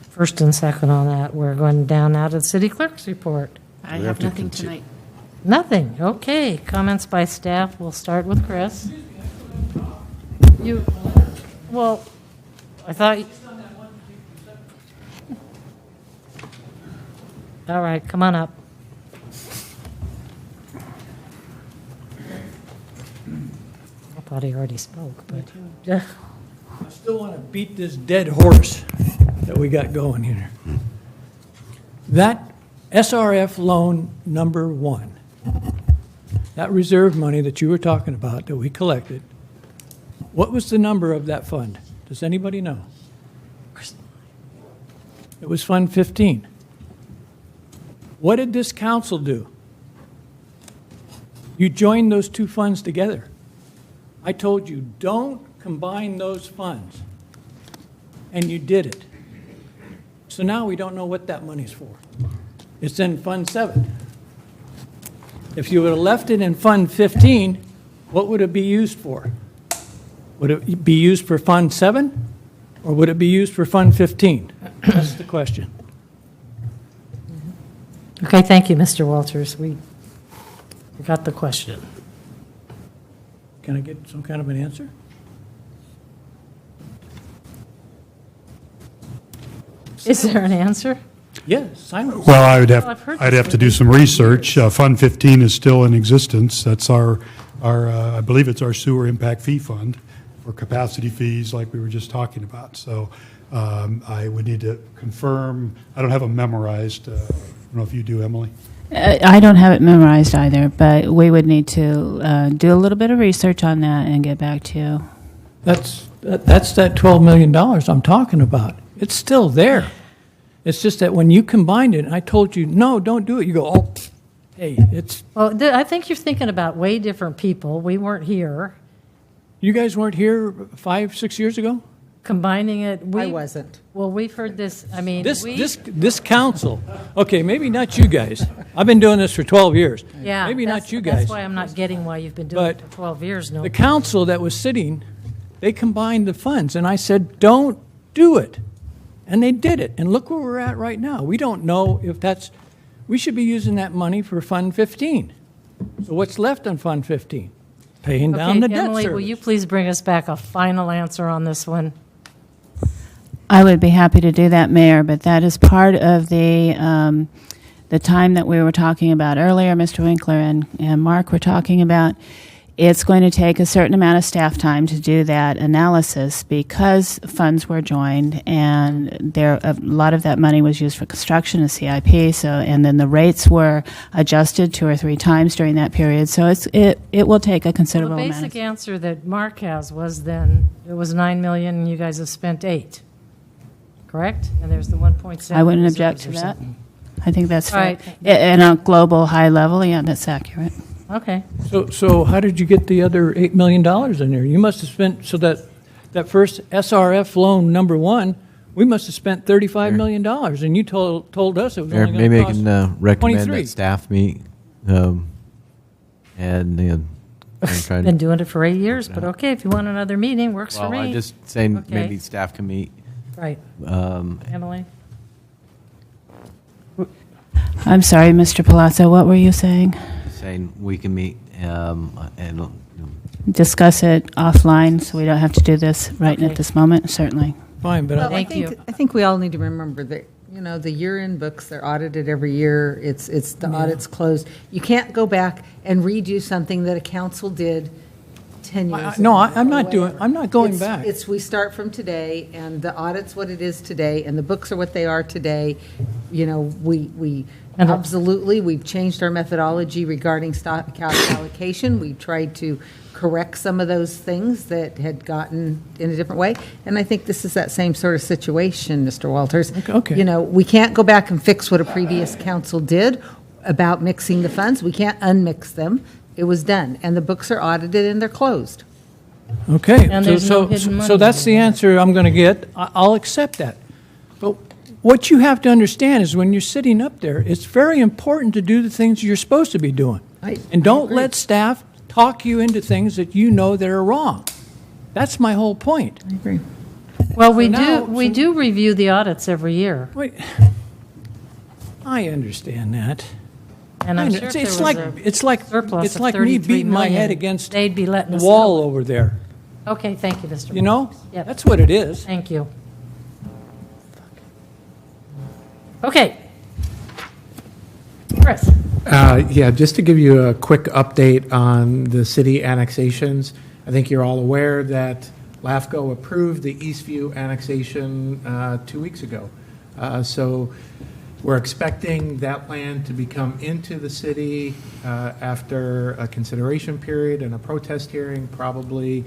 first and second on that. We're going down now to the city clerk's report. I have nothing tonight. Nothing, okay. Comments by staff, we'll start with Chris. Well, I thought, all right, come on up. I thought he already spoke, but. I still want to beat this dead horse that we got going here. That SRF loan number 1, that reserve money that you were talking about that we collected, what was the number of that fund? Does anybody know? It was Fund 15. What did this council do? You joined those two funds together. I told you, don't combine those funds. And you did it. So now we don't know what that money's for. It's in Fund 7. If you would have left it in Fund 15, what would it be used for? Would it be used for Fund 7? Or would it be used for Fund 15? That's the question. Okay, thank you, Mr. Walters. We got the question. Can I get some kind of an answer? Is there an answer? Yes, silence. Well, I'd have to do some research. Fund 15 is still in existence. That's our I believe it's our sewer impact fee fund for capacity fees like we were just talking about. So I would need to confirm. I don't have them memorized. I don't know if you do, Emily. I don't have it memorized either, but we would need to do a little bit of research on that and get back to you. That's that $12 million I'm talking about. It's still there. It's just that when you combined it, and I told you, no, don't do it, you go, oh, hey, it's... Well, I think you're thinking about way different people. We weren't here. You guys weren't here 5, 6 years ago? Combining it. I wasn't. Well, we've heard this, I mean, This council, okay, maybe not you guys. I've been doing this for 12 years. Yeah. Maybe that's- not you guys. That's why I'm not getting why you've been doing it But for 12 years. No. The council that was sitting, they combined the funds, and I said, don't do it. And they did it, and look where we're at right now. We don't know if we should be using that money for Fund 15. So what's left on Fund 15? Paying down the debt Emily, service. will you please bring us back a final answer on this one? I would be happy to do that, Mayor, but that is part of the time that we were talking about earlier, Mr. Winkler and Mark were talking about. It's going to take a certain amount of staff time to do that analysis because funds were joined, and a lot of that money was used for construction and CIP. So, and then the rates were adjusted 2 or 3 times during that period. So it will take a considerable Well, the amount. basic answer that Mark has was then it was $9 million, and you guys have spent $8. Correct? And there's the 1.7. I wouldn't reserves object to or that. something. I think that's fair. Right. In a global high level, yeah, that's accurate. Okay. So how did you get the other $8 million in there? You must have spent, so that first SRF loan number one, we must have spent $35 million, and you told us it was Mayor, only maybe I going to can cost recommend 23. that staff meet and try to. Been doing it for 8 years, but okay, if you want another meeting, works for Well, me. I'm just saying Okay. maybe staff can meet. Right. Emily? I'm sorry, Mr. Palazzo, what were you saying? Saying we can meet and Discuss it offline, so we don't have to do this right Okay. at this moment, certainly. Fine, but Thank I you. think we all need to remember that, the year-end books, they're audited every year. It's the audit's closed. You can't go back and redo something that a council did 10 years ago. No, I'm not or doing, whatever. I'm not going It's- back. we start from today, and the audit's what it is today, and the books are what they are today. We absolutely, we've changed our methodology regarding stock allocation. We've tried to correct some of those things that had gotten in a different way. And I think this is that same sort of situation, Mr. Walters. Okay. We can't go back and fix what a previous council did about mixing the funds. We can't unmix them. It was done, and the books are audited and they're closed. Okay, And so, there's no so, hidden money. so that's the answer I'm going to get. I'll accept that. But what you have to understand is when you're sitting up there, it's very important to do the things you're supposed to be doing. And don't let staff talk you into things that you know that are wrong. That's my whole point. I agree. Well, we now- do review the audits every year. Wait, I understand that. And I'm I sure know. if there was It's like surplus it's of like me 33 beating my million, head against they'd be letting the us wall know. over there. Okay, thank you, Mr. You know, Yep. that's what it is. Thank you. Okay. Chris? Yeah, just to give you a quick update on the city annexations. I think you're all aware that LAFCO approved the Eastview annexation 2 weeks ago. So we're expecting that land to become into the city after a consideration period and a protest hearing, probably.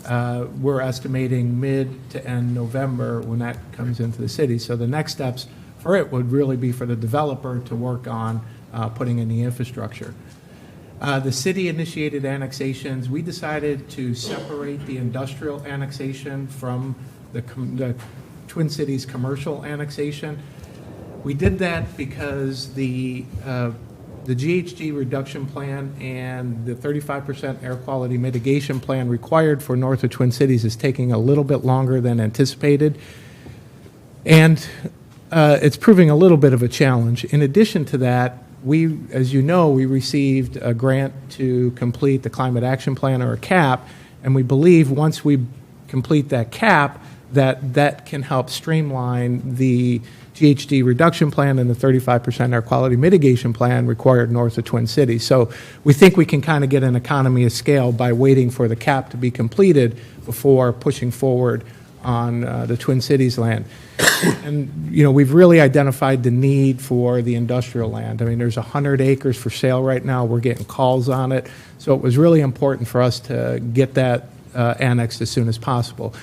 We're estimating mid to end November when that comes into the city. So the next steps for it would really be for the developer to work on putting in the infrastructure. The city-initiated annexations, we decided to separate the industrial annexation from the Twin Cities commercial annexation. We did that because the GHG reduction plan and the 35% air quality mitigation plan required for north of Twin Cities is taking a little bit longer than anticipated. And it's proving a little bit of a challenge. In addition to that, we, as you know, we received a grant to complete the Climate Action Plan, or a CAP, and we believe once we complete that CAP, that can help streamline the GHG reduction plan and the 35% air quality mitigation plan required north of Twin Cities. So we think we can kind of get an economy of scale by waiting for the CAP to be completed before pushing forward on the Twin Cities land. And, we've really identified the need for the industrial land. I mean, there's 100 acres for sale right now. We're getting calls on it. So it was really important for us to get that annexed as soon as possible.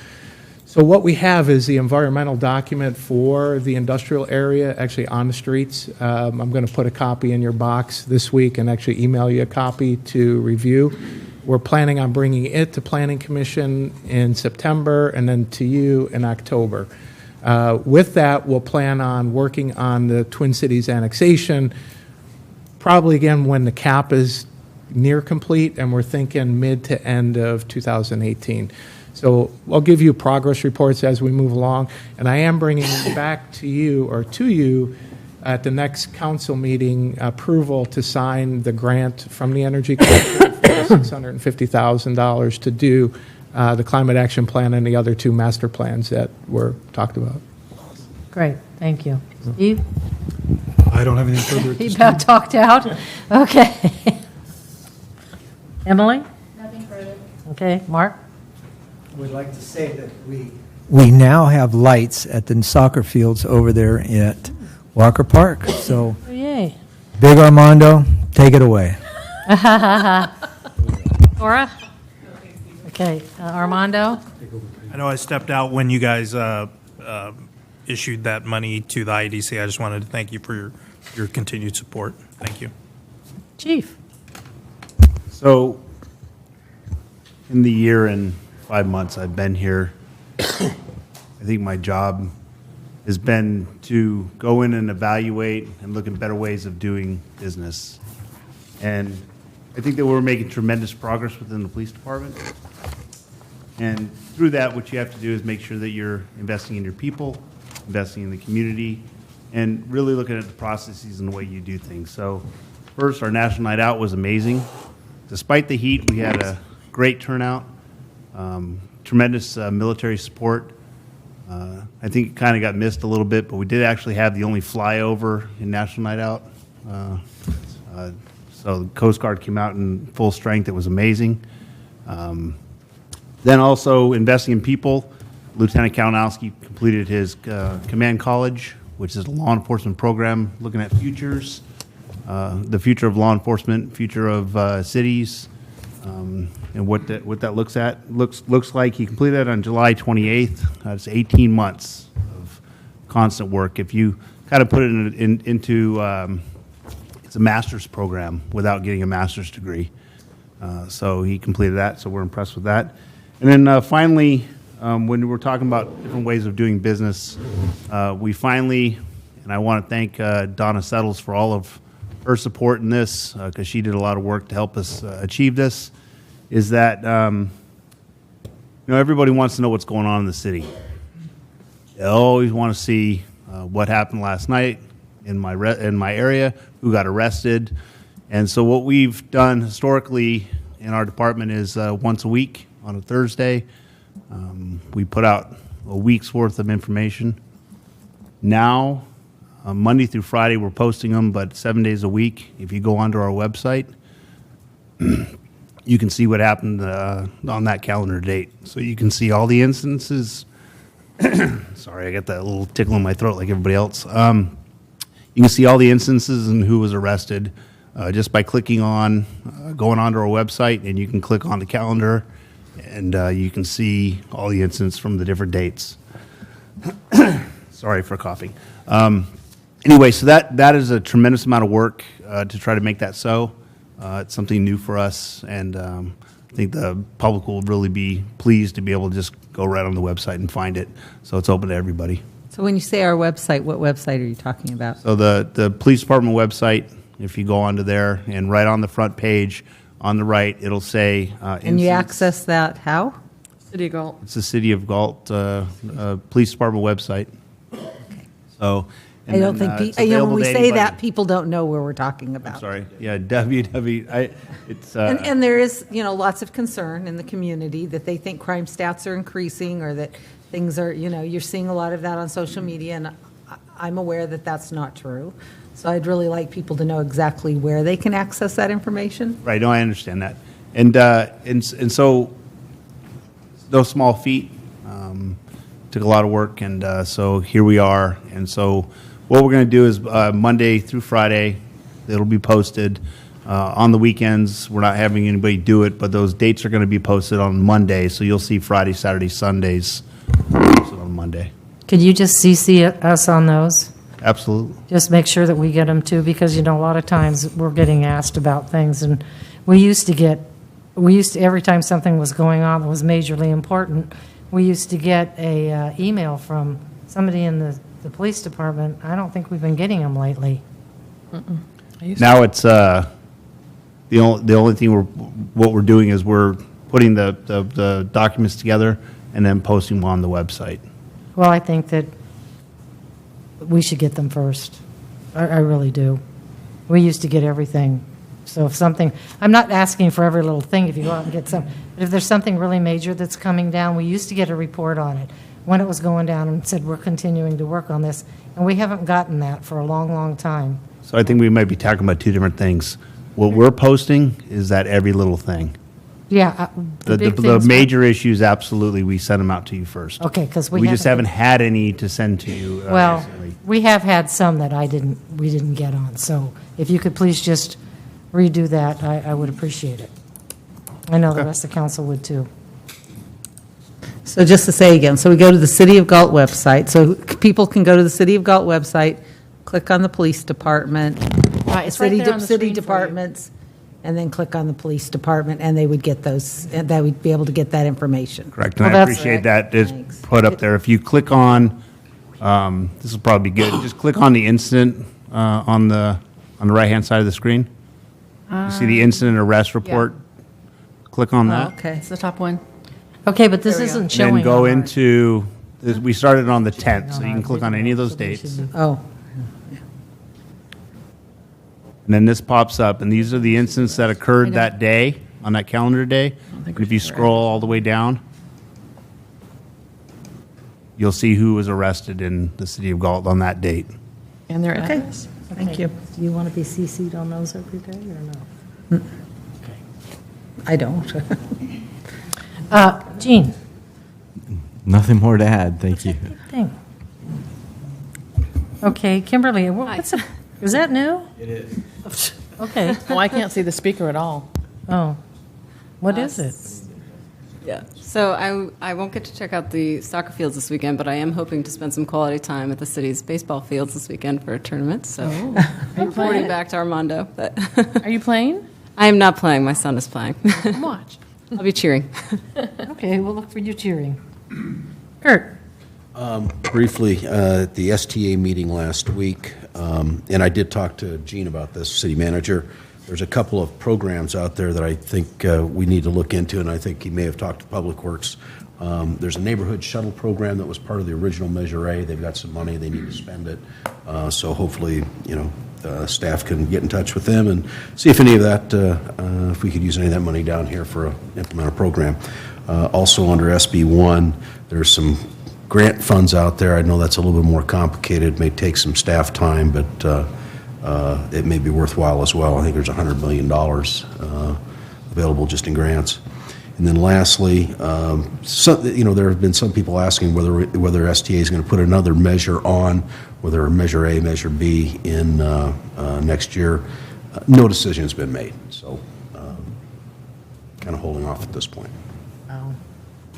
So what we have is the environmental document for the industrial area, actually on the streets. I'm going to put a copy in your box this week and actually email you a copy to review. We're planning on bringing it to Planning Commission in September and then to you in October. With that, we'll plan on working on the Twin Cities annexation, probably again when the CAP is near complete, and we're thinking mid to end of 2018. So I'll give you progress reports as we move along, and I am bringing back to you at the next council meeting approval to sign the grant from the Energy Commission for $650,000 to do the Climate Action Plan and the other two master plans that were talked about. Great, thank you. Steve? I don't have anything further at He this about time. talked out? Okay. Emily? Nothing further. Okay, Mark? Would like to say that we now have lights at the soccer fields over there at Walker Park. So, Oh, yay. Big Armando, take it away. Cora? Okay, Armando? I know I stepped out when you guys issued that money to the IDC. I just wanted to thank you for your your continued support. Thank you. Chief? So, in the year and 5 months I've been here, I think my job has been to go in and evaluate and look at better ways of doing business. And I think that we're making tremendous progress within the police department. And through that, what you have to do is make sure that you're investing in your people, investing in the community, and really looking at the processes and the way you do things. So first, our National Night Out was amazing. Despite the heat, we had a great turnout, tremendous military support. I think it kind of got missed a little bit, but we did actually have the only flyover in National Night Out. So the Coast Guard came out in full strength. It was amazing. Then also investing in people. Lieutenant Kalinowski completed his command college, which is a law enforcement program looking at futures, the future of law enforcement, future of cities, and what that looks like. He completed that on July 28th. That's 18 months of constant work. If you kind of put it into it's a master's program without getting a master's degree. So he completed that, so we're impressed with that. And then finally, when we're talking about different ways of doing business, we finally, and I want to thank Donna Settles for all of her support in this, because she did a lot of work to help us achieve this, is that everybody wants to know what's going on in the city. They always want to see what happened last night in my area, who got arrested. And so what we've done historically in our department is once a week on a Thursday, we put out a week's worth of information. Now, Monday through Friday, we're posting them, but 7 days a week. If you go onto our website, you can see what happened on that calendar date. So you can see all the instances. Sorry, I got that little tickle in my throat like everybody else. You can see all the instances and who was arrested just by clicking on, going onto our website, and you can click on the calendar, and you can see all the incidents from the different dates. Sorry for coughing. Anyway, so that is a tremendous amount of work to try to make that so. It's something new for us, and I think the public will really be pleased to be able to just go right on the website and find it. So it's open to everybody. So when you say our website, what website are you talking about? So the police department website, if you go onto there, and right on the front page, on the right, it'll say. And you access that how? City of Galt. It's the City of Galt Police Department website. So. And I don't then, think, it's when available we to say anybody. that, people don't know where we're talking about. I'm sorry. Yeah, it's. And there is, lots of concern in the community that they think crime stats are increasing, or that things are, you're seeing a lot of that on social media, and I'm aware that that's not true. So I'd really like people to know exactly where they can access that information. Right, no, I understand that. And so those small feat took a lot of work, and so here we are. And so what we're going to do is Monday through Friday, it'll be posted. On the weekends, we're not having anybody do it, but those dates are going to be posted on Monday, so you'll see Friday, Saturday, Sundays posted on Monday. Could you just CC us on those? Absolutely. Just make sure that we get them too, because, a lot of times we're getting asked about things, and we used to, every time something was going on that was majorly important, we used to get a email from somebody in the police department. I don't think we've been getting them lately. Now it's the only thing what we're doing is we're putting the documents together and then posting them on the website. Well, I think that we should get them first. I really do. We used to get everything. So if something, I'm not asking for every little thing if you go out and get some, but if there's something really major that's coming down, we used to get a report on it when it was going down and said, we're continuing to work on this. And we haven't gotten that for a long, long time. So I think we might be talking about two different things. What we're posting is that every little thing. Yeah. The major issues, absolutely, we send them out to you first. Okay, because we just haven't had any to send to you. Well, recently. we have had some that we didn't get on. So if you could please just redo that, I would appreciate it. I know the rest of the council would too. So just to say again, so we go to the City of Galt website. So people can go to the City of Galt website, click on the police department. Right, it's right there on the City screen for you. departments, and then click on the police department, and they would get those, and they would be able to get that information. Correct, Well, and I that's appreciate correct. that. It's put up there. If you click on, this will probably be good, just click on the incident on the right-hand side of the screen. You see the incident arrest report? Click on that. Okay. It's the top one. Okay, but this isn't showing. Then go on our- into, we started on the 10th, so you can click on any of those dates. Oh, And then this pops up, and these are the incidents that occurred that day, on that calendar day. And if you scroll all the way down, you'll see who was arrested in the city of Galt on that date. And their okay. address. Thank you. Do you want to be CC'd on those every day or no? I don't. Jean? Nothing more to add, thank you. Thing. Okay, Kimberly, what's up? Is that new? It is. Okay. Oh, I can't see the speaker at all. Oh, what is it? Yeah. So I won't get to check out the soccer fields this weekend, but I am hoping to spend some quality time at the city's baseball fields this weekend for a tournament. So I'm reporting back to Armando. But Are you playing? I am not playing. My son is playing. Come watch. I'll be cheering. Okay, we'll look for you cheering. Kurt? Briefly, at the STA meeting last week, and I did talk to Gene about this, city manager. There's a couple of programs out there that I think we need to look into, and I think he may have talked to Public Works. There's a neighborhood shuttle program that was part of the original Measure A. They've got some money, they need to spend it. So hopefully, staff can get in touch with them and see if any of that, if we could use any of that money down here for implement a program. Also under SB1, there's some grant funds out there. I know that's a little bit more complicated, may take some staff time, but it may be worthwhile as well. I think there's $100 million available just in grants. And then lastly, there have been some people asking whether STA is going to put another measure on, whether Measure A, Measure B in next year. No decision has been made, so kind of holding off at this point. Oh.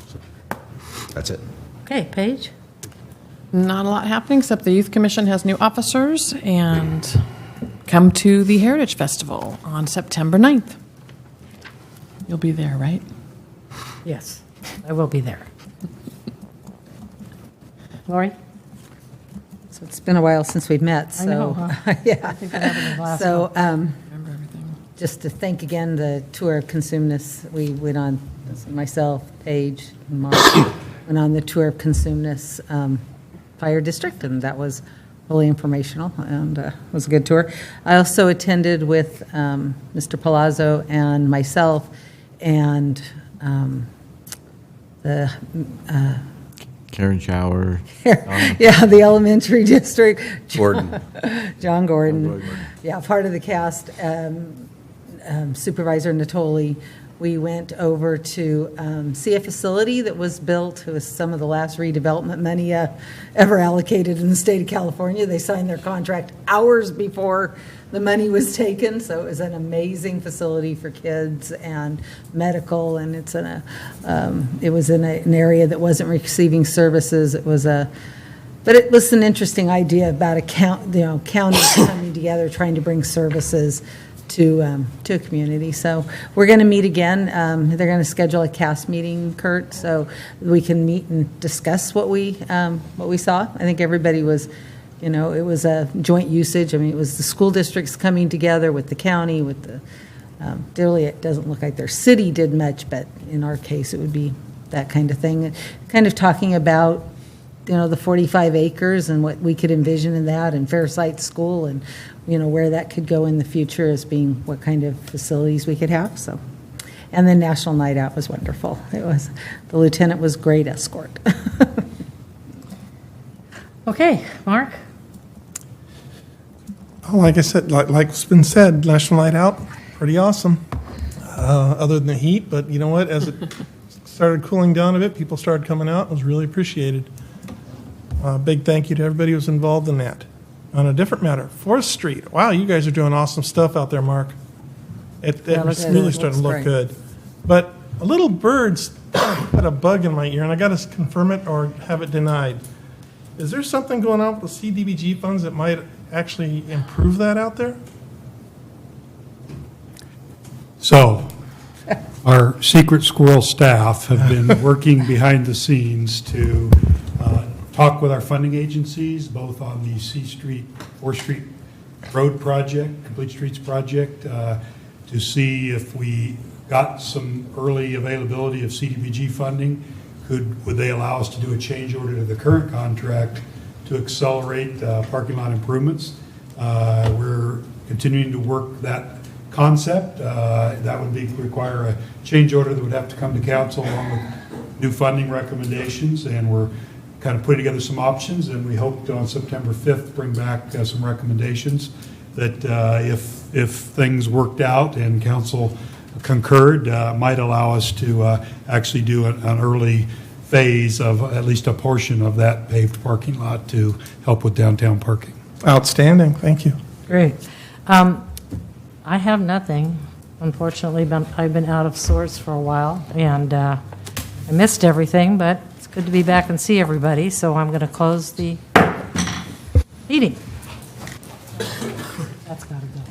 So, that's it. Okay, Paige? Not a lot happening, except the Youth Commission has new officers, and come to the Heritage Festival on September 9th. You'll be there, right? Yes, I will be there. Lori? So it's been a while since we've met, so. I know, huh? Yeah. I think that happened in the last So, one. Remember everything. just to thank again the tour of Consumnes. We went on, myself, Paige, and Mark, went on the tour of Consumnes Fire District, and that was really informational and was a good tour. I also attended with Mr. Palazzo and myself and the Karen Shower. yeah, the elementary district. Gordon. John Gordon. Yeah, part of the cast. Supervisor Natoli. We went over to see a facility that was built. It was some of the last redevelopment money ever allocated in the state of California. They signed their contract hours before the money was taken, so it was an amazing facility for kids and medical, and it was in an area that wasn't receiving services. But it was an interesting idea about a county coming together, trying to bring services to a community. So we're going to meet again. They're going to schedule a cast meeting, Kurt, so we can meet and discuss what we saw. I think everybody was, it was a joint usage. I mean, it was the school districts coming together with the county, with the, really, it doesn't look like their city did much, but in our case, it would be that kind of thing. Kind of talking about, the 45 acres and what we could envision in that, and Fairsight School, and where that could go in the future as being what kind of facilities we could have. So, and then National Night Out was wonderful. The lieutenant was great escort. Okay, Mark? Like I said, like's been said, National Night Out, pretty awesome. Other than the heat, but you know what? As it started cooling down a bit, people started coming out. It was really appreciated. Big thank you to everybody who was involved in that. On a different matter, 4th Street. Wow, you guys are doing awesome stuff out there, Mark. It's really starting to look good. But a little bird's put a bug in my ear, and I got to confirm it or have it denied. Is there something going on with the CDBG funds that might actually improve that out there? So, our secret squirrel staff have been working behind the scenes to talk with our funding agencies, both on the C Street, 4th Street Road project, Complete Streets project, to see if we got some early availability of CDBG funding. Would they allow us to do a change order to the current contract to accelerate parking lot improvements? We're continuing to work that concept. That would require a change order that would have to come to council along with new funding recommendations, and we're kind of putting together some options, and we hope to on September 5th bring back some recommendations that if things worked out and council concurred, might allow us to actually do an early phase of at least a portion of that paved parking lot to help with downtown parking. Outstanding, thank you. Great. I have nothing. Unfortunately, I've been out of sorts for a while, and I missed everything, but it's good to be back and see everybody, so I'm going to close the meeting. That's got to go.